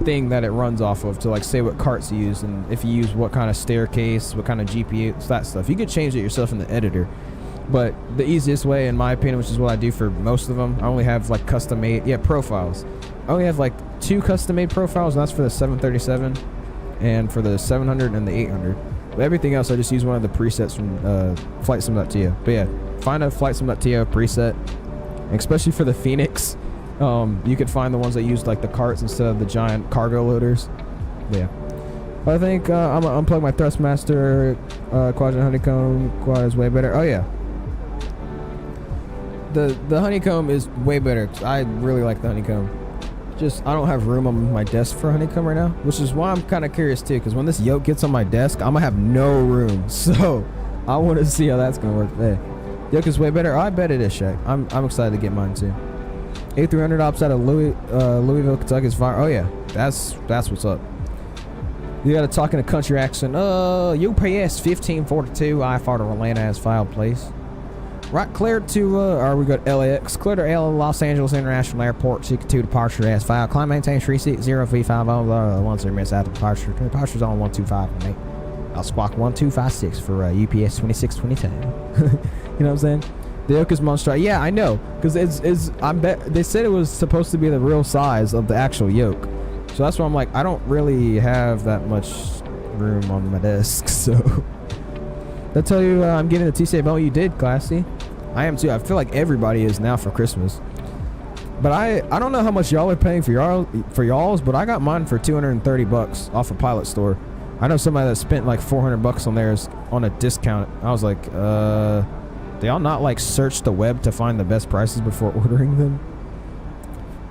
thing that it runs off of to like say what carts you use, and if you use what kind of staircase, what kind of GPU, that stuff. You could change it yourself in the editor. But the easiest way, in my opinion, which is what I do for most of them, I only have like custom made, profiles. I only have like 2 custom made profiles, and that's for the 737 and for the 700 and the 800. But everything else, I just use one of the presets from flightsim.to. But yeah, find a flightsim.to preset, and especially for the Phoenix. You could find the ones that use like the carts instead of the giant cargo loaders. But yeah. I think I'm gonna unplug my Thrustmaster. Quadrant honeycomb quad is way better. Oh yeah. The honeycomb is way better. I really like the honeycomb. Just I don't have room on my desk for honeycomb right now, which is why I'm kind of curious too. Because when this yoke gets on my desk, I'm gonna have no room. So I want to see how that's gonna work. Hey, yoke is way better. I bet it is, Shaq. I'm excited to get mine too. A300 ops out of Louisville, Kentucky is fire. Oh yeah, that's what's up. You gotta talk in a country accent. UPS 1542. I for the Atlanta as filed, please. Right, cleared to, or we got LAX. Cleared to Los Angeles International Airport. 62 departure as filed. Climb maintain 360 V50. Once they miss out departure. Departure's on 125 for me. I'll squawk 1256 for UPS 2622. You know what I'm saying? The yoke is monstrous. Yeah, I know. Because I bet they said it was supposed to be the real size of the actual yoke. So that's why I'm like, I don't really have that much room on my desk, so. They'll tell you I'm getting the TCA. Oh, you did, classy. I am too. I feel like everybody is now for Christmas. But I don't know how much y'all are paying for y'all's, but I got mine for $230 off a Pilot Store. I know somebody that spent like $400 on theirs on a discount. I was like, do y'all not like search the web to find the best prices before ordering them?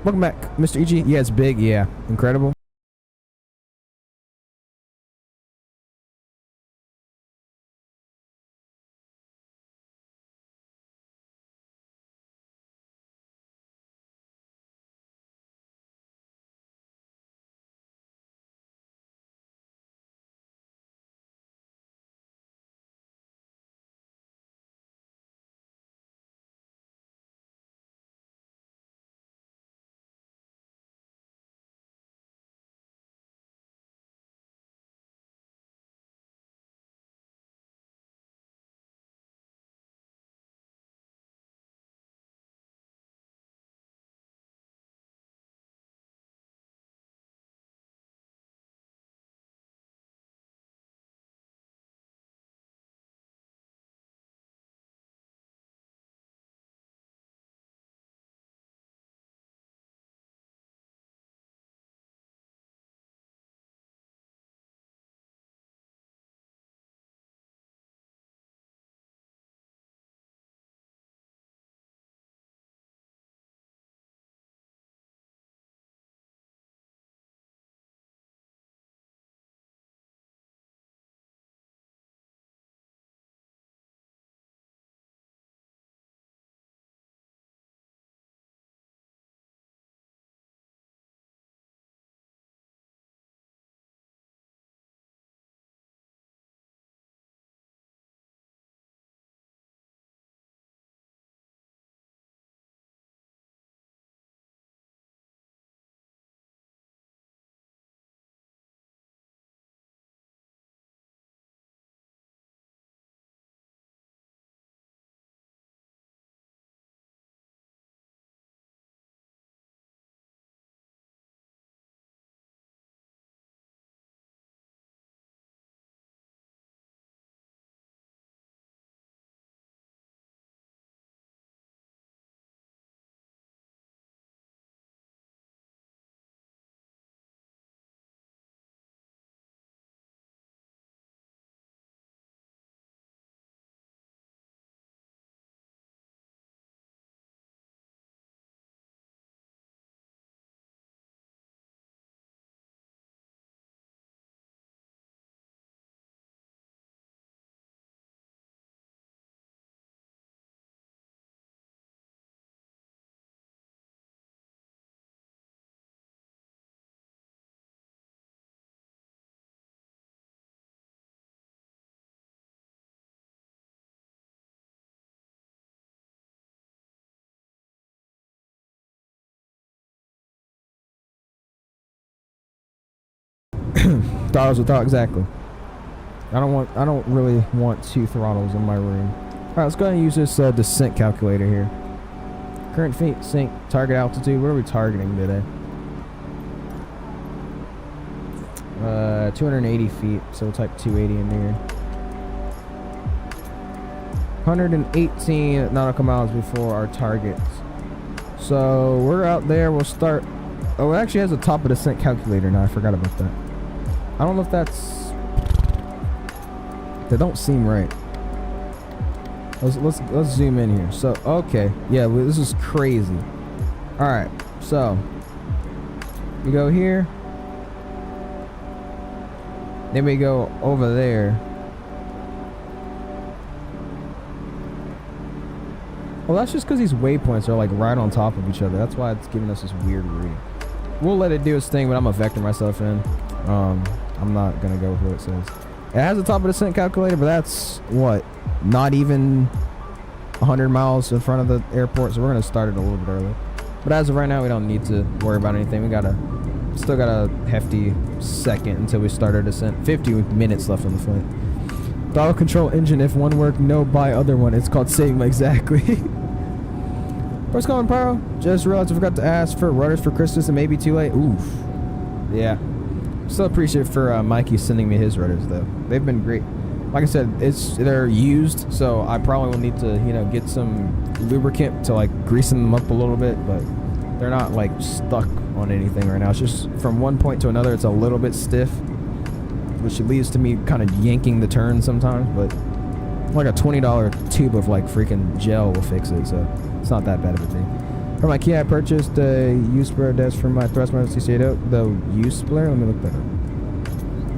Welcome back, Mr. EG. Yeah, it's big. Yeah, incredible. Throttles with throttle, exactly. I don't really want 2 throttles in my room. All right, let's go ahead and use this descent calculator here. Current feet sync, target altitude. What are we targeting today? 280 feet, so we'll type 280 in there. 118 nautical miles before our targets. So we're out there. We'll start. Oh, it actually has a top of descent calculator now. I forgot about that. I don't know if that's. That don't seem right. Let's zoom in here. So okay, yeah, this is crazy. All right, so we go here. Then we go over there. Well, that's just because these waypoints are like right on top of each other. That's why it's giving us this weird reading. We'll let it do its thing, but I'm gonna vector myself in. I'm not gonna go with what it says. It has a top of descent calculator, but that's what, not even 100 miles in front of the airport. So we're gonna start it a little bit early. But as of right now, we don't need to worry about anything. We still got a hefty second until we start our descent. 50 minutes left on the flight. Throttle control engine, if one work, no buy other one. It's called Sigma, exactly. First calling Pyro. Just realized I forgot to ask for rudders for Christmas and maybe too late. Oof. Yeah. Still appreciate for Mikey sending me his rudders though. They've been great. Like I said, they're used, so I probably will need to, you know, get some lubricant to like greasing them up a little bit, but they're not like stuck on anything right now. It's just from one point to another, it's a little bit stiff, which leads to me kind of yanking the turn sometimes, but like a $20 tube of like freaking gel will fix it, so it's not that bad of a thing. For my key, I purchased a U-splitter desk for my Thrustmaster CC8. The U-splitter? Let me look that up.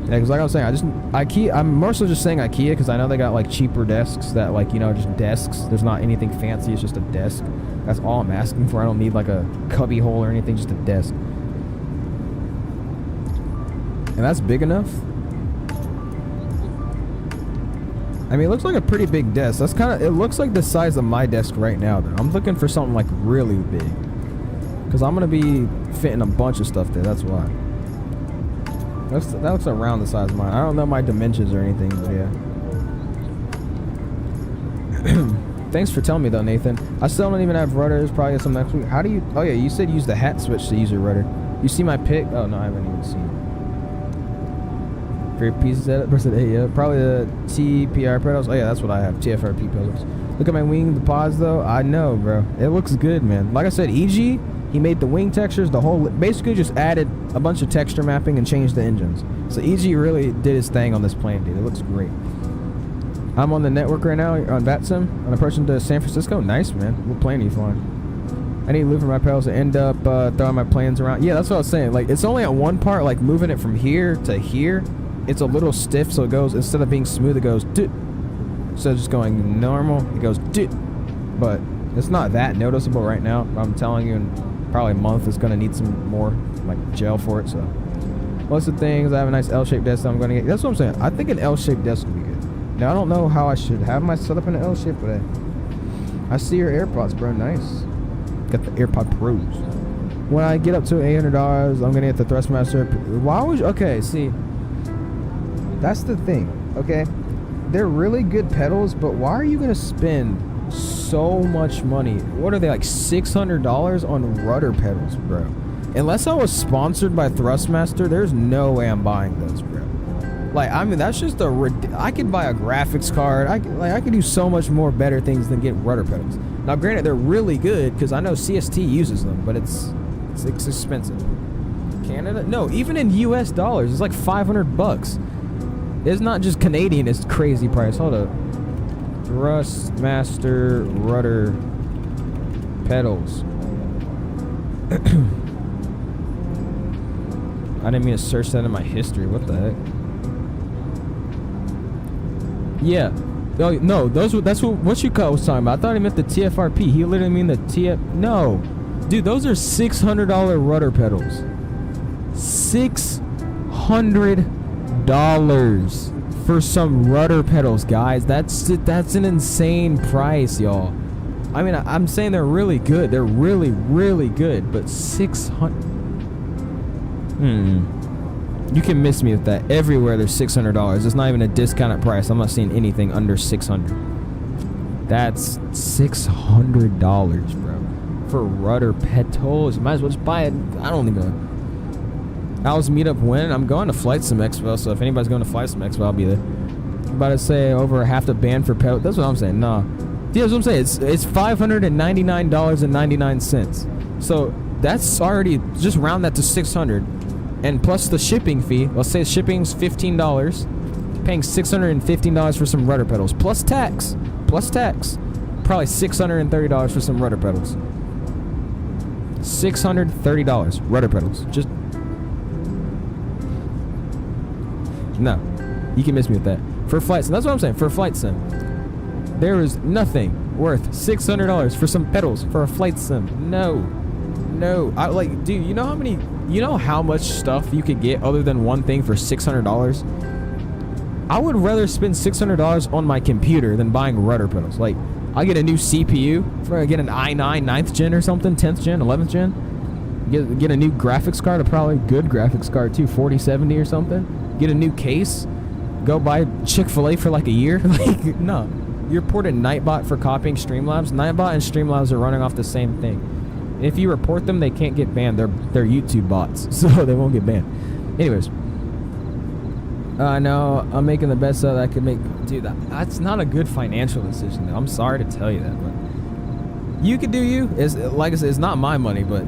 Yeah, because like I was saying, I'm more so just saying IKEA because I know they got like cheaper desks that like, you know, just desks. There's not anything fancy, it's just a desk. That's all I'm asking for. I don't need like a cubby hole or anything, just a desk. And that's big enough. I mean, it looks like a pretty big desk. That's kind of, it looks like the size of my desk right now though. I'm looking for something like really big. Because I'm going to be fitting a bunch of stuff there, that's why. That looks around the size of mine. I don't know my dimensions or anything, but yeah. Thanks for telling me though, Nathan. I still don't even have rudders. Probably some next week. How do you? Oh yeah, you said use the hat switch to use your rudder. You see my pic? Oh no, I haven't even seen it. For your pieces at it, person A, yeah. Probably the TPR pedals. Oh yeah, that's what I have. TFRP pedals. Look at my wing, the pods though. I know, bro. It looks good, man. Like I said, EG. He made the wing textures, the whole, basically just added a bunch of texture mapping and changed the engines. So EG really did his thing on this plane, dude. It looks great. I'm on the network right now on VATSIM. I'm approaching to San Francisco. Nice, man. What plane are you flying? I need lube for my pedals to end up throwing my planes around. Yeah, that's what I was saying. Like, it's only at one part, like moving it from here to here. It's a little stiff, so it goes, instead of being smooth, it goes, doot. Instead of just going normal, it goes, doot. But it's not that noticeable right now. I'm telling you, probably a month is going to need some more like gel for it. So most of the things, I have a nice L-shaped desk that I'm going to get. That's what I'm saying. I think an L-shaped desk would be good. Now I don't know how I should have my setup in an L-shape, but I see your AirPods, bro. Nice. Got the AirPod Pros. When I get up to $800, I'm going to get the Thrustmaster. Why would you? Okay, see, that's the thing. Okay, they're really good pedals, but why are you going to spend so much money? What are they, like $600 on rudder pedals, bro? Unless I was sponsored by Thrustmaster, there's no way I'm buying those, bro. Like, I mean, that's just I could buy a graphics card. I could do so much more better things than get rudder pedals. Now granted, they're really good because I know CST uses them, but it's expensive. Canada? No, even in US dollars, it's like $500. It's not just Canadian, it's crazy price. Hold up. Thrustmaster rudder pedals. I didn't mean to search that in my history. What the heck? Yeah. Oh, no, that's what you was talking about. I thought he meant the TFRP. He literally mean the TF. No. Dude, those are $600 rudder pedals. $600 for some rudder pedals, guys. That's an insane price, y'all. I mean, I'm saying they're really good. They're really, really good, but 600. You can miss me with that. Everywhere there's $600. It's not even a discounted price. I'm not seeing anything under $600. That's $600, bro, for rudder pedals. You might as well just buy it. I don't even know. How's meetup when? I'm going to FlightSim Expo, so if anybody's going to FlightSim Expo, I'll be there. I'm about to say over half the band for pedal. That's what I'm saying. Nah. Yeah, that's what I'm saying. It's $599.99. So that's already, just round that to 600, and plus the shipping fee. Let's say shipping's $15, paying $615 for some rudder pedals plus tax. Probably $630 for some rudder pedals. $630 rudder pedals. Just no, you can miss me with that. For flight sim, that's what I'm saying. For flight sim, there is nothing worth $600 for some pedals for a flight sim. No. I like, dude. You know how much stuff you could get other than one thing for $600? I would rather spend $600 on my computer than buying rudder pedals. Like, I get a new CPU for I get an i9 9th gen or something, 10th gen, 11th gen. Get a new graphics card, a probably good graphics card too, 4070 or something. Get a new case. Go buy Chick-fil-A for like a year. Like, no. You're porting Nightbot for copying Streamlabs. Nightbot and Streamlabs are running off the same thing. If you report them, they can't get banned. They're YouTube bots, so they won't get banned. Anyways, no, I'm making the best that I could make. Dude, that's not a good financial decision. I'm sorry to tell you that, but you could do you. It's, like I said, it's not my money, but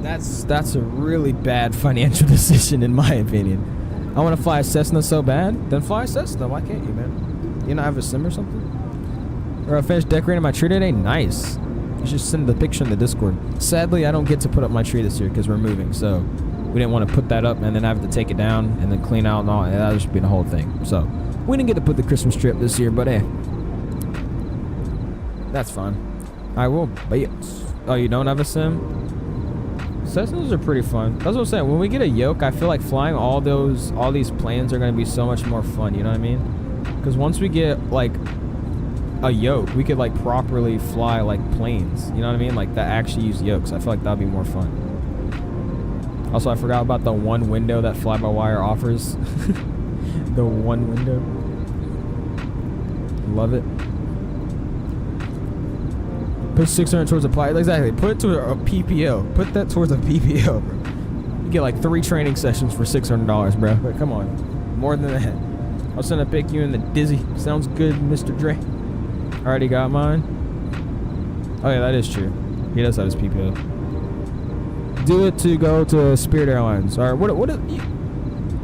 that's a really bad financial decision in my opinion. I want to fly a Cessna so bad, then fly a Cessna. Why can't you, man? You not have a sim or something? Or I finished decorating my tree today. Nice. You should send the picture in the Discord. Sadly, I don't get to put up my tree this year because we're moving, so we didn't want to put that up and then have to take it down and then clean out and all. And that would just be the whole thing. So we didn't get to put the Christmas tree up this year, but that's fine. I will. But yeah. Oh, you don't have a sim? Cessnas are pretty fun. That's what I'm saying. When we get a yoke, I feel like flying all these planes are going to be so much more fun. You know what I mean? Because once we get like a yoke, we could like properly fly like planes. You know what I mean? Like that actually use yokes. I feel like that'd be more fun. Also, I forgot about the one window that FlyByWire offers. The one window. Love it. Put 600 towards a pilot. Exactly. Put it to a PPO. Put that towards a PPO, bro. You get like 3 training sessions for $600, bro. But come on. More than that. I'll send a pic you in the Dizzy. Sounds good, Mr. Dre. Already got mine. Oh yeah, that is true. He does have his PPO. Do it to go to Spirit Airlines. Alright, what is...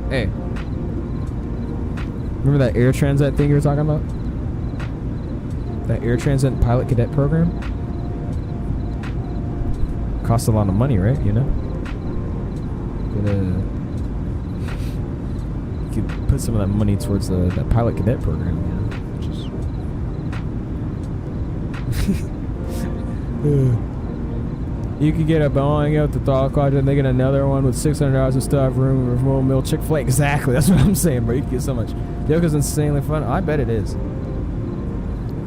Hey. Remember that Air Transat thing you were talking about? That Air Transat pilot cadet program? Costs a lot of money, right? You know? You could put some of that money towards that pilot cadet program, you know? You could get a Boeing out the throttle quadrant, they get another one with $600 and still have room for more meal Chick-fil-A. Exactly, that's what I'm saying, bro. You can get so much. Yoke is insanely fun. I bet it is.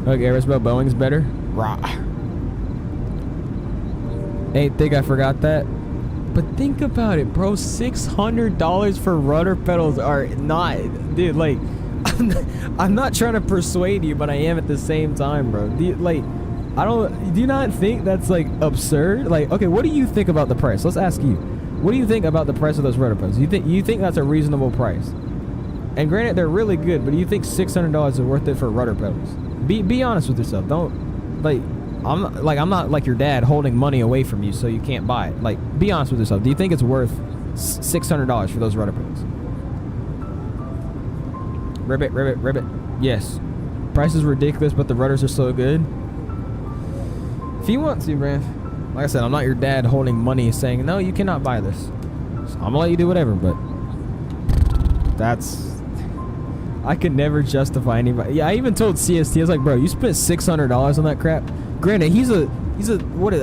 Okay, Airbus, but Boeing's better. Rah. Ain't think I forgot that. But think about it, bro. $600 for rudder pedals are not, dude. Like, I'm not trying to persuade you, but I am at the same time, bro. Do you not think that's like absurd? Like, okay, what do you think about the price? Let's ask you. What do you think about the price of those rudder pedals? You think that's a reasonable price? And granted, they're really good, but do you think $600 is worth it for rudder pedals? Be honest with yourself. Don't like. I'm not like your dad holding money away from you so you can't buy it. Like, be honest with yourself. Do you think it's worth $600 for those rudder pedals? Ribbit. Yes. Price is ridiculous, but the rudders are so good. If you want to, man. Like I said, I'm not your dad holding money saying, no, you cannot buy this. So I'm gonna let you do whatever, but that's... I could never justify anybody. Yeah, I even told CST, I was like, bro, you spent $600 on that crap. Granted,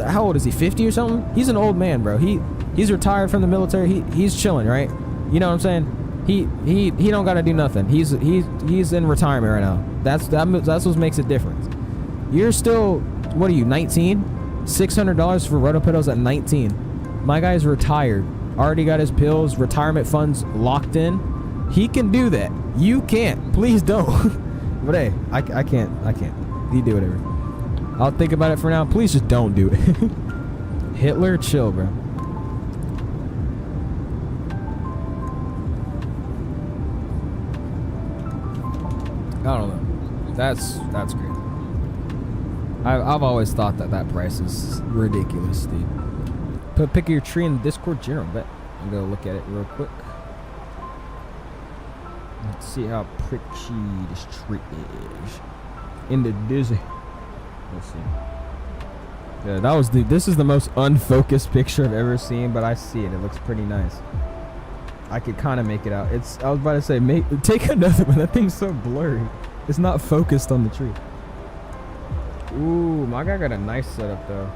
how old is he? 50 or something? He's an old man, bro. He's retired from the military. He's chilling, right? You know what I'm saying? He don't gotta do nothing. He's in retirement right now. That's what makes it different. You're still, what are you, 19? $600 for rudder pedals at 19. My guy's retired. already got his pills, retirement funds locked in. He can do that. You can't. Please don't. But hey, I can't. You do whatever. I'll think about it for now. Please just don't do it. Hitler, chill, bro. I don't know. That's great. I've always thought that price is ridiculous, dude. Put pick your tree in the Discord general. Bet I'm gonna look at it real quick. Let's see how pretty this tree is in the Disney. Let's see. Yeah, that was this is the most unfocused picture I've ever seen, but I see it. It looks pretty nice. I could kind of make it out. I was about to say, take another one. That thing's so blurry. It's not focused on the tree. Ooh, my guy got a nice setup though.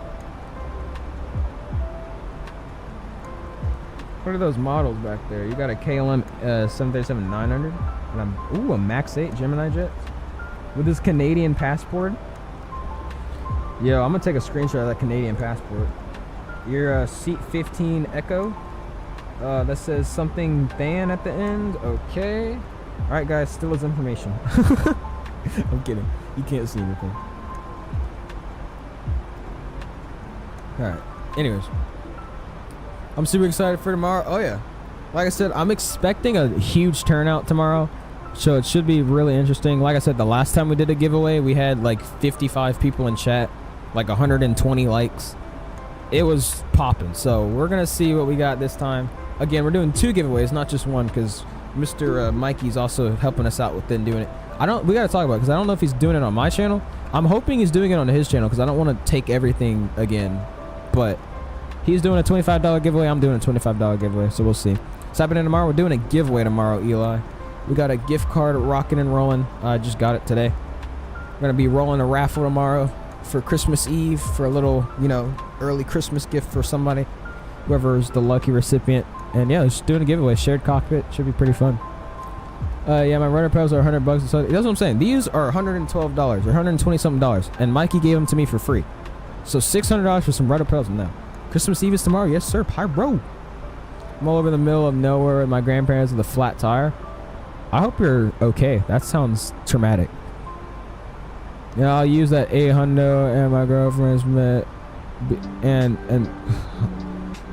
What are those models back there? You got a KLM 737-900, and a Max 8 Gemini jet with his Canadian passport. Yo, I'm gonna take a screenshot of that Canadian passport. Your seat 15 Echo. That says something Than at the end. Okay. All right, guys. Still is information. I'm kidding. You can't see anything. All right. Anyways, I'm super excited for tomorrow. Oh yeah, like I said, I'm expecting a huge turnout tomorrow, so it should be really interesting. Like I said, the last time we did a giveaway, we had like 55 people in chat, like 120 likes. It was popping. So we're gonna see what we got this time. Again, we're doing 2 giveaways, not just one, because Mr. Mikey's also helping us out with then doing it. We gotta talk about it, because I don't know if he's doing it on my channel. I'm hoping he's doing it on his channel, because I don't want to take everything again. But he's doing a $25 giveaway. I'm doing a $25 giveaway, so we'll see. What's happening tomorrow? We're doing a giveaway tomorrow, Eli. We got a gift card rocking and rolling. I just got it today. We're gonna be rolling a raffle tomorrow for Christmas Eve for a little, early Christmas gift for somebody, whoever's the lucky recipient. And yeah, just doing a giveaway. Shared cockpit should be pretty fun. Yeah, my Rudder pedals are $100. So that's what I'm saying. These are $112 or $120 something, and Mikey gave them to me for free. So $600 for some Rudder pedals now. Christmas Eve is tomorrow. Yes, sir. Pyro. I'm all over the middle of nowhere with my grandparents with a flat tire. I hope you're okay. That sounds traumatic. Yeah, I'll use that 800 and my girlfriend's met and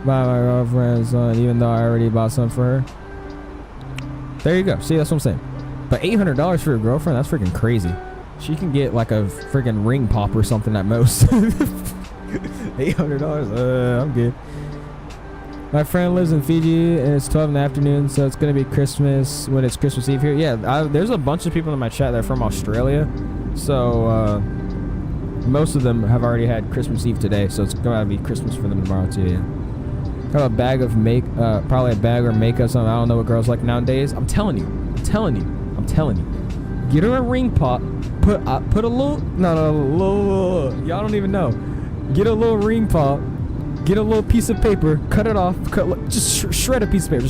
buy my girlfriend's son, even though I already bought some for her. There you go. See, that's what I'm saying. But $800 for your girlfriend? That's freaking crazy. She can get like a freaking ring pop or something at most. $800? I'm good. My friend lives in Fiji and it's 12 in the afternoon, so it's gonna be Christmas when it's Christmas Eve here. Yeah, there's a bunch of people in my chat that are from Australia, so most of them have already had Christmas Eve today, so it's gonna be Christmas for them tomorrow too. Yeah. Have a bag of probably a bag or makeup. Something. I don't know what girls like nowadays. I'm telling you. Get her a ring pop. Put a little. No. Y'all don't even know. Get a little ring pop. Get a little piece of paper. Cut it off. Just shred a piece of paper.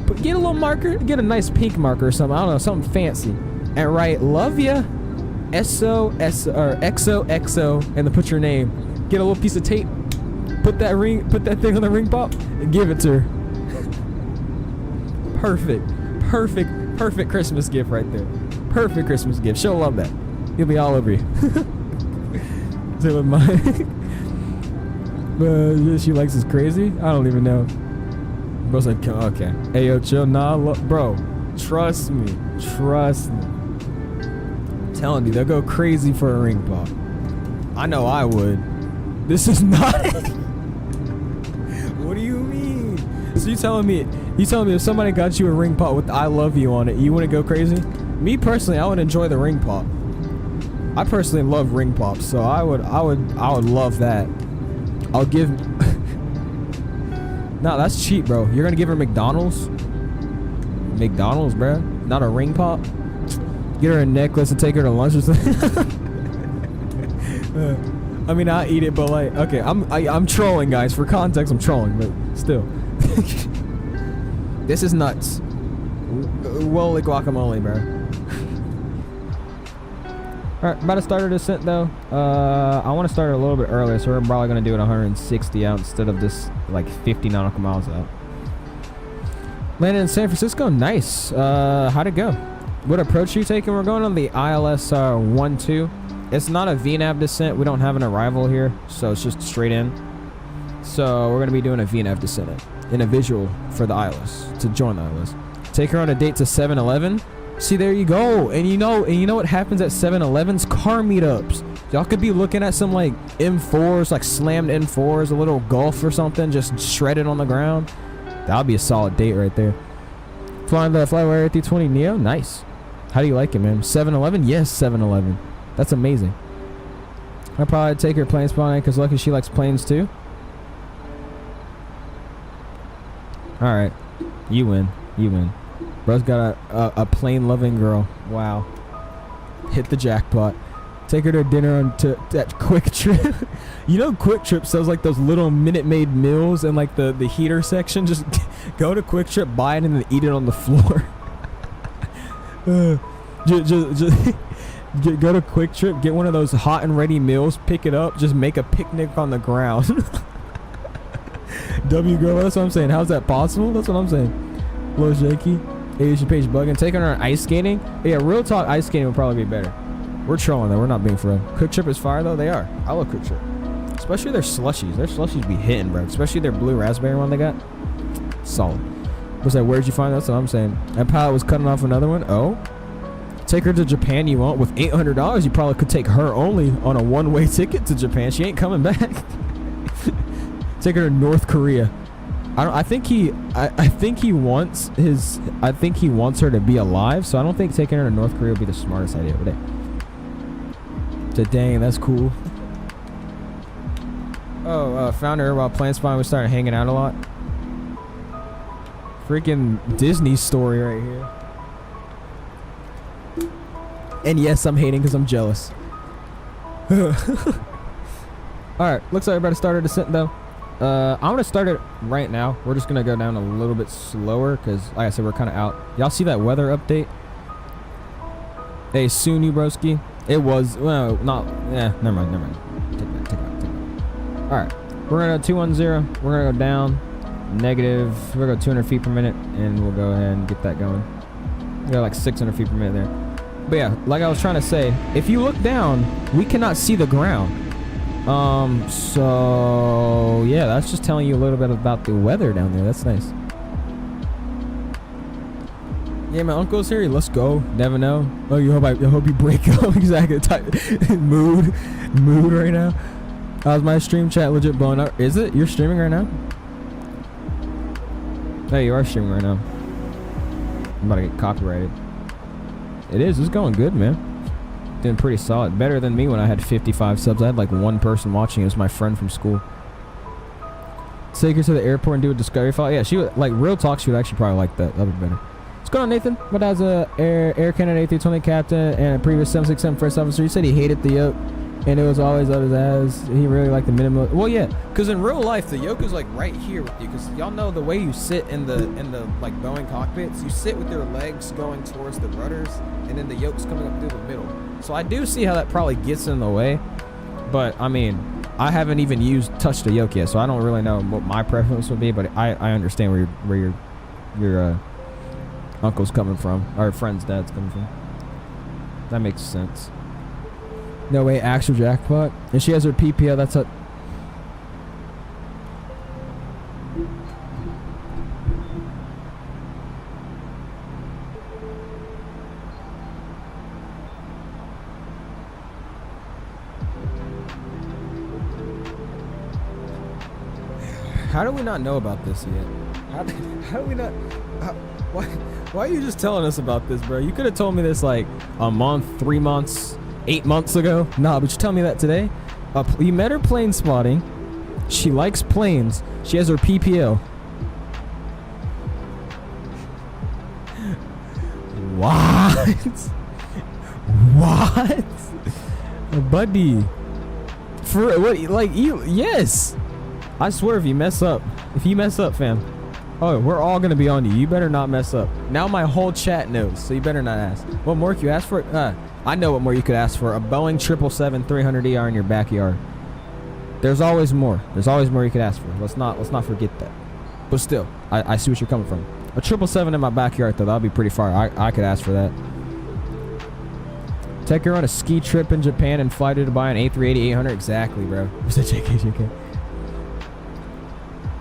But get a little marker. Get a nice pink marker or something. I don't know, something fancy. And write "Love ya," SOS or XOXO, and then put your name. Get a little piece of tape. Put that thing on the ring pop and give it to her. Perfect Christmas gift right there. Perfect Christmas gift. She'll love that. He'll be all over you. So with mine. But she likes us crazy. I don't even know. Bro's like, okay. Hey yo, chill. Nah, bro. Trust me. I'm telling you, they'll go crazy for a ring pop. I know I would. This is not it. What do you mean? So you telling me if somebody got you a ring pop with "I love you" on it, you wouldn't go crazy? Me personally, I would enjoy the ring pop. I personally love ring pops, so I would love that. I'll give. Nah, that's cheap, bro. You're gonna give her McDonald's, bro. Not a ring pop. Get her a necklace and take her to lunch or something. I mean, I eat it, but like, okay, I'm trolling, guys. For context, I'm trolling, but still. This is nuts. Holy guacamole, bro. All right, about to start our descent though. I want to start it a little bit earlier, so we're probably gonna do it 160 out instead of this like 50 nautical miles out. Landed in San Francisco, nice. How'd it go? What approach are you taking? We're going on the ILS 12. It's not a VNAV descent. We don't have an arrival here, so it's just straight in. So we're gonna be doing a VNAV descent in a visual for the ILS to join the ILS. Take her on a date to 7-Eleven. See, there you go. And you know what happens at 7-Elevens? Car meetups. Y'all could be looking at some like M4s, like slammed M4s, a little Golf or something, just shredded on the ground. That'll be a solid date right there. Flying the FlyByWire A320 Neo, nice. How do you like it, man? 7-Eleven? Yes, 7-Eleven. That's amazing. I'll probably take her plane spotting because lucky she likes planes too. All right, you win. You win. Bro's got a plane loving girl. Wow. Hit the jackpot. Take her to dinner at Quick Trip. You know Quick Trip sells like those little Minute Maid meals in like the heater section. Just go to Quick Trip, buy it, and then eat it on the floor. Just go to Quick Trip, get one of those hot and ready meals, pick it up, just make a picnic on the ground. W girl, that's what I'm saying. How's that possible? That's what I'm saying. Little shaky. Asian page bugging. Taking her on ice skating. Yeah, real talk, ice skating would probably be better. We're trolling though. We're not being for real. Quick Trip is fire though. They are. I love Quick Trip. Especially their slushies. Their slushies be hitting, bro. Especially their blue raspberry one they got. Solid. Was that, where'd you find that? That's what I'm saying. That pilot was cutting off another one. Oh. Take her to Japan you want. With $800, you probably could take her only on a one-way ticket to Japan. She ain't coming back. Take her to North Korea. I think he wants her to be alive, so I don't think taking her to North Korea would be the smartest idea of the day. So dang, that's cool. Oh, found her while plane spotting. We started hanging out a lot. Freaking Disney story right here. And yes, I'm hating because I'm jealous. Alright, looks like everybody started descent though. I'm gonna start it right now. We're just gonna go down a little bit slower because, like I said, we're kind of out. Y'all see that weather update? Hey, soon you broski. It was, well, not, yeah, never mind. Take that. All right, we're gonna go 210. We're gonna go down, negative. We're gonna go 200 feet per minute, and we'll go ahead and get that going. We got like 600 feet per minute there. But yeah, like I was trying to say, if you look down, we cannot see the ground. So yeah, that's just telling you a little bit about the weather down there. That's nice. Yeah, my uncle's here. Let's go. Never know. Oh, I hope you break up. Exactly. Mood right now. How's my stream chat legit blowing up? Is it? You're streaming right now? Hey, you are streaming right now. I'm about to get copyrighted. It is. It's going good, man. Doing pretty solid. Better than me when I had 55 subs. I had like one person watching. It was my friend from school. Take her to the airport and do a discovery flight. Yeah, she would, like, real talk, she would actually probably like that. That would be better. What's going on, Nathan? But as a Air Canada A320 captain and a previous 767 first officer, he said he hated the yoke and it was always up his ass. He really liked the minimal. Well, yeah, because in real life the yoke is like right here with you. Because y'all know the way you sit in the like Boeing cockpits, you sit with your legs going towards the rudders, and then the yoke's coming up through the middle. So I do see how that probably gets in the way, but I mean, I haven't even touched the yoke yet, so I don't really know what my preference would be. But I understand where your uncle's coming from, or friend's dad's coming from. That makes sense. No way, actual jackpot. And she has her PPO. That's a. How do we not know about this yet? How do we not? Why are you just telling us about this, bro? You could have told me this like a month, 3 months, 8 months ago. Nah, but you tell me that today. You met her plane spotting. She likes planes. She has her PPO. What? What? Buddy. For what? Like you? Yes. I swear, if you mess up, fam. Oh, we're all gonna be on you. You better not mess up. Now my whole chat knows, so you better not ask. What more? You asked for it? I know what more you could ask for. A Boeing 777-300ER in your backyard. There's always more. There's always more you could ask for. Let's not forget that. But still, I see what you're coming from. A 777 in my backyard, though, that'll be pretty far. I could ask for that. Take her on a ski trip in Japan and fly to Dubai an A380-800. Exactly, bro. JK.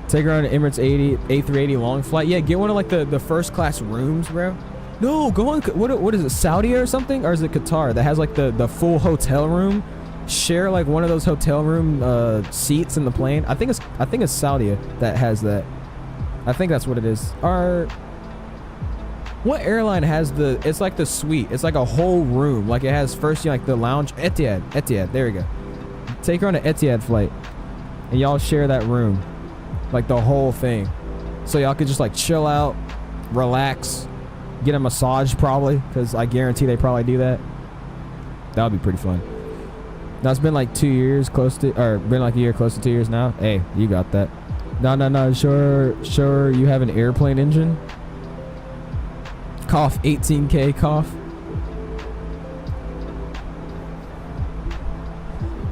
Take her on an Emirates A380 long flight. Yeah, get one of like the first class rooms, bro. No, go on. What is it? Saudi or something, or is it Qatar that has like the full hotel room? Share like one of those hotel room seats in the plane. I think it's Saudi that has that. I think that's what it is. What airline has it's like the suite. It's like a whole room. Like it has first like the lounge. Etihad. There we go. Take her on an Etihad flight, and y'all share that room, like the whole thing. So y'all could just like chill out, relax, get a massage probably, because I guarantee they probably do that. That would be pretty fun. Now it's been like 2 years, been like a year, close to 2 years now. Hey, you got that. No. Sure. You have an airplane engine. Cough, 18K cough.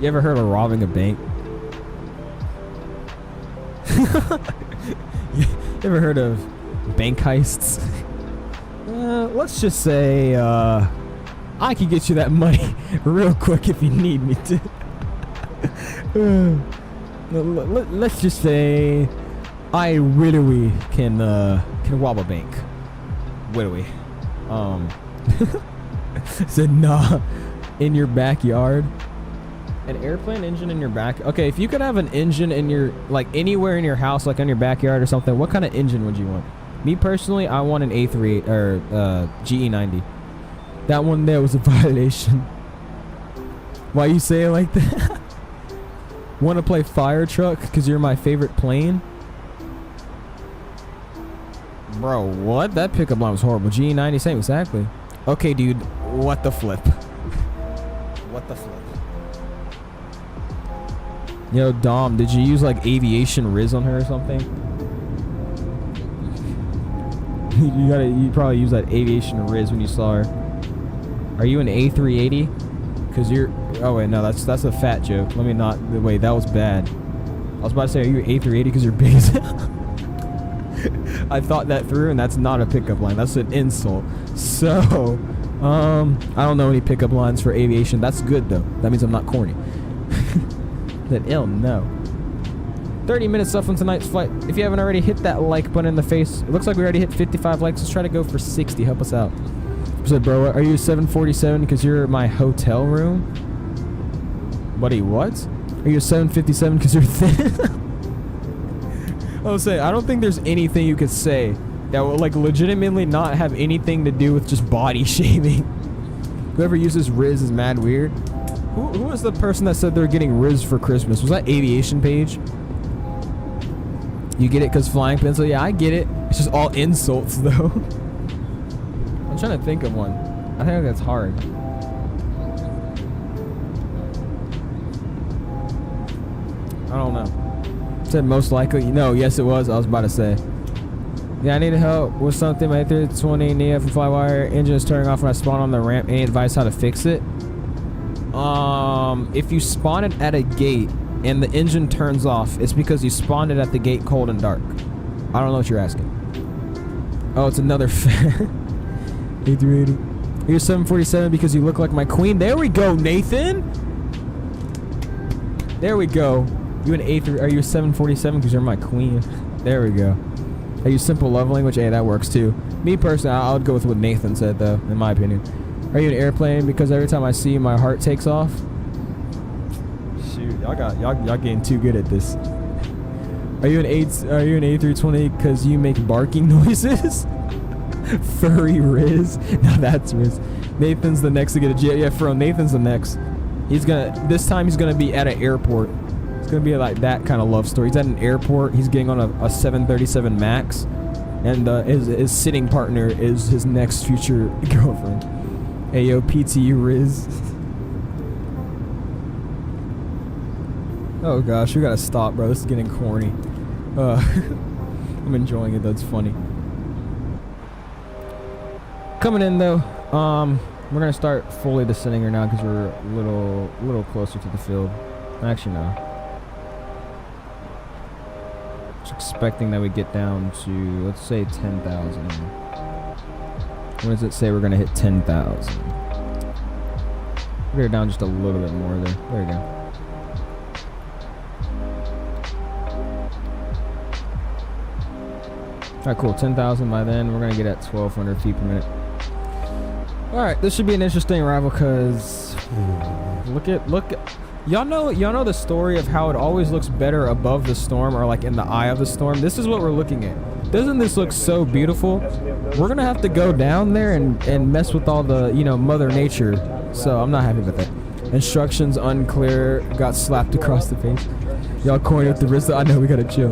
You ever heard of robbing a bank? You ever heard of bank heists? Let's just say I can get you that money real quick if you need me to. Let's just say I really can rob a bank. Widowy. Said nah. In your backyard. An airplane engine in your back. Okay, if you could have an engine in your like anywhere in your house, like on your backyard or something, what kind of engine would you want? Me personally, I want an A3 or GE90. That one there was a violation. Why you say it like that? Want to play fire truck because you're my favorite plane? Bro, what? That pickup line was horrible. GE90, same, exactly. Okay, dude, what the flip? What the flip? Yo, Dom, did you use like aviation Riz on her or something? you probably use that aviation Riz when you saw her. Are you an A380? Cause you're. Oh wait, no, that's a fat joke. Let me not. Wait, that was bad. I was about to say, are you an A380 because you're big as hell? I thought that through, and that's not a pickup line. That's an insult. So, I don't know any pickup lines for aviation. That's good though. That means I'm not corny. That ill no. 30 minutes left on tonight's flight. If you haven't already, hit that like button in the face. It looks like we already hit 55 likes. Let's try to go for 60. Help us out. I said, bro, are you 747 because you're my hotel room? Buddy, what? Are you 757 because you're thin? I was saying, I don't think there's anything you could say that will like legitimately not have anything to do with just body shaming. Whoever uses Riz is mad weird. Who was the person that said they're getting Riz for Christmas? Was that Aviation Page? You get it because flying pencil? Yeah, I get it. It's just all insults though. I'm trying to think of one. I think that's hard. I don't know. Said most likely. No, yes it was. I was about to say. Yeah, I needed help with something. My A320 NEA from FlyByWire engine is turning off when I spawn on the ramp. Any advice how to fix it? If you spawn it at a gate and the engine turns off, it's because you spawned it at the gate cold and dark. I don't know what you're asking. Oh, it's another A380. You're 747 because you look like my queen. There we go, Nathan. There we go. You an A3? Are you a 747 because you're my queen? There we go. Are you simple love language? Hey, that works too. Me personally, I would go with what Nathan said though, in my opinion. Are you an airplane because every time I see you, my heart takes off? Shoot, y'all getting too good at this. Are you an A320 because you make barking noises? Furry Riz. No, that's Riz. Nathan's the next to get a jet. Yeah, Fro, Nathan's the next. This time he's gonna be at an airport. It's gonna be like that kind of love story. He's at an airport. He's getting on a 737 Max, and his sitting partner is his next future girlfriend. Hey yo, PT Riz. Oh gosh, we gotta stop, bro. This is getting corny. I'm enjoying it. That's funny. Coming in though. We're gonna start fully descending here now because we're a little closer to the field. Actually, no. Just expecting that we get down to, let's say, 10,000. When does it say we're gonna hit 10,000? We're down just a little bit more there. There you go. Alright, cool. 10,000 by then. We're gonna get at 1,200 feet per minute. Alright, this should be an interesting arrival because look at y'all know the story of how it always looks better above the storm or like in the eye of the storm. This is what we're looking at. Doesn't this look so beautiful? We're gonna have to go down there and mess with all the, you know, Mother Nature. So I'm not happy with that. Instructions unclear. Got slapped across the face. Y'all corny with the wrist. I know we gotta chill.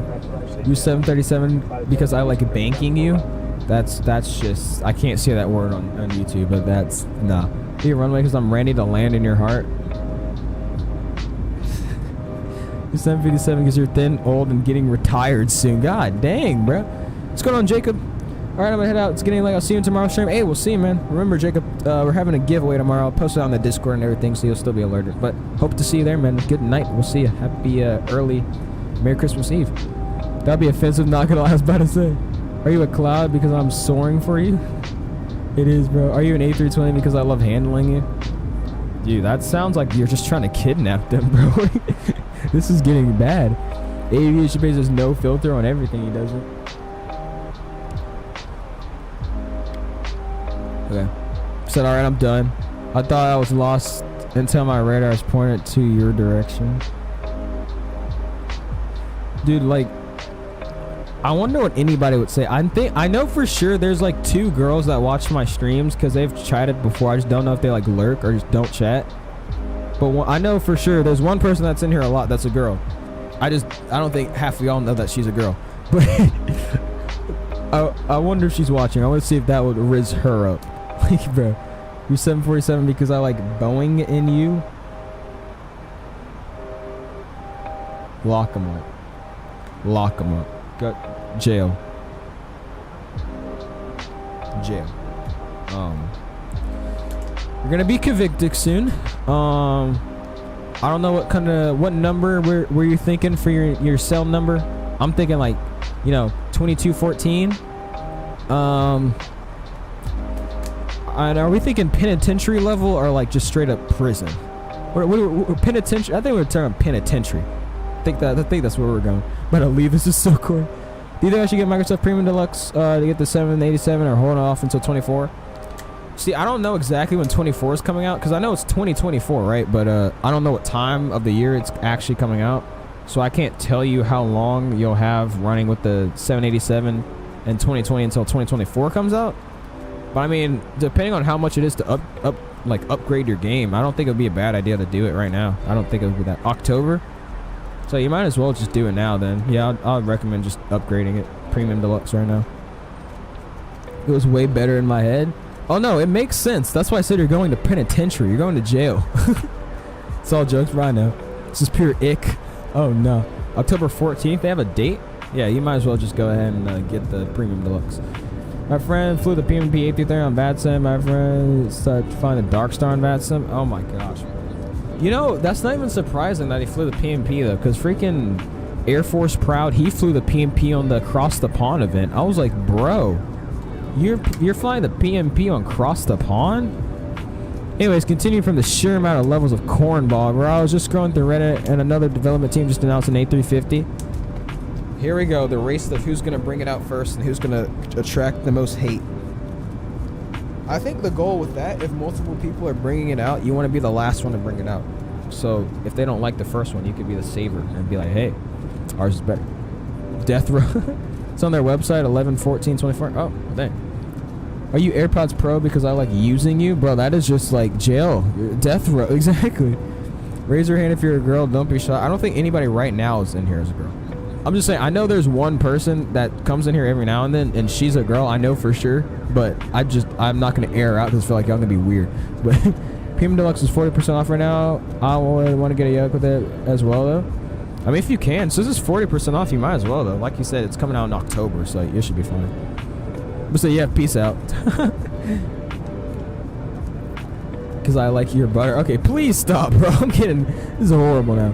You 737 because I like banking you. That's just, I can't say that word on YouTube, but that's nah. You runway because I'm ready to land in your heart. You 757 because you're thin, old, and getting retired soon. God dang, bro. What's going on, Jacob? All right, I'm gonna head out. It's getting late. I'll see you in tomorrow's stream. Hey, we'll see you, man. Remember, Jacob, we're having a giveaway tomorrow. I'll post it on the Discord and everything, so you'll still be alerted. But hope to see you there, man. Good night. We'll see you. Happy early Merry Christmas Eve. That'd be offensive, not gonna lie. I was about to say. Are you a cloud because I'm soaring for you? It is, bro. Are you an A320 because I love handling you? Dude, that sounds like you're just trying to kidnap them, bro. This is getting bad. Aviation Base has no filter on everything he does it. Okay. Said, alright, I'm done. I thought I was lost until my radars pointed to your direction. Dude, like, I wonder what anybody would say. I know for sure there's like 2 girls that watch my streams because they've chatted before. I just don't know if they like lurk or just don't chat. But I know for sure there's one person that's in here a lot that's a girl. I don't think half of y'all know that she's a girl. But I wonder if she's watching. I want to see if that would riz her up. Like, bro, you're 747 because I like Boeing in you. Lock them up. Lock them up. Got jail. Jail. You're gonna be convicted soon. I don't know what number were you thinking for your cell number? I'm thinking like, you know, 2214. And are we thinking penitentiary level or like just straight up prison? What penitentiary? I think we're talking penitentiary. I think that's where we're going. But I'll leave. This is so cool. Do you think I should get Microsoft Premium Deluxe to get the 787 or hold off until 24? See, I don't know exactly when 24 is coming out because I know it's 2024, right? But I don't know what time of the year it's actually coming out. So I can't tell you how long you'll have running with the 787 and 2020 until 2024 comes out. But I mean, depending on how much it is to upgrade your game, I don't think it would be a bad idea to do it right now. I don't think it would be that October. So you might as well just do it now then. Yeah, I'd recommend just upgrading it. Premium Deluxe right now. It was way better in my head. Oh no, it makes sense. That's why I said you're going to penitentiary. You're going to jail. It's all jokes right now. This is pure ick. Oh no. October 14th, they have a date? Yeah, you might as well just go ahead and get the Premium Deluxe. My friend flew the PMP 833 on VATSIM. My friend started to find the Dark Star on VATSIM. Oh my gosh. You know, that's not even surprising that he flew the PMP though, because freaking Air Force Proud, he flew the PMP on the Across the Pond event. I was like, bro, you're flying the PMP on Cross the Pond? Anyways, continuing from the sheer amount of levels of cornball, where I was just scrolling through Reddit and another development team just announced an A350. Here we go, the race of who's going to bring it out first and who's going to attract the most hate. I think the goal with that, if multiple people are bringing it out, you want to be the last one to bring it out. So if they don't like the first one, you could be the saver and be like, hey, ours is better. Death Row. It's on their website, 11/14/24. Oh, dang. Are you AirPods Pro because I like using you? Bro, that is just like jail. Death Row. Exactly. Raise your hand if you're a girl. Don't be shy. I don't think anybody right now is in here as a girl. I'm just saying, I know there's one person that comes in here every now and then, and she's a girl, I know for sure, but I'm not going to air her out because I feel like y'all going to be weird. But Premium Deluxe is 40% off right now. I want to get a yoke with it as well, though. I mean, if you can. So this is 40% off, you might as well, though. Like you said, it's coming out in October, so you should be fine. But so, yeah, peace out. Because I like your butter. Okay, please stop, bro. I'm kidding. This is horrible now.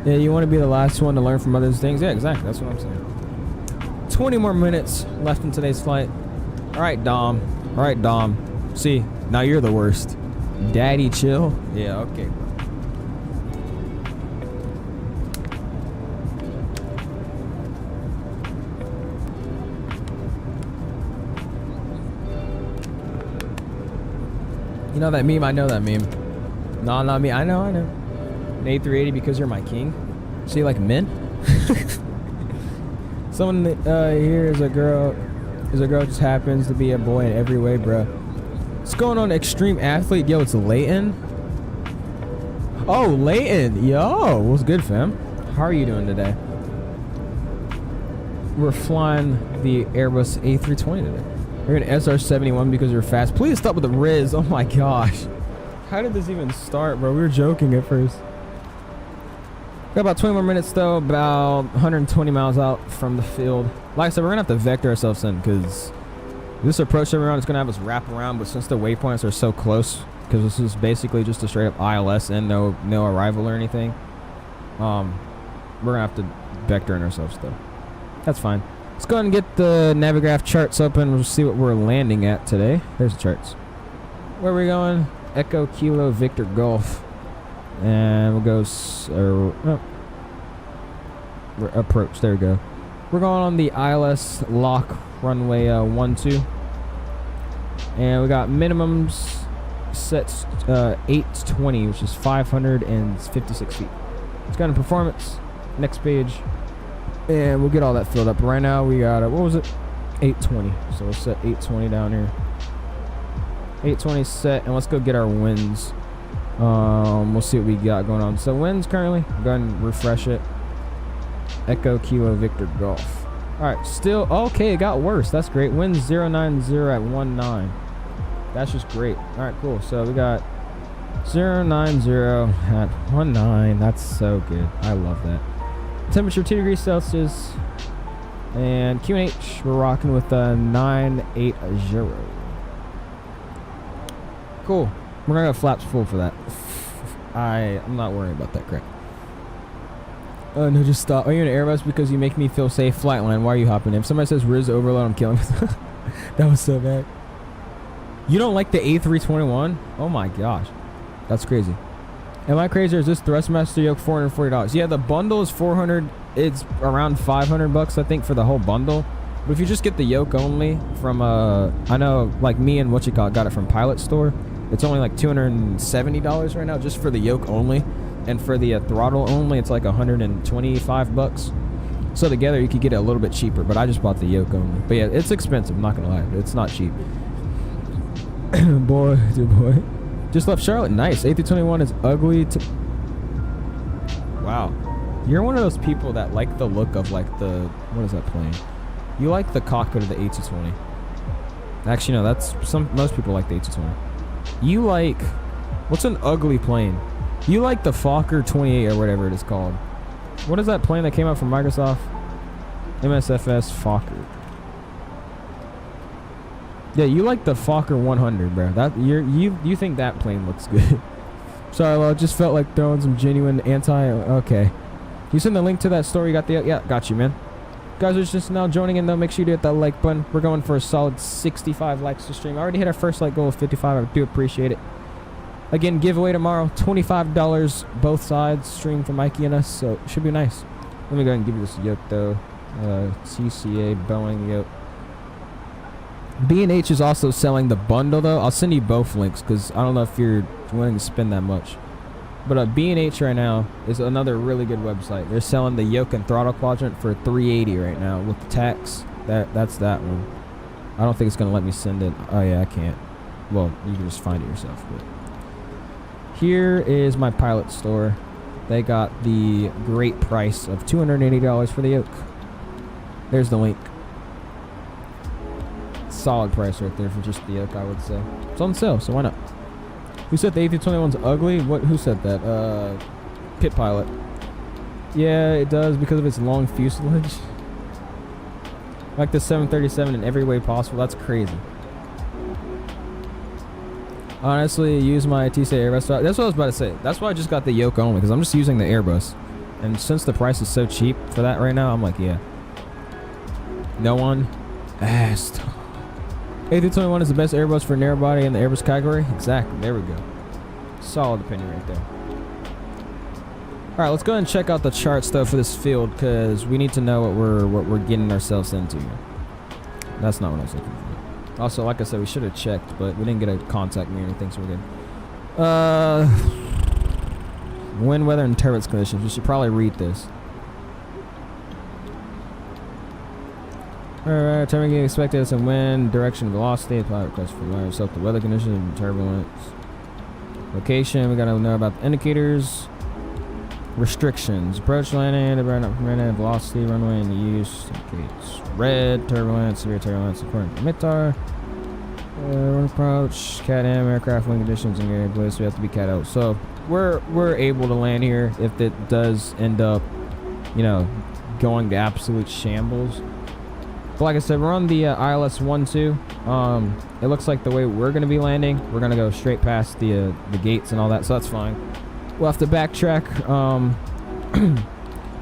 Yeah, you want to be the last one to learn from others' things? Yeah, exactly. That's what I'm saying. 20 more minutes left in today's flight. All right, Dom. All right, Dom. See, now you're the worst. Daddy, chill. Yeah, okay, bro. You know that meme? I know that meme. No, not me. I know. An A380 because you're my king. See, like men? Someone here is a girl. Just happens to be a boy in every way, bro. What's going on, Extreme Athlete? Yo, it's Leighton. Oh, Leighton. Yo, what's good, fam? How are you doing today? We're flying the Airbus A320 today. We're an SR-71 because you're fast. Please stop with the Riz. Oh my gosh. How did this even start, bro? We were joking at first. Got about 20 more minutes though, about 120 miles out from the field. Like I said, we're gonna have to vector ourselves in because this approach that we're on is gonna have us wrap around, but since the waypoints are so close, because this is basically just a straight up ILS and no arrival or anything, we're gonna have to vector in ourselves though. That's fine. Let's go ahead and get the Navigraph charts open. We'll see what we're landing at today. There's the charts. Where are we going? Echo Kilo Victor Golf. And we'll go approach. There we go. We're going on the ILS lock runway 12. And we got minimums set 820, which is 556 feet. Let's go into performance. Next page. And we'll get all that filled up. Right now we got, what was it? 820. So we'll set 820 down here. 820 set, and let's go get our winds. We'll see what we got going on. So winds currently, go ahead and refresh it. Echo Kilo Victor Golf. Alright, still, okay, it got worse. That's great. Winds 090 at 19. That's just great. Alright, cool. So we got 090 at 19. That's so good. I love that. Temperature 2 degrees Celsius. And QNH, we're rocking with 980. Cool. We're gonna have flaps full for that. I'm not worried about that crap. Oh no, just stop. Are you in Airbus because you make me feel safe? Flightline, why are you hopping in? If somebody says Riz overload, I'm killing myself. That was so bad. You don't like the A321? Oh my gosh. That's crazy. Am I crazy or is this Thrustmaster yoke $440? Yeah, the bundle is $400. It's around $500 I think for the whole bundle. But if you just get the yoke only from I know like me and got it from Pilot Store. It's only like $270 right now just for the yoke only. And for the throttle only, it's like $125. So together you could get it a little bit cheaper, but I just bought the yoke only. But yeah, it's expensive, I'm not gonna lie. It's not cheap. Boy, dude, boy. Just left Charlotte. Nice. A321 is ugly to... Wow. You're one of those people that like the look of like the... What is that plane? You like the cockpit of the A220. Actually, no, that's... Most people like the A220. You like... What's an ugly plane? You like the Fokker 28 or whatever it is called. What is that plane that came out from Microsoft? MSFS Fokker. Yeah, you like the Fokker 100, bro. That you think that plane looks good. Sorry, well, it just felt like throwing some genuine okay. You send the link to that story. You got the... Yeah, got you, man. Guys are just now joining in, though. Make sure you hit that like button. We're going for a solid 65 likes to stream. I already hit our first like goal of 55. I do appreciate it. Again, giveaway tomorrow. $25 both sides. Stream for Mikey and us, so it should be nice. Let me go ahead and give you this yoke, though. CCA Boeing yoke. B&H is also selling the bundle, though. I'll send you both links because I don't know if you're willing to spend that much. But B&H right now is another really good website. They're selling the yoke and throttle quadrant for $380 right now with the tax. That's that one. I don't think it's going to let me send it. Oh, yeah, I can't. Well, you can just find it yourself. But here is my Pilot Store. They got the great price of $280 for the yoke. There's the link. Solid price right there for just the yoke, I would say. It's on sale, so why not? Who said the A321's ugly? Who said that? Pit Pilot. Yeah, it does because of its long fuselage. Like the 737 in every way possible. That's crazy. Honestly, use my TC Airbus. That's what I was about to say. That's why I just got the yoke only, because I'm just using the Airbus. And since the price is so cheap for that right now, I'm like, yeah. No one asked. A321 is the best Airbus for narrow body in the Airbus category. Exactly. There we go. Solid opinion right there. All right, let's go ahead and check out the charts though for this field, because we need to know what we're getting ourselves into here. That's not what I was looking for. Also, like I said, we should have checked, but we didn't get a contact me or anything, so we're good. Wind, weather, and turbulence conditions. We should probably read this. Alright, turbulence expected some wind, direction, velocity, pilot request for weather, select the weather conditions and turbulence. Location, we gotta know about the indicators. Restrictions, approach landing, velocity, runway in use, indicates red, turbulence, severe turbulence according to MITAR. Run approach, CAT-M, aircraft wind conditions, and air bliss, we have to be CAT-O. So we're able to land here if it does end up, you know, going to absolute shambles. But like I said, we're on the ILS 1-2. It looks like the way we're going to be landing, we're going to go straight past the gates and all that, so that's fine. We'll have to backtrack,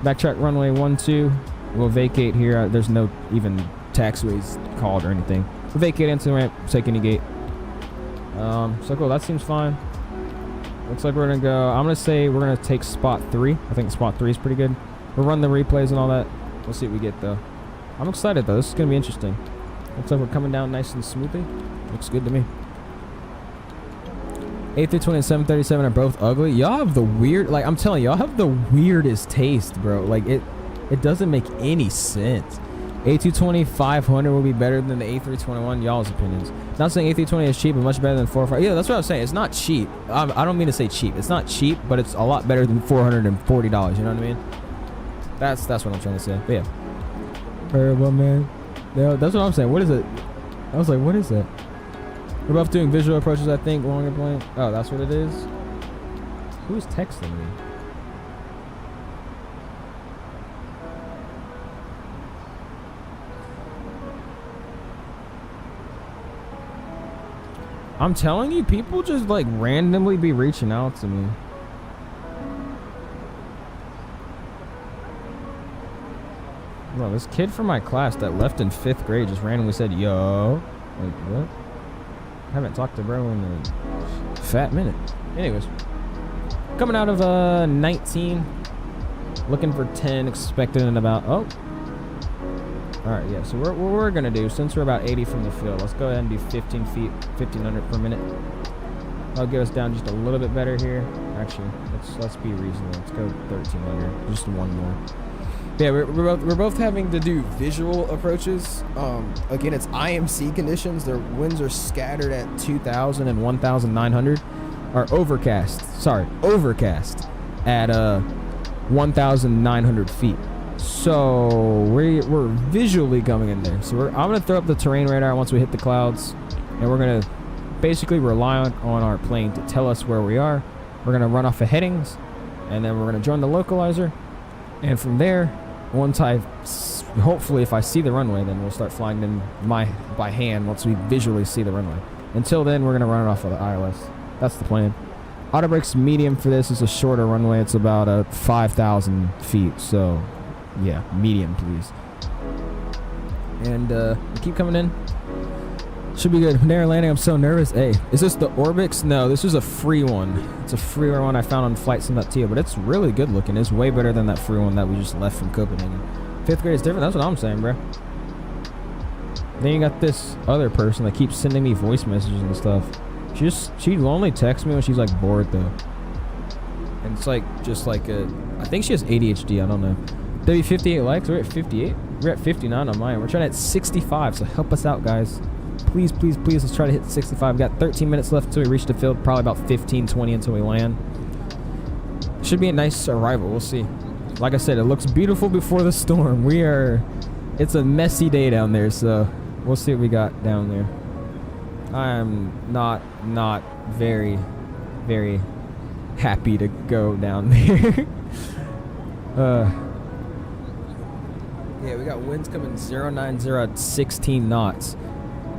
backtrack runway 12. We'll vacate here. There's no even taxiways called or anything. We'll vacate into the ramp, take any gate. So cool, that seems fine. Looks like we're gonna go, I'm gonna say we're gonna take spot 3. I think spot 3 is pretty good. We'll run the replays and all that. We'll see what we get though. I'm excited though, this is gonna be interesting. Looks like we're coming down nice and smoothly. Looks good to me. A320 and 737 are both ugly. Y'all have the weird, like I'm telling y'all have the weirdest taste, bro. Like it doesn't make any sense. A220 500 will be better than the A321. Y'all's opinions. Not saying A320 is cheap, but much better than 405. Yeah, that's what I was saying. It's not cheap. I don't mean to say cheap. It's not cheap, but it's a lot better than $440. You know what I mean? That's what I'm trying to say. But yeah. Well, man. Yeah, that's what I'm saying. What is it? I was like, what is that? We're both doing visual approaches, I think. Longer plane. Oh, that's what it is. Who's texting me? I'm telling you, people just like randomly be reaching out to me. Bro, this kid from my class that left in 5th grade just randomly said, yo. Like, what? I haven't talked to bro in a fat minute. Anyways. Coming out of 19. Looking for 10, expected in about, oh. Alright, yeah, so what we're going to do, since we're about 80 from the field, let's go ahead and do 15 feet, 1,500 per minute. That'll get us down just a little bit better here. Actually, let's be reasonable. Let's go 1,300, just one more. Yeah, we're both having to do visual approaches. Again, it's IMC conditions. Their winds are scattered at 2,000 and 1,900. Or overcast, sorry, overcast at 1,900 feet. So we're visually coming in there. So I'm gonna throw up the terrain radar once we hit the clouds, and we're gonna basically rely on our plane to tell us where we are. We're gonna run off of headings, and then we're gonna join the localizer, and from there, once hopefully if I see the runway, then we'll start flying in by hand once we visually see the runway. Until then, we're gonna run it off of the ILS. That's the plan. Auto brake's medium for this. It's a shorter runway. It's about 5,000 feet. So, yeah, medium, please. And keep coming in. Should be good. Narrow landing. I'm so nervous. Hey, is this the Orbix? No, this is a free one. It's a free one I found on FlightSim.to, but it's really good looking. It's way better than that free one that we just left from Copenhagen. 5th grade is different. That's what I'm saying, bro. Then you got this other person that keeps sending me voice messages and stuff. She only texts me when she's like bored though. And it's like just like I think she has ADHD, I don't know. W58 likes, we're at 58. We're at 59 on mine. We're trying to hit 65, so help us out, guys. Please, please, please, let's try to hit 65. We've got 13 minutes left until we reach the field, probably about 15, 20 until we land. Should be a nice arrival, we'll see. Like I said, it looks beautiful before the storm. It's a messy day down there, so we'll see what we got down there. I am not very, very happy to go down there. Yeah, we got winds coming 090 at 16 knots.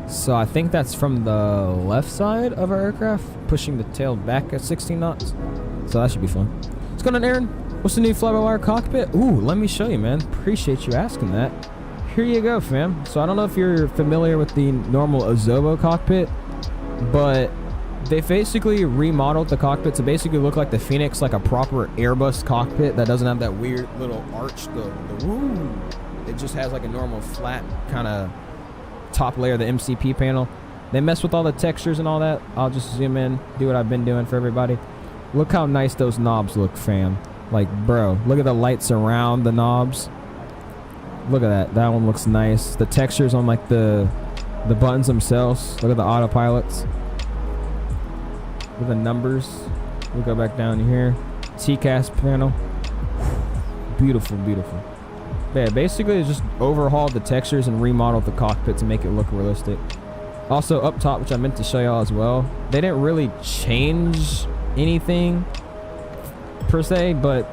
So I think that's from the left side of our aircraft, pushing the tail back at 16 knots. So that should be fun. What's going on, Aaron? What's the new fly-by-wire cockpit? Ooh, let me show you, man. Appreciate you asking that. Here you go, fam. So I don't know if you're familiar with the normal Azobo cockpit, but they basically remodeled the cockpit to basically look like the Phoenix, like a proper Airbus cockpit that doesn't have that weird little arch. It just has like a normal flat kind of top layer of the MCP panel. They mess with all the textures and all that. I'll just zoom in, do what I've been doing for everybody. Look how nice those knobs look, fam. Like, bro, look at the lights around the knobs. Look at that. That one looks nice. The textures on like the buttons themselves. Look at the autopilots. Look at the numbers. We'll go back down here. TCAS panel. Beautiful, beautiful. Yeah, basically it's just overhauled the textures and remodeled the cockpit to make it look realistic. Also up top, which I meant to show y'all as well, they didn't really change anything per se, but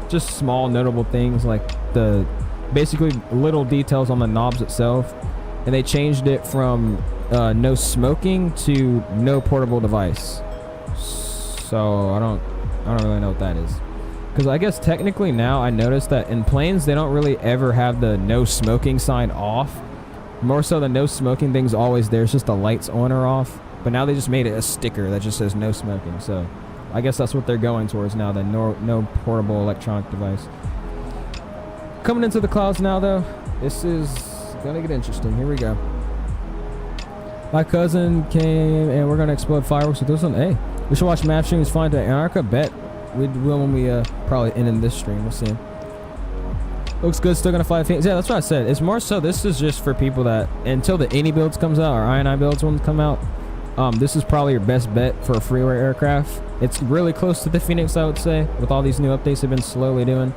just small notable things like the basically little details on the knobs itself, and they changed it from no smoking to no portable device. So I don't really know what that is, because I guess technically now I noticed that in planes they don't really ever have the no smoking sign off. More so the no smoking thing's always there. It's just the lights on or off. But now they just made it a sticker that just says no smoking. So I guess that's what they're going towards now, the no portable electronic device. Coming into the clouds now though, this is gonna get interesting. Here we go. My cousin came and we're gonna explode fireworks with this one. Hey, we should watch map streams flying to Antarctica. Bet we will when we probably end in this stream. We'll see. Looks good. Still gonna fly the Phoenix. Yeah, that's what I said. It's more so this is just for people that until the any builds comes out or INI builds ones come out. This is probably your best bet for a freeware aircraft. It's really close to the Phoenix, I would say, with all these new updates they've been slowly doing.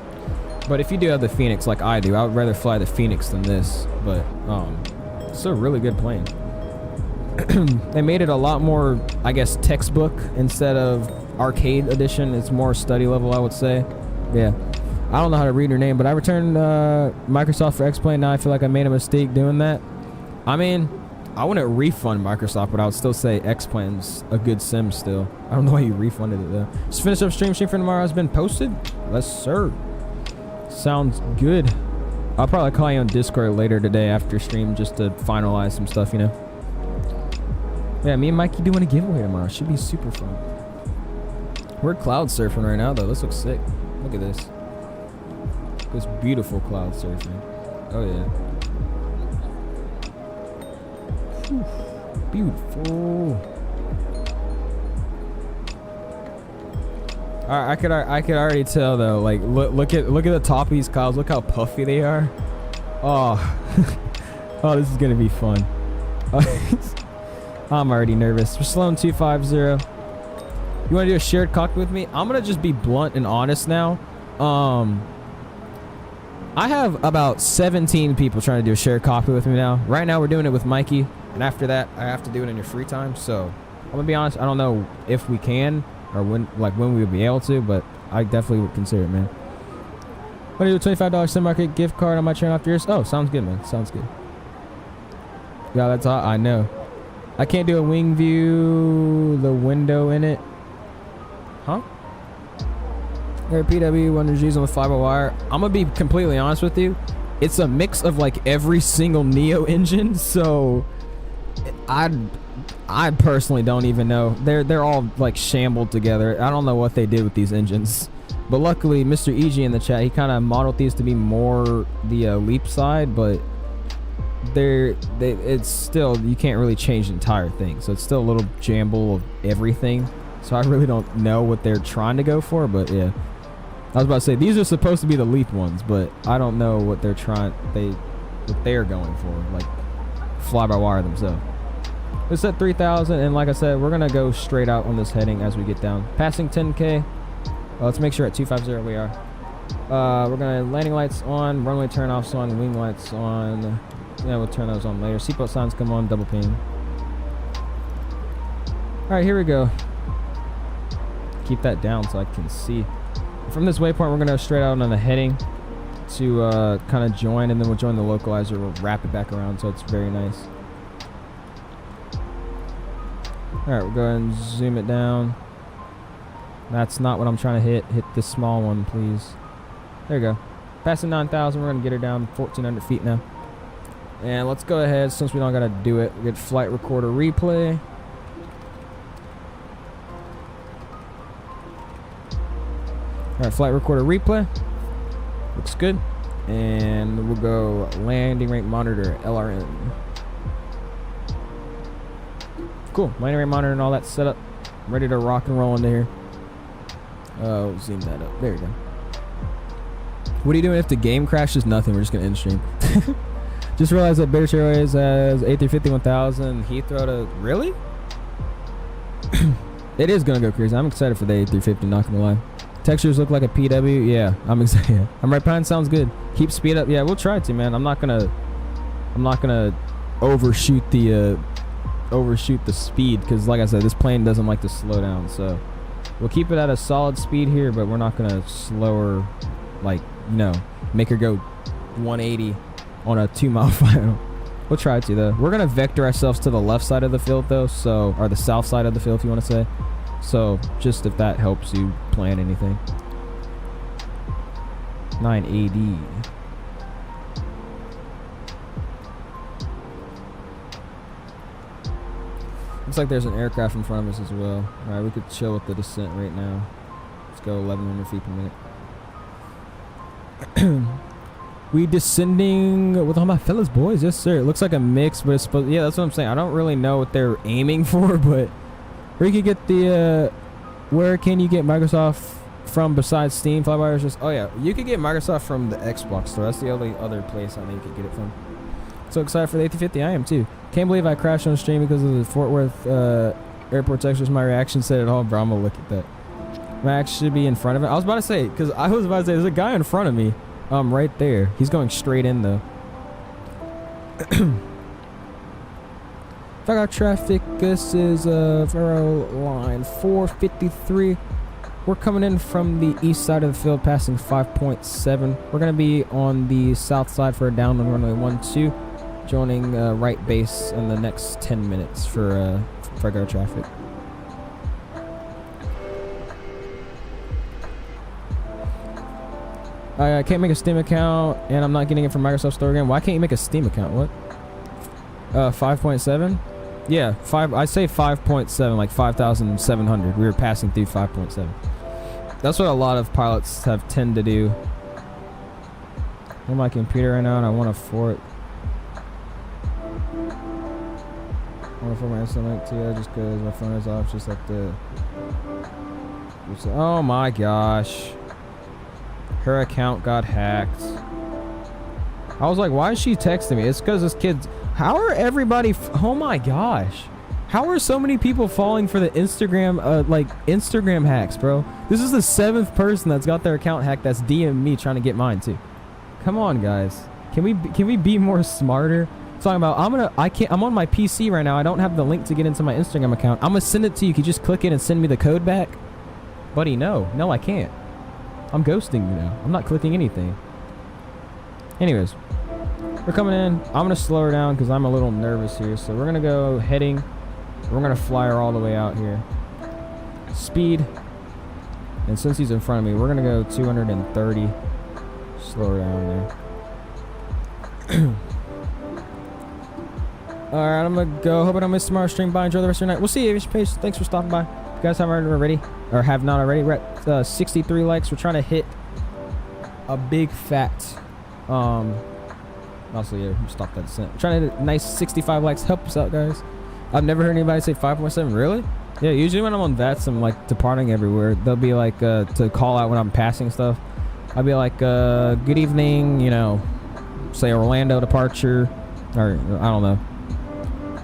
But if you do have the Phoenix like I do, I would rather fly the Phoenix than this. But it's a really good plane. They made it a lot more, I guess, textbook instead of arcade edition. It's more study level, I would say. Yeah. I don't know how to read her name, but I returned Microsoft for X-Plane. Now I feel like I made a mistake doing that. I mean, I wouldn't refund Microsoft, but I would still say X-Plane's a good sim still. I don't know why you refunded it though. Just finished up stream for tomorrow has been posted. Yes, sir. Sounds good. I'll probably call you on Discord later today after stream just to finalize some stuff, you know. Yeah, me and Mikey doing a giveaway tomorrow. Should be super fun. We're cloud surfing right now though. This looks sick. Look at this. This beautiful cloud surfing. Oh yeah. Whew. Beautiful. I could already tell though. Like look at the top of these clouds. Look how puffy they are. Oh, oh, this is gonna be fun. I'm already nervous. For Sloan 250. You want to do a shared cockpit with me? I'm gonna just be blunt and honest now. I have about 17 people trying to do a shared cockpit with me now. Right now we're doing it with Mikey, and after that I have to do it in your free time. So I'm gonna be honest, I don't know if we can or when we would be able to, but I definitely would consider it, man. I'm gonna do a $25 SIM market gift card on my channel after yours. Oh, sounds good, man. Sounds good. Yeah, that's all. I know. I can't do a wing view, the window in it. Huh? Air PW 100Gs on the fly-by-wire. I'm gonna be completely honest with you. It's a mix of like every single Neo engine, so I personally don't even know. They're all like shambled together. I don't know what they did with these engines. But luckily, Mr. EG in the chat, he kind of modeled these to be more the LEAP side, but it's still, you can't really change the entire thing. So it's still a little jumble of everything. So I really don't know what they're trying to go for, but yeah. I was about to say, these are supposed to be the LEAP ones, but I don't know what they're going for, like fly-by-wire themselves. It's at 3,000, and like I said, we're gonna go straight out on this heading as we get down. Passing 10K. Let's make sure at 250 we are. We're gonna landing lights on, runway turn-offs on, wing lights on. Yeah, we'll turn those on later. Seatbelt signs come on, double ping. All right, here we go. Keep that down so I can see. From this waypoint, we're gonna go straight out on the heading to kind of join, and then we'll join the localizer. We'll wrap it back around, so it's very nice. Alright, we'll go ahead and zoom it down. That's not what I'm trying to hit. Hit the small one, please. There you go. Passing 9,000. We're going to get her down 1,400 feet now. And let's go ahead, since we don't got to do it, we'll get flight recorder replay. Alright, flight recorder replay. Looks good. And we'll go landing rate monitor, LRM. Cool. Landing rate monitor and all that set up. Ready to rock and roll into here. Oh, zoom that up. There you go. What are you doing if the game crashes? Nothing. We're just going to end stream. Just realized that British Airways has A350 1000 Heathrow to... Really? It is going to go crazy. I'm excited for the A350, not going to lie. Textures look like a PW. Yeah, I'm excited. Yeah. I'm right behind. Sounds good. Keep speed up. Yeah, we'll try to, man. I'm not gonna overshoot the speed, because like I said, this plane doesn't like to slow down. So we'll keep it at a solid speed here, but we're not gonna slow her, like, you know, make her go 180 on a 2-mile final. We'll try to though. We're gonna vector ourselves to the left side of the field though, so, or the south side of the field if you want to say. So, just if that helps you plan anything. 980. Looks like there's an aircraft in front of us as well. Alright, we could chill with the descent right now. Let's go 1,100 feet per minute. We descending with all my fellas boys. Yes, sir. It looks like a mix, but it's supposed... Yeah, that's what I'm saying. I don't really know what they're aiming for, but... Or you could get the, where can you get Microsoft from besides Steam? FlyByWire is just, oh yeah, you could get Microsoft from the Xbox store. That's the only other place I think you could get it from. So excited for the A350. I am too. Can't believe I crashed on stream because of the Fort Worth airport textures. My reaction said it all, bro. I'm gonna look at that. Max should be in front of it. I was about to say, because I was about to say, there's a guy in front of me, right there. He's going straight in though. Vágar traffic, this is Faroe line 453. We're coming in from the east side of the field, passing 5.7. We're going to be on the south side for a downwind runway 12, joining right base in the next 10 minutes for Vágar traffic. I can't make a Steam account, and I'm not getting it from Microsoft Store again. Why can't you make a Steam account? What? 5.7? Yeah, I say 5.7, like 5,700. We were passing through 5.7. That's what a lot of pilots have tend to do. I'm on my computer right now, and I want to fort. I want to fort my instant link to you just because my phone is off, just like the... Oh my gosh. Her account got hacked. I was like, why is she texting me? It's because this kid's... How are everybody... Oh my gosh. How are so many people falling for the Instagram, like, Instagram hacks, bro? This is the 7th person that's got their account hacked that's DM'd me trying to get mine, too. Come on, guys. Can we be more smarter? Talking about, I'm on my PC right now. I don't have the link to get into my Instagram account. I'm gonna send it to you. Can you just click it and send me the code back? Buddy, no. No, I can't. I'm ghosting you now. I'm not clicking anything. Anyways. We're coming in. I'm going to slow her down because I'm a little nervous here. So we're going to go heading. We're going to fly her all the way out here. Speed. And since he's in front of me, we're going to go 230. Slow her down there. Alright, I'm going to go. Hope I don't miss tomorrow's stream. Bye. Enjoy the rest of your night. We'll see you, Page. Thanks for stopping by. If you guys haven't already, or have not already, we're at 63 likes. We're trying to hit a big fat... Also, yeah, stop that descent. Trying to hit a nice 65 likes. Help us out, guys. I've never heard anybody say 5.7. Really? Yeah, usually when I'm on VATSIM, like, departing everywhere, they'll be like, to call out when I'm passing stuff. I'll be like, good evening, you know, say Orlando departure, or, I don't know,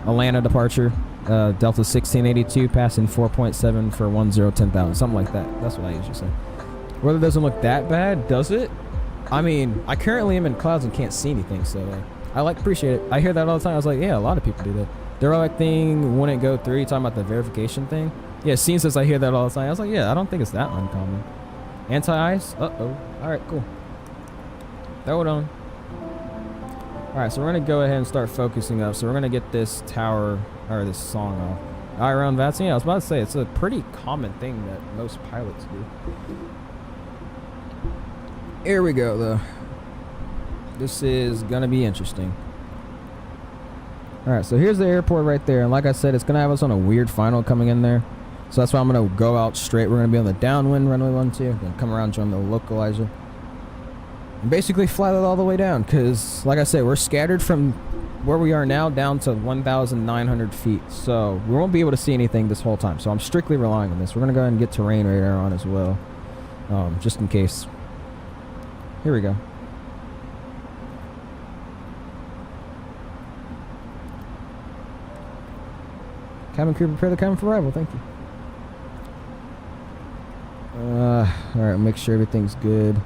Atlanta departure, Delta 1682, passing 4.7 for 10,000, something like that. That's what I usually say. Weather doesn't look that bad, does it? I mean, I currently am in clouds and can't see anything, so I appreciate it. I hear that all the time. I was like, yeah, a lot of people do that. The relic thing wouldn't go through. You talking about the verification thing? Yeah, seeing since I hear that all the time, I was like, yeah, I don't think it's that uncommon. Anti-ice? Uh-oh. All right, cool. Throw it on. All right, so we're going to go ahead and start focusing up. So we're going to get this tower, or this song off. around VATSIM. Yeah, I was about to say, it's a pretty common thing that most pilots do. Here we go, though. This is gonna be interesting. Alright, so here's the airport right there. And like I said, it's gonna have us on a weird final coming in there. So that's why I'm gonna go out straight. We're gonna be on the downwind runway 12, then come around, join the localizer. And basically fly that all the way down, because like I said, we're scattered from where we are now down to 1,900 feet. So we won't be able to see anything this whole time. So I'm strictly relying on this. We're gonna go ahead and get terrain radar on as well. Just in case. Here we go. Cabin crew, prepare the cabin for arrival. Thank you. Alright, make sure everything's good.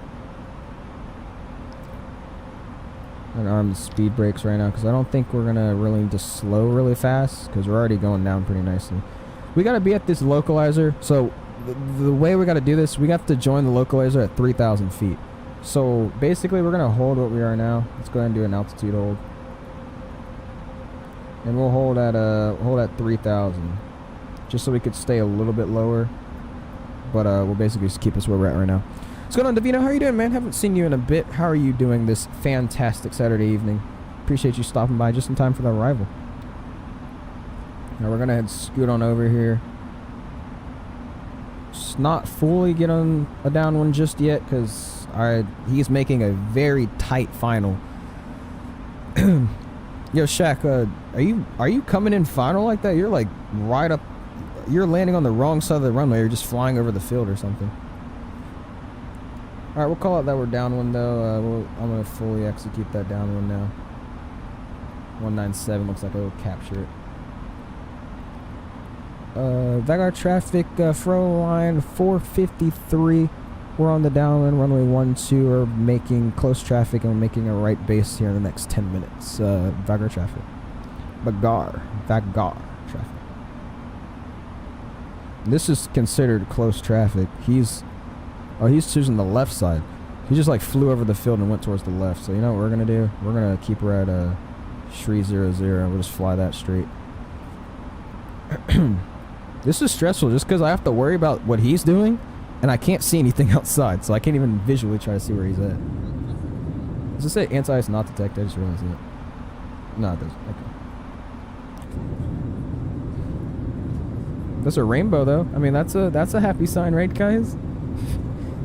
I'm gonna arm the speed brakes right now because I don't think we're gonna really need to slow really fast because we're already going down pretty nicely. We gotta be at this localizer. So the way we gotta do this, we have to join the localizer at 3,000 feet. So basically, we're gonna hold what we are now. Let's go ahead and do an altitude hold. And we'll hold at 3,000, just so we could stay a little bit lower. But we'll basically just keep us where we're at right now. What's going on, Davino? How are you doing, man? Haven't seen you in a bit. How are you doing this fantastic Saturday evening? Appreciate you stopping by just in time for the arrival. Now we're gonna head scoot on over here. Just not fully get on a downwind just yet, because he's making a very tight final. Yo, Shaq, are you coming in final like that? You're like right up. You're landing on the wrong side of the runway. You're just flying over the field or something. All right, we'll call it that we're downwind though. I'm gonna fully execute that downwind now. 197 looks like it'll capture it. Vágar traffic, Faroe line 453. We're on the downwind runway 12. We're making close traffic and we're making a right base here in the next 10 minutes. Vágar traffic. Vágar traffic. This is considered close traffic. He's choosing the left side. He just like flew over the field and went towards the left. So you know what we're gonna do? We're gonna keep her at Shri 00. We'll just fly that straight. This is stressful just because I have to worry about what he's doing. And I can't see anything outside, so I can't even visually try to see where he's at. Does it say anti-ice not detected? I just realized it. No, it doesn't. Okay. That's a rainbow, though. I mean, that's a happy sign, right, guys?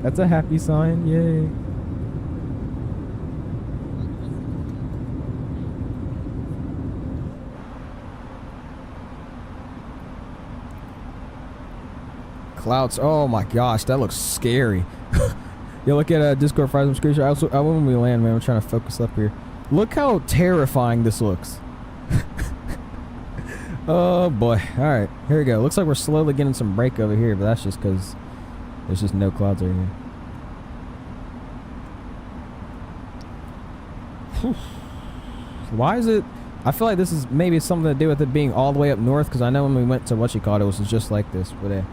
That's a happy sign. Yay. Clouds. Oh my gosh, that looks scary. You look at Discord fries and screenshot. I when we land, man, we're trying to focus up here. Look how terrifying this looks. Oh boy. All right, here we go. Looks like we're slowly getting some break over here, but that's just because there's just no clouds over here. Why is it? I feel like this is maybe something to do with it being all the way up north, because I know when we went to it was just like this, but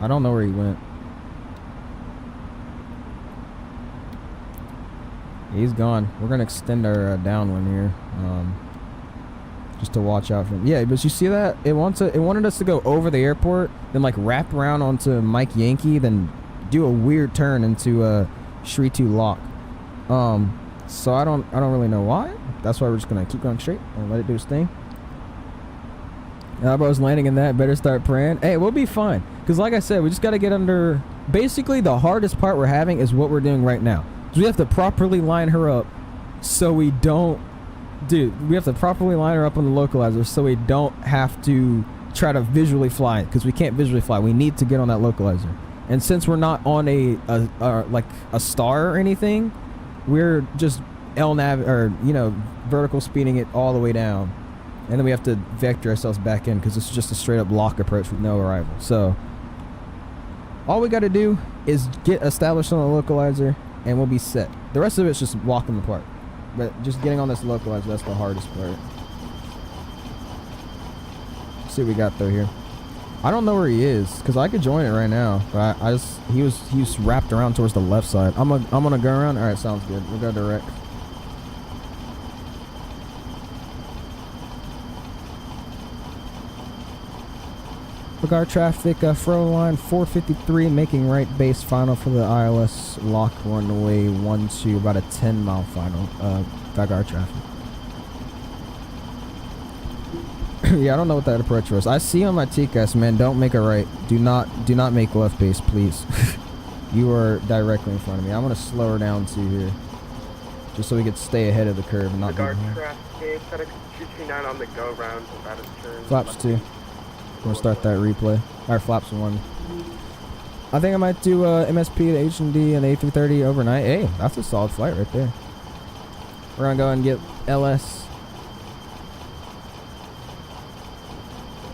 I don't know where he went. He's gone. We're gonna extend our downwind here, just to watch out for him. Yeah, but you see that? It wanted us to go over the airport, then like wrap around onto Mike Yankee, then do a weird turn into Shri 2 lock. So I don't really know why. That's why we're just gonna keep going straight and let it do its thing. Bro's landing in that. Better start praying. Hey, we'll be fine. Because like I said, we just got to get under... Basically, the hardest part we're having is what we're doing right now. So we have to properly line her up so we don't... Dude, we have to properly line her up on the localizer so we don't have to try to visually fly it. Because we can't visually fly. We need to get on that localizer. And since we're not on like a star or anything, we're just LNAV or, you know, vertical speeding it all the way down. And then we have to vector ourselves back in because it's just a straight up lock approach with no arrival. So all we got to do is get established on the localizer and we'll be set. The rest of it's just walking the park. But just getting on this localizer, that's the hardest part. Let's see what we got though here. I don't know where he is because I could join it right now. But he was wrapped around towards the left side. I'm gonna go around. All right, sounds good. We'll go direct. All right, Vágar traffic, Faroe line 453, making right base final for the ILS lock runway 12, about a 10-mile final, Vágar traffic. Yeah, I don't know what that approach was. I see on my TCAS, man, don't make a right. Do not make left base, please. You are directly in front of me. I'm going to slow her down to here, just so we could stay ahead of the curve and not be Vágar behind. traffic, FedEx 239 on the go round, about a turn. Flaps 2. I'm going to start that replay. Alright, flaps 1. I think I might do MSP, the H&D, and the A330 overnight. Hey, that's a solid flight right there. We're going to go and get LS.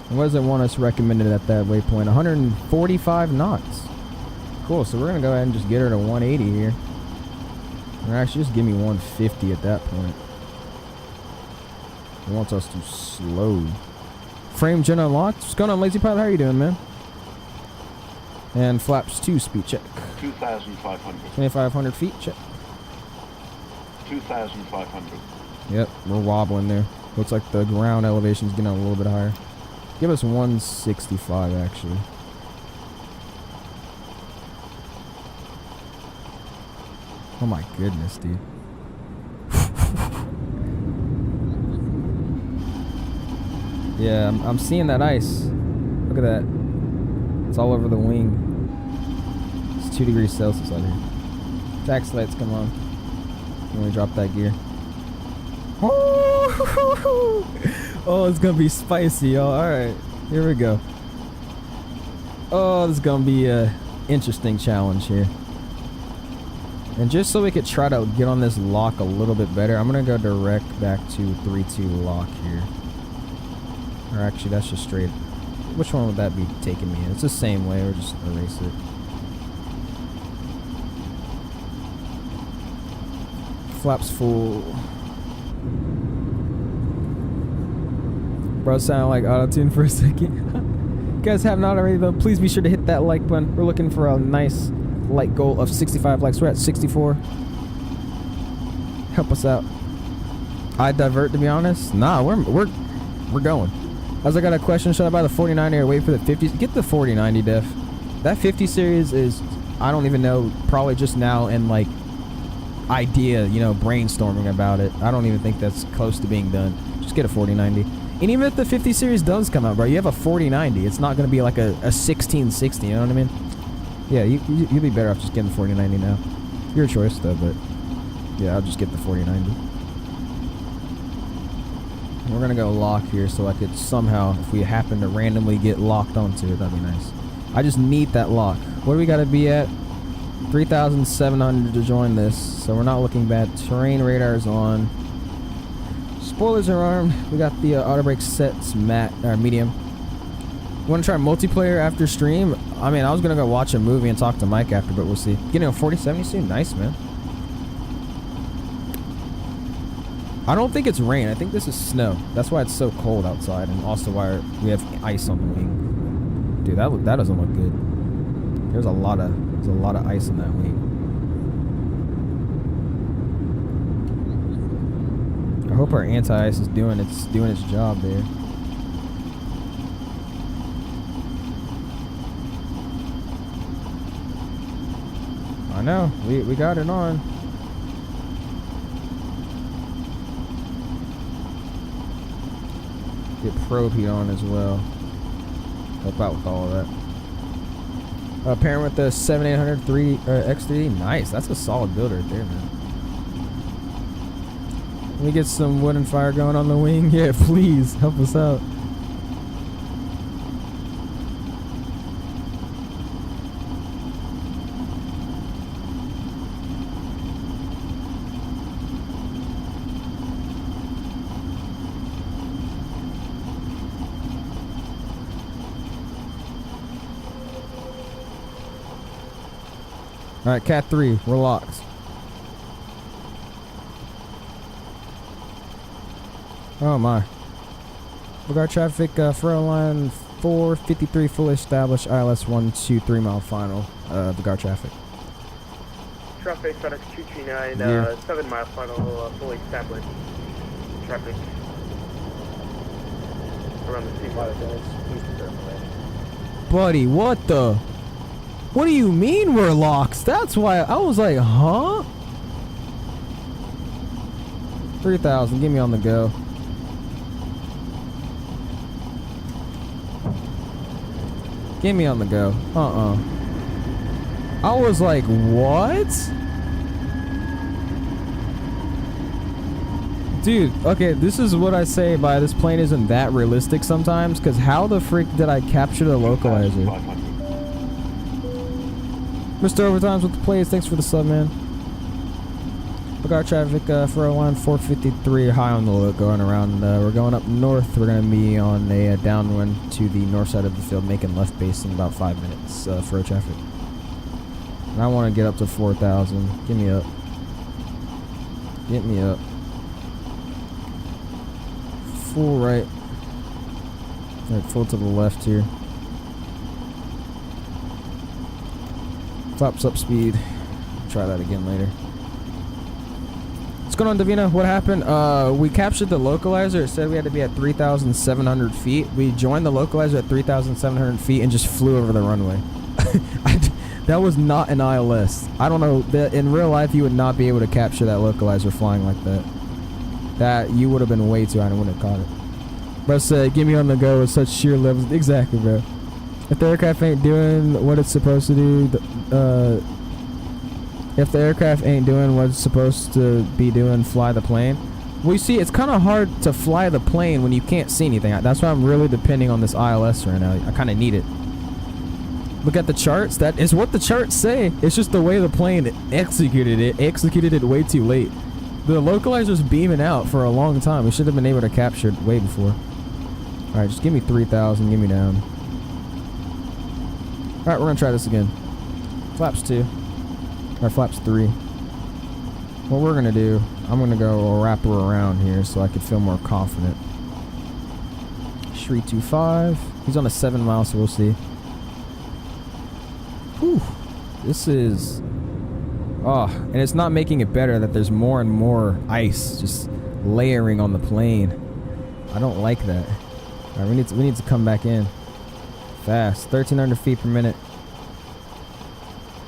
And what does it want us recommended at that waypoint? 145 knots. Cool, so we're going to go ahead and just get her to 180 here. Or actually, just give me 150 at that point. It wants us to slow. Frame gen unlocked. What's going on, Lazy Pilot? How are you doing, man? And flaps 2, speed check. 2,500. 2,500 feet, check. 2,500. Yep, we're wobbling there. Looks like the ground elevation's getting a little bit higher. Give us 165, actually. Oh my goodness, dude. Yeah, I'm seeing that ice. Look at that. It's all over the wing. It's 2 degrees Celsius out here. Tax lights come on. When we drop that gear. Oh, it's gonna be spicy, y'all. Alright, here we go. Oh, this is gonna be a interesting challenge here. And just so we could try to get on this lock a little bit better, I'm gonna go direct back to 3-2 lock here. Or actually, that's just straight. Which one would that be taking me in? It's the same way, or just erase it. Flaps full. Bro, sounded like auto-tune for a second. You guys haven't already though, please be sure to hit that like button. We're looking for a nice like goal of 65 likes. We're at 64. Help us out. I divert, to be honest. Nah, we're going. As I got a question, should I buy the 49 or wait for the 50s? Get the 4090 def. That 50 series is, I don't even know, probably just now in like idea, you know, brainstorming about it. I don't even think that's close to being done. Just get a 4090. And even if the 50 series does come out, bro, you have a 4090. It's not going to be like a 1660, you know what I mean? Yeah, you'd be better off just getting the 4090 now. Your choice, though, but yeah, I'll just get the 4090. We're going to go lock here so I could somehow, if we happen to randomly get locked onto it, that'd be nice. I just need that lock. What do we got to be at? 3,700 to join this, so we're not looking bad. Terrain radar's on. Spoilers are armed. We got the auto brake sets medium. You want to try multiplayer after stream? I mean, I was going to go watch a movie and talk to Mike after, but we'll see. Getting a 4070 soon? Nice, man. I don't think it's rain. I think this is snow. That's why it's so cold outside, and also why we have ice on the wing. Dude, that doesn't look good. There's a lot of ice on that wing. I hope our anti-ice is doing its job there. I know, we got it on. Get probe heat on as well. Help out with all of that. Pairing with the 7800 X3D. Nice, that's a solid build right there, man. Let me get some wood and fire going on the wing. Yeah, please help us out. All right, Cat 3, we're locked. Oh my. Vágar traffic, Faroe line 453 fully established, ILS 123 mile final, Vágar traffic. Traffic FedEx 239, Yeah. 7 mile final, fully established. Traffic around the sea. Pilot, please prepare for landing. Buddy, what the? What do you mean we're locked? That's why I was like, huh? 3,000, give me on the go. Give me on the go. I was like, what? Dude, okay, this is what I say by this plane isn't that realistic sometimes, because how the freak did I capture the localizer? 500. Mr. Overtimes with the plays, thanks for the sub, man. Vágar traffic for line 453, high on the look, going around. We're going up north. We're going to be on a downwind to the north side of the field, making left base in about 5 minutes for traffic. And I want to get up to 4,000. Get me up. Get me up. Full right. Alright, full to the left here. Flaps up speed. Try that again later. What's going on, Davina? What happened? We captured the localizer. It said we had to be at 3,700 feet. We joined the localizer at 3,700 feet and just flew over the runway. That was not an ILS. I don't know. In real life, you would not be able to capture that localizer flying like that. That you would have been way too high and wouldn't have caught it. Bro said, give me on the go with such sheer levels. Exactly, bro. If the aircraft ain't doing what it's supposed to do, if the aircraft ain't doing what it's supposed to be doing, fly the plane. Well, you see, it's kind of hard to fly the plane when you can't see anything. That's why I'm really depending on this ILS right now. I kind of need it. Look at the charts. That is what the charts say. It's just the way the plane executed it. Executed it way too late. The localizer's beaming out for a long time. We should have been able to capture it way before. Alright, just give me 3,000. Give me down. Alright, we're going to try this again. Flaps 2. Or flaps 3. What we're going to do, I'm going to go wrap her around here so I can feel more confident. 325. He's on a 7 mile, so we'll see. Whew. This is... Oh, and it's not making it better that there's more and more ice just layering on the plane. I don't like that. All right, we need to come back in fast. 1,300 feet per minute.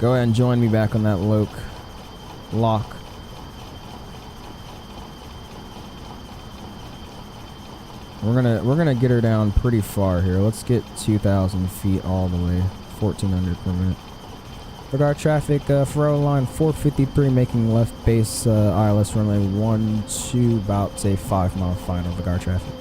Go ahead and join me back on that lock. We're gonna get her down pretty far here. Let's get 2,000 feet all the way. 1,400 per minute. Vágar traffic, Faroe line 453, making left base ILS runway 12, about say 5 mile final. Vágar traffic.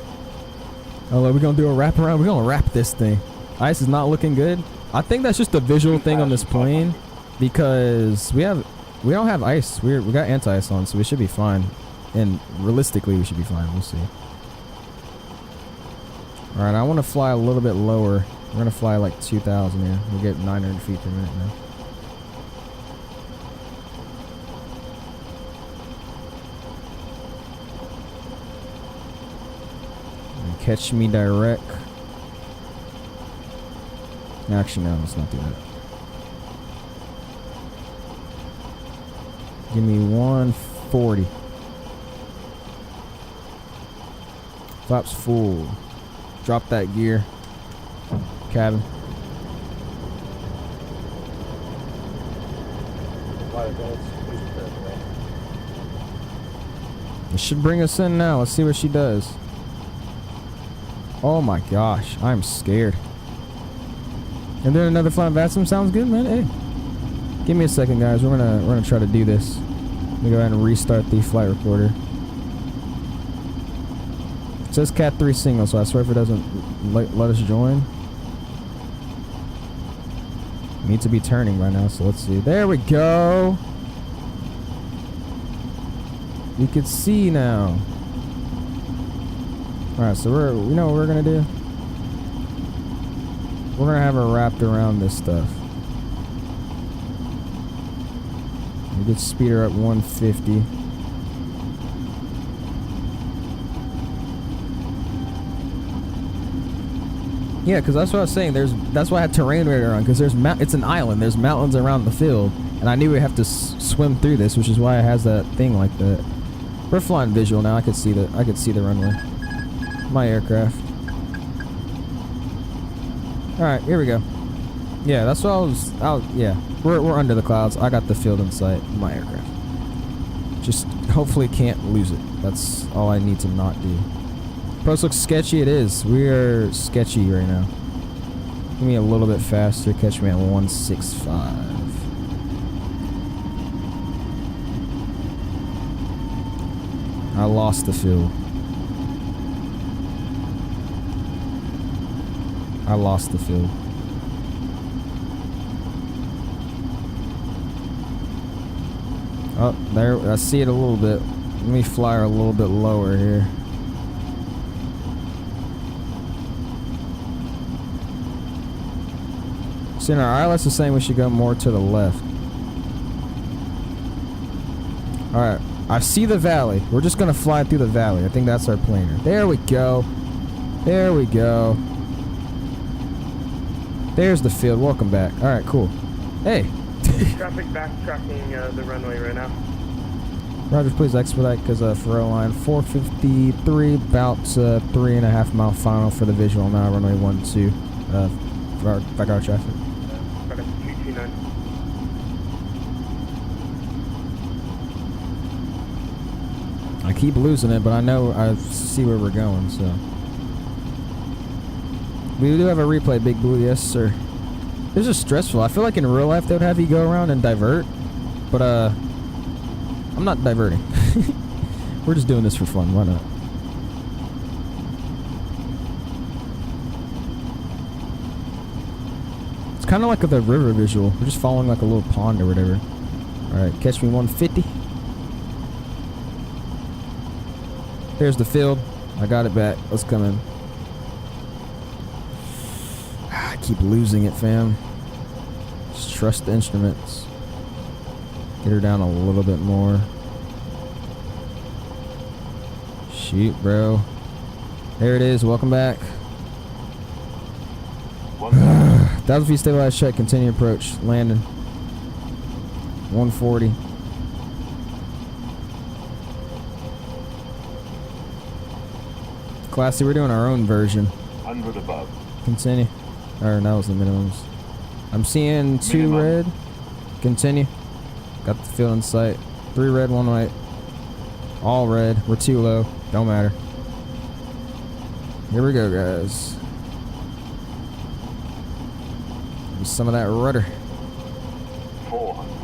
Oh, we're gonna do a wrap around. We're gonna wrap this thing. Ice is not looking good. I think that's just a visual thing on this plane because we don't have ice. We got anti-ice on, so we should be fine. And realistically, we should be fine. We'll see. All right, I want to fly a little bit lower. We're gonna fly like 2,000 here. We'll get 900 feet per minute now. Catch me direct. Actually, no, let's not do that. Give me 140. Flaps full. Drop that gear. Cabin. It should bring us in now. Let's see what she does. Oh my gosh, I'm scared. And then another flying VATSIM sounds good, man. Hey, give me a second, guys. We're gonna try to do this. Let me go ahead and restart the flight recorder. It says Cat 3 single, so I swear if it doesn't let us join. We need to be turning right now, so let's see. There we go. You can see now. Alright, so you know what we're gonna do? We're gonna have her wrapped around this stuff. We could speed her up 150. Yeah, because that's what I was saying. That's why I had terrain radar on, because it's an island. There's mountains around the field, and I knew we'd have to swim through this, which is why it has that thing like that. We're flying visual now. I could see the runway. My aircraft. All right, here we go. Yeah, that's what yeah, we're under the clouds. I got the field in sight, my aircraft. Just hopefully can't lose it. That's all I need to not do. Post looks sketchy. It is. We are sketchy right now. Give me a little bit faster. Catch me at 165. I lost the field. I lost the field. Oh, there, I see it a little bit. Let me fly her a little bit lower here. See, our ILS is saying we should go more to the left. Alright, I see the valley. We're just gonna fly through the valley. I think that's our planer. There we go. There we go. There's the field. Welcome back. Alright, cool. Hey. Traffic backtracking the runway right now. Roger, please expedite because Faroe line 453, about 3.5 mile final for the visual now, runway 12, Vágar traffic. Got a 229. I keep losing it, but I know I see where we're going, so. We do have a replay, Big Blue, yes sir. This is stressful. I feel like in real life they would have you go around and divert, but I'm not diverting. We're just doing this for fun. Why not? It's kind of like the river visual. We're just following like a little pond or whatever. All right, catch me 150. There's the field. I got it back. Let's come in. I keep losing it, fam. Just trust the instruments. Get her down a little bit more. Shoot, bro. There it is. Welcome back. That was stabilized check. Continue approach. Landing. 140. Classy, we're doing our own version. 100 above. Continue. Or that was the minimums. I'm seeing 2 Minimum. red. Continue. Got the field in sight. 3 red, 1 white. All red. We're too low. Don't matter. Here we go, guys. Give some of that rudder. 400.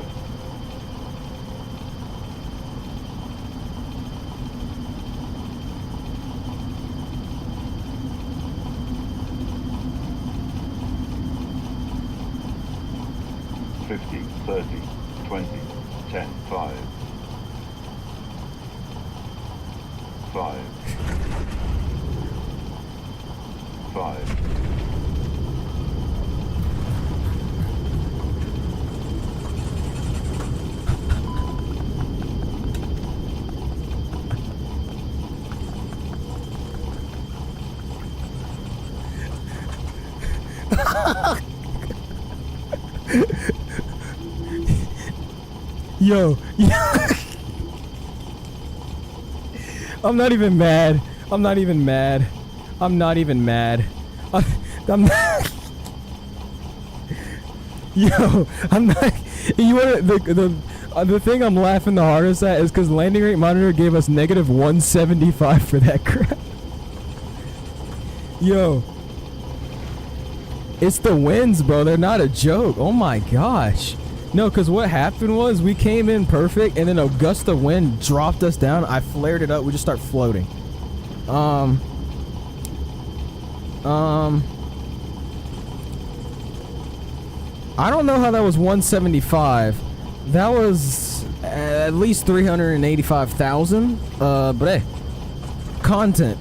$50, 30, 20, 10, 5. 5. 5. Yo. I'm not even mad. I'm not even mad. I'm not even mad. I'm not. Yo, I'm not. You want the thing I'm laughing the hardest at is because landing rate monitor gave us negative 175 for that crap. Yo. It's the winds, bro. They're not a joke. Oh my gosh. No, because what happened was we came in perfect and then a gust of wind dropped us down. I flared it up. We just start floating. I don't know how that was 175. That was at least 385,000. But hey, content.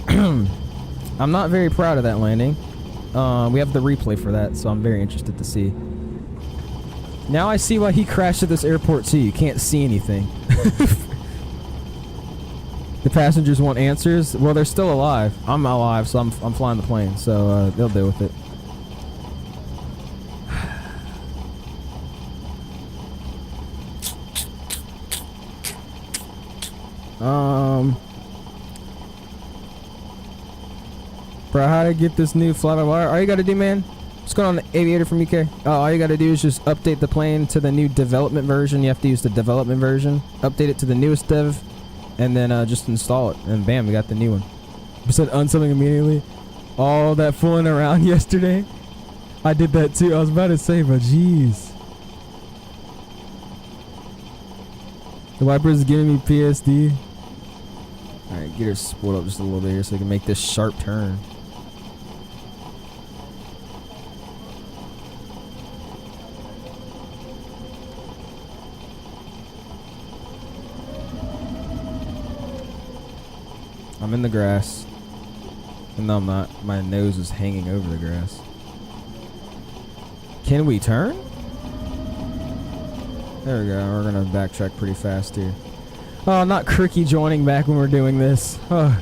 I'm not very proud of that landing. We have the replay for that, so I'm very interested to see. Now I see why he crashed at this airport too. You can't see anything. The passengers want answers. Well, they're still alive. I'm alive, so I'm flying the plane, so they'll deal with it. Bro, how to get this new FlyByWire? All you gotta do, man, What's going on, Aviator from UK? All you got to do is just update the plane to the new development version. You have to use the development version. Update it to the newest dev, and then just install it. And bam, we got the new one. I said unsubing immediately. All that fooling around yesterday. I did that too. I was about to say, but jeez. The wiper is giving me PSD. Alright, get her spooled up just a little bit here so we can make this sharp turn. I'm in the grass. No, I'm not. My nose is hanging over the grass. Can we turn? There we go. We're gonna backtrack pretty fast here. Oh, not Cricky joining back when we're doing this. Oh.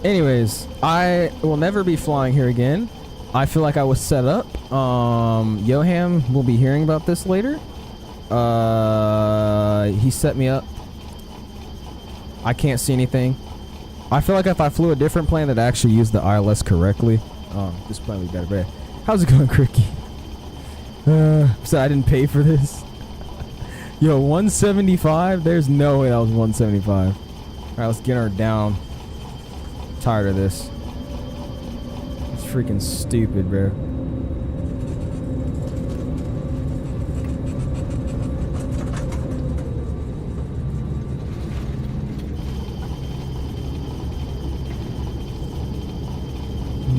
Anyways, I will never be flying here again. I feel like I was set up. Yoham will be hearing about this later. He set me up. I can't see anything. I feel like if I flew a different plane that actually used the ILS correctly, this plane would be better. How's it going, Cricky? So I didn't pay for this. Yo, 175? There's no way that was 175. Alright, let's get her down. I'm tired of this. It's freaking stupid, bro.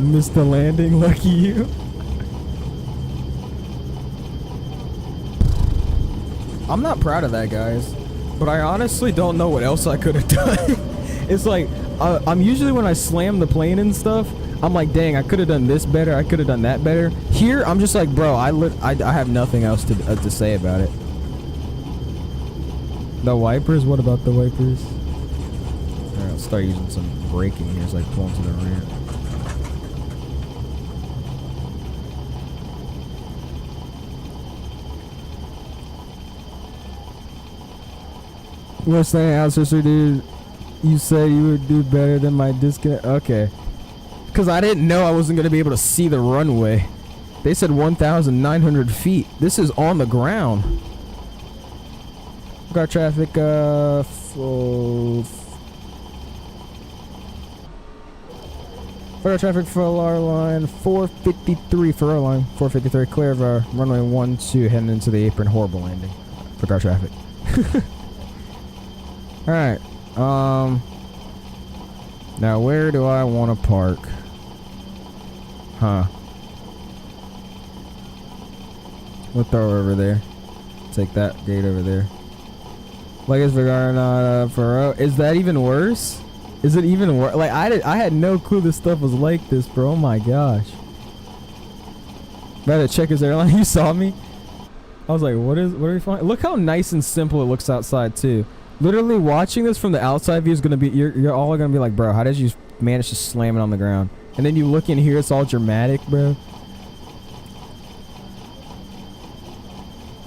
Missed the landing, lucky you. I'm not proud of that, guys, but I honestly don't know what else I could have done. It's like, I'm usually when I slam the plane and stuff, I'm like, dang, I could have done this better, I could have done that better. Here, I'm just like, bro, I have nothing else to say about it. The wipers? What about the wipers? Alright, let's start using some braking here as I pull into the rear. What's saying, out, sister, dude? You said you would do better than my disconnect. Okay. Because I didn't know I wasn't going to be able to see the runway. They said 1,900 feet. This is on the ground. Got traffic, full. Fire traffic for Airline 453 for Airline 453, clear of our runway 12 heading into the apron. Horrible landing for car traffic. Alright, now where do I want to park? Huh. We'll throw her over there. Take that gate over there. Like it's Vágar, not Faroe. Is that even worse? Is it even worse? Like I had no clue this stuff was like this, bro. Oh my gosh. Better check his airline. You saw me? I was like, what are we flying? Look how nice and simple it looks outside too. Literally watching this from the outside view is gonna be, you're all gonna be like, bro, how did you manage to slam it on the ground? And then you look in here, it's all dramatic, bro.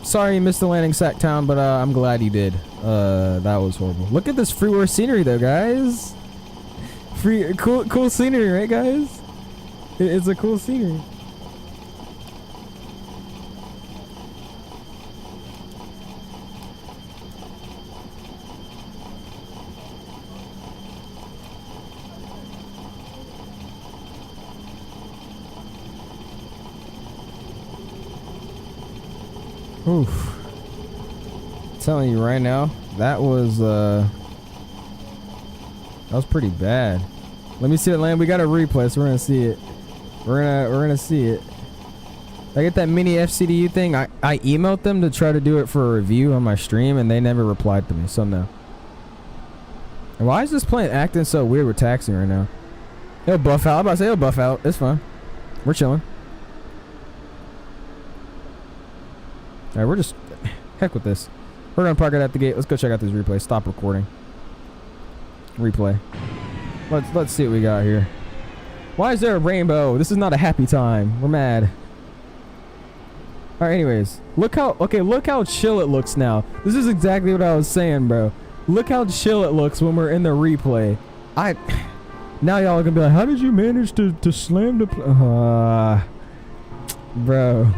Sorry you missed the landing, Sacktown, but I'm glad you did. That was horrible. Look at this freeware scenery though, guys. Cool scenery, right, guys? It's a cool scenery. Oof. I'm telling you right now, that was pretty bad. Let me see it land. We got a replay, so we're gonna see it. We're gonna see it. I get that mini FCDU thing. I emailed them to try to do it for a review on my stream, and they never replied to me. So no. And why is this plane acting so weird with taxiing right now? It'll buff out. I'm about to say it'll buff out. It's fine. We're chilling. Alright, we're just heck with this. We're gonna park it at the gate. Let's go check out this replay. Stop recording. Replay. Let's see what we got here. Why is there a rainbow? This is not a happy time. We're mad. Alright, anyways. Look how chill it looks now. This is exactly what I was saying, bro. Look how chill it looks when we're in the replay. Now y'all are gonna be like, how did you manage to slam the bro.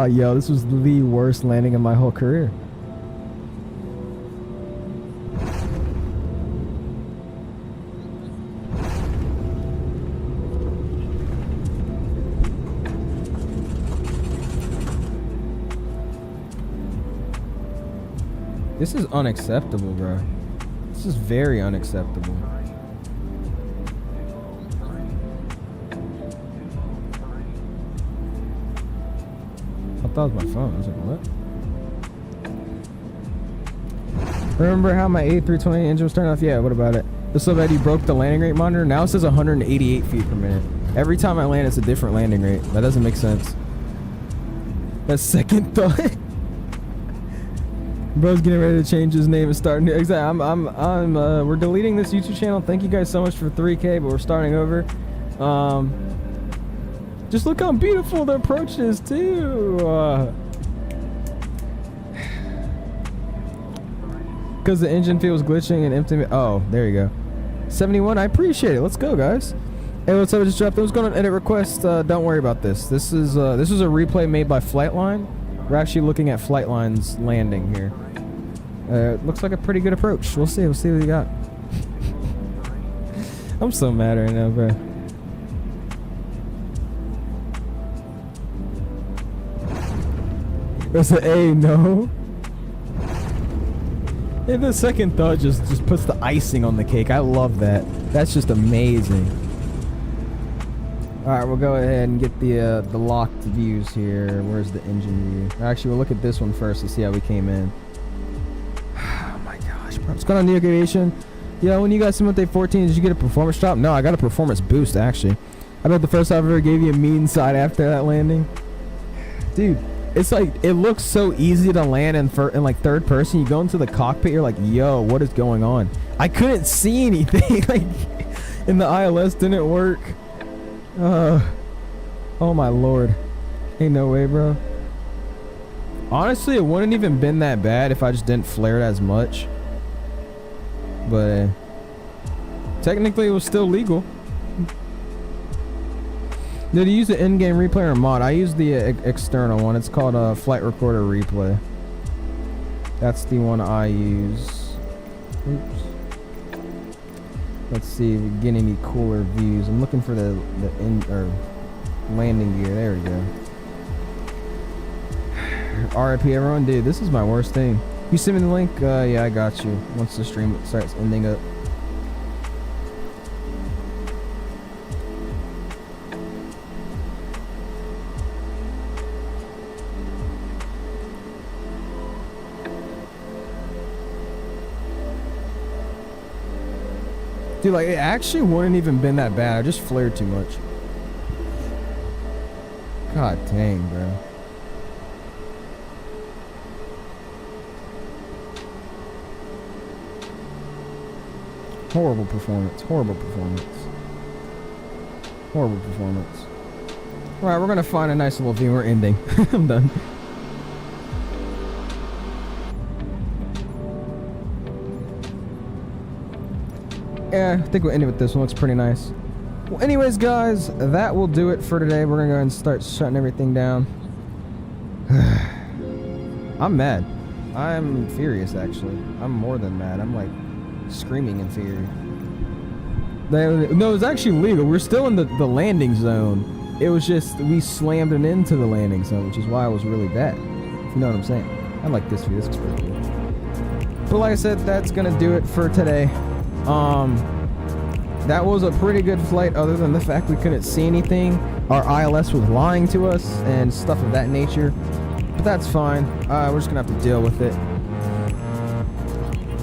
Yo, this was the worst landing in my whole career. This is unacceptable, bro. This is very unacceptable. I thought it was my phone. I was like, what? Remember how my A320 engine was turned off? Yeah, what about it? It's so bad you broke the landing rate monitor. Now it says 188 feet per minute. Every time I land, it's a different landing rate. That doesn't make sense. That's second thought. Bro's getting ready to change his name and start new. Exactly. We're deleting this YouTube channel. Thank you guys so much for 3K, but we're starting over. Just look how beautiful the approach is too. Because the engine feels glitching and empty. Oh, there you go. 71. I appreciate it. Let's go, guys. Hey, what's up? I just dropped. I was going to edit request. Don't worry about this. This is a replay made by Flightline. We're actually looking at Flightline's landing here. Looks like a pretty good approach. We'll see. We'll see what we got. I'm so mad right now, bro. That's an A, no. Hey, the second thought just puts the icing on the cake. I love that. That's just amazing. All right, we'll go ahead and get the locked views here. Where's the engine view? Actually, we'll look at this one first to see how we came in. What's going on, New York Aviation? Yeah, when you guys submit day 14, did you get a performance drop? No, I got a performance boost, actually. I bet the first time I ever gave you a mean side after that landing. Dude, it's like, it looks so easy to land in like third person. You go into the cockpit, you're like, yo, what is going on? I couldn't see anything. Like, and the ILS didn't work. Oh my lord. Ain't no way, bro. Honestly, it wouldn't even been that bad if I just didn't flare it as much. But technically it was still legal. Did you use the in-game replay or mod? I used the external one. It's called Flight Recorder Replay. That's the one I use. Oops. Let's see if we get any cooler views. I'm looking for the landing gear. There we go. RIP everyone. Dude, this is my worst thing. You send me the link? Yeah, I got you. Once the stream starts ending up. Dude, like, it actually wouldn't even been that bad. I just flared too much. God dang, bro. Horrible performance. Horrible performance. Horrible performance. Alright, we're gonna find a nice little view. We're ending. I'm done. Yeah, I think we'll end it with this one. Looks pretty nice. Well, anyways, guys, that will do it for today. We're gonna go ahead and start shutting everything down. I'm mad. I'm furious, actually. I'm more than mad. I'm like screaming in fury. No, it was actually legal. We're still in the landing zone. It was just we slammed it into the landing zone, which is why it was really bad. If you know what I'm saying. I like this view. This is pretty cool. But like I said, that's gonna do it for today. That was a pretty good flight, other than the fact we couldn't see anything. Our ILS was lying to us and stuff of that nature. But that's fine. We're just gonna have to deal with it.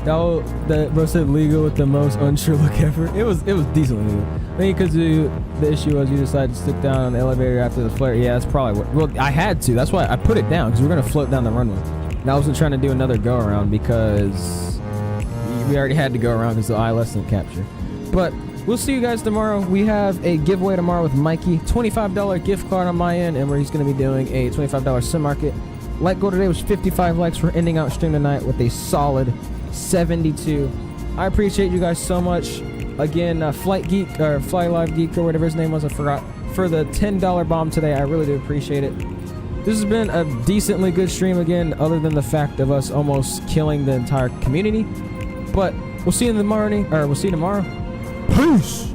That bro said legal with the most unsure look ever. It was decently legal. I think because the issue was you decided to stick down on the elevator after the flare. Yeah, that's probably what. Well, I had to. That's why I put it down, because we were gonna float down the runway. And I wasn't trying to do another go around because we already had to go around because the ILS didn't capture. But we'll see you guys tomorrow. We have a giveaway tomorrow with Mikey. $25 gift card on my end, and where he's going to be doing a $25 sim market. Like goal today was 55 likes. We're ending out stream tonight with a solid 72. I appreciate you guys so much. Again, Flight Geek or Fly Live Geek or whatever his name was, I forgot. For the $10 bomb today, I really do appreciate it. This has been a decently good stream again, other than the fact of us almost killing the entire community. But we'll see you in the morning, or we'll see you tomorrow. Peace!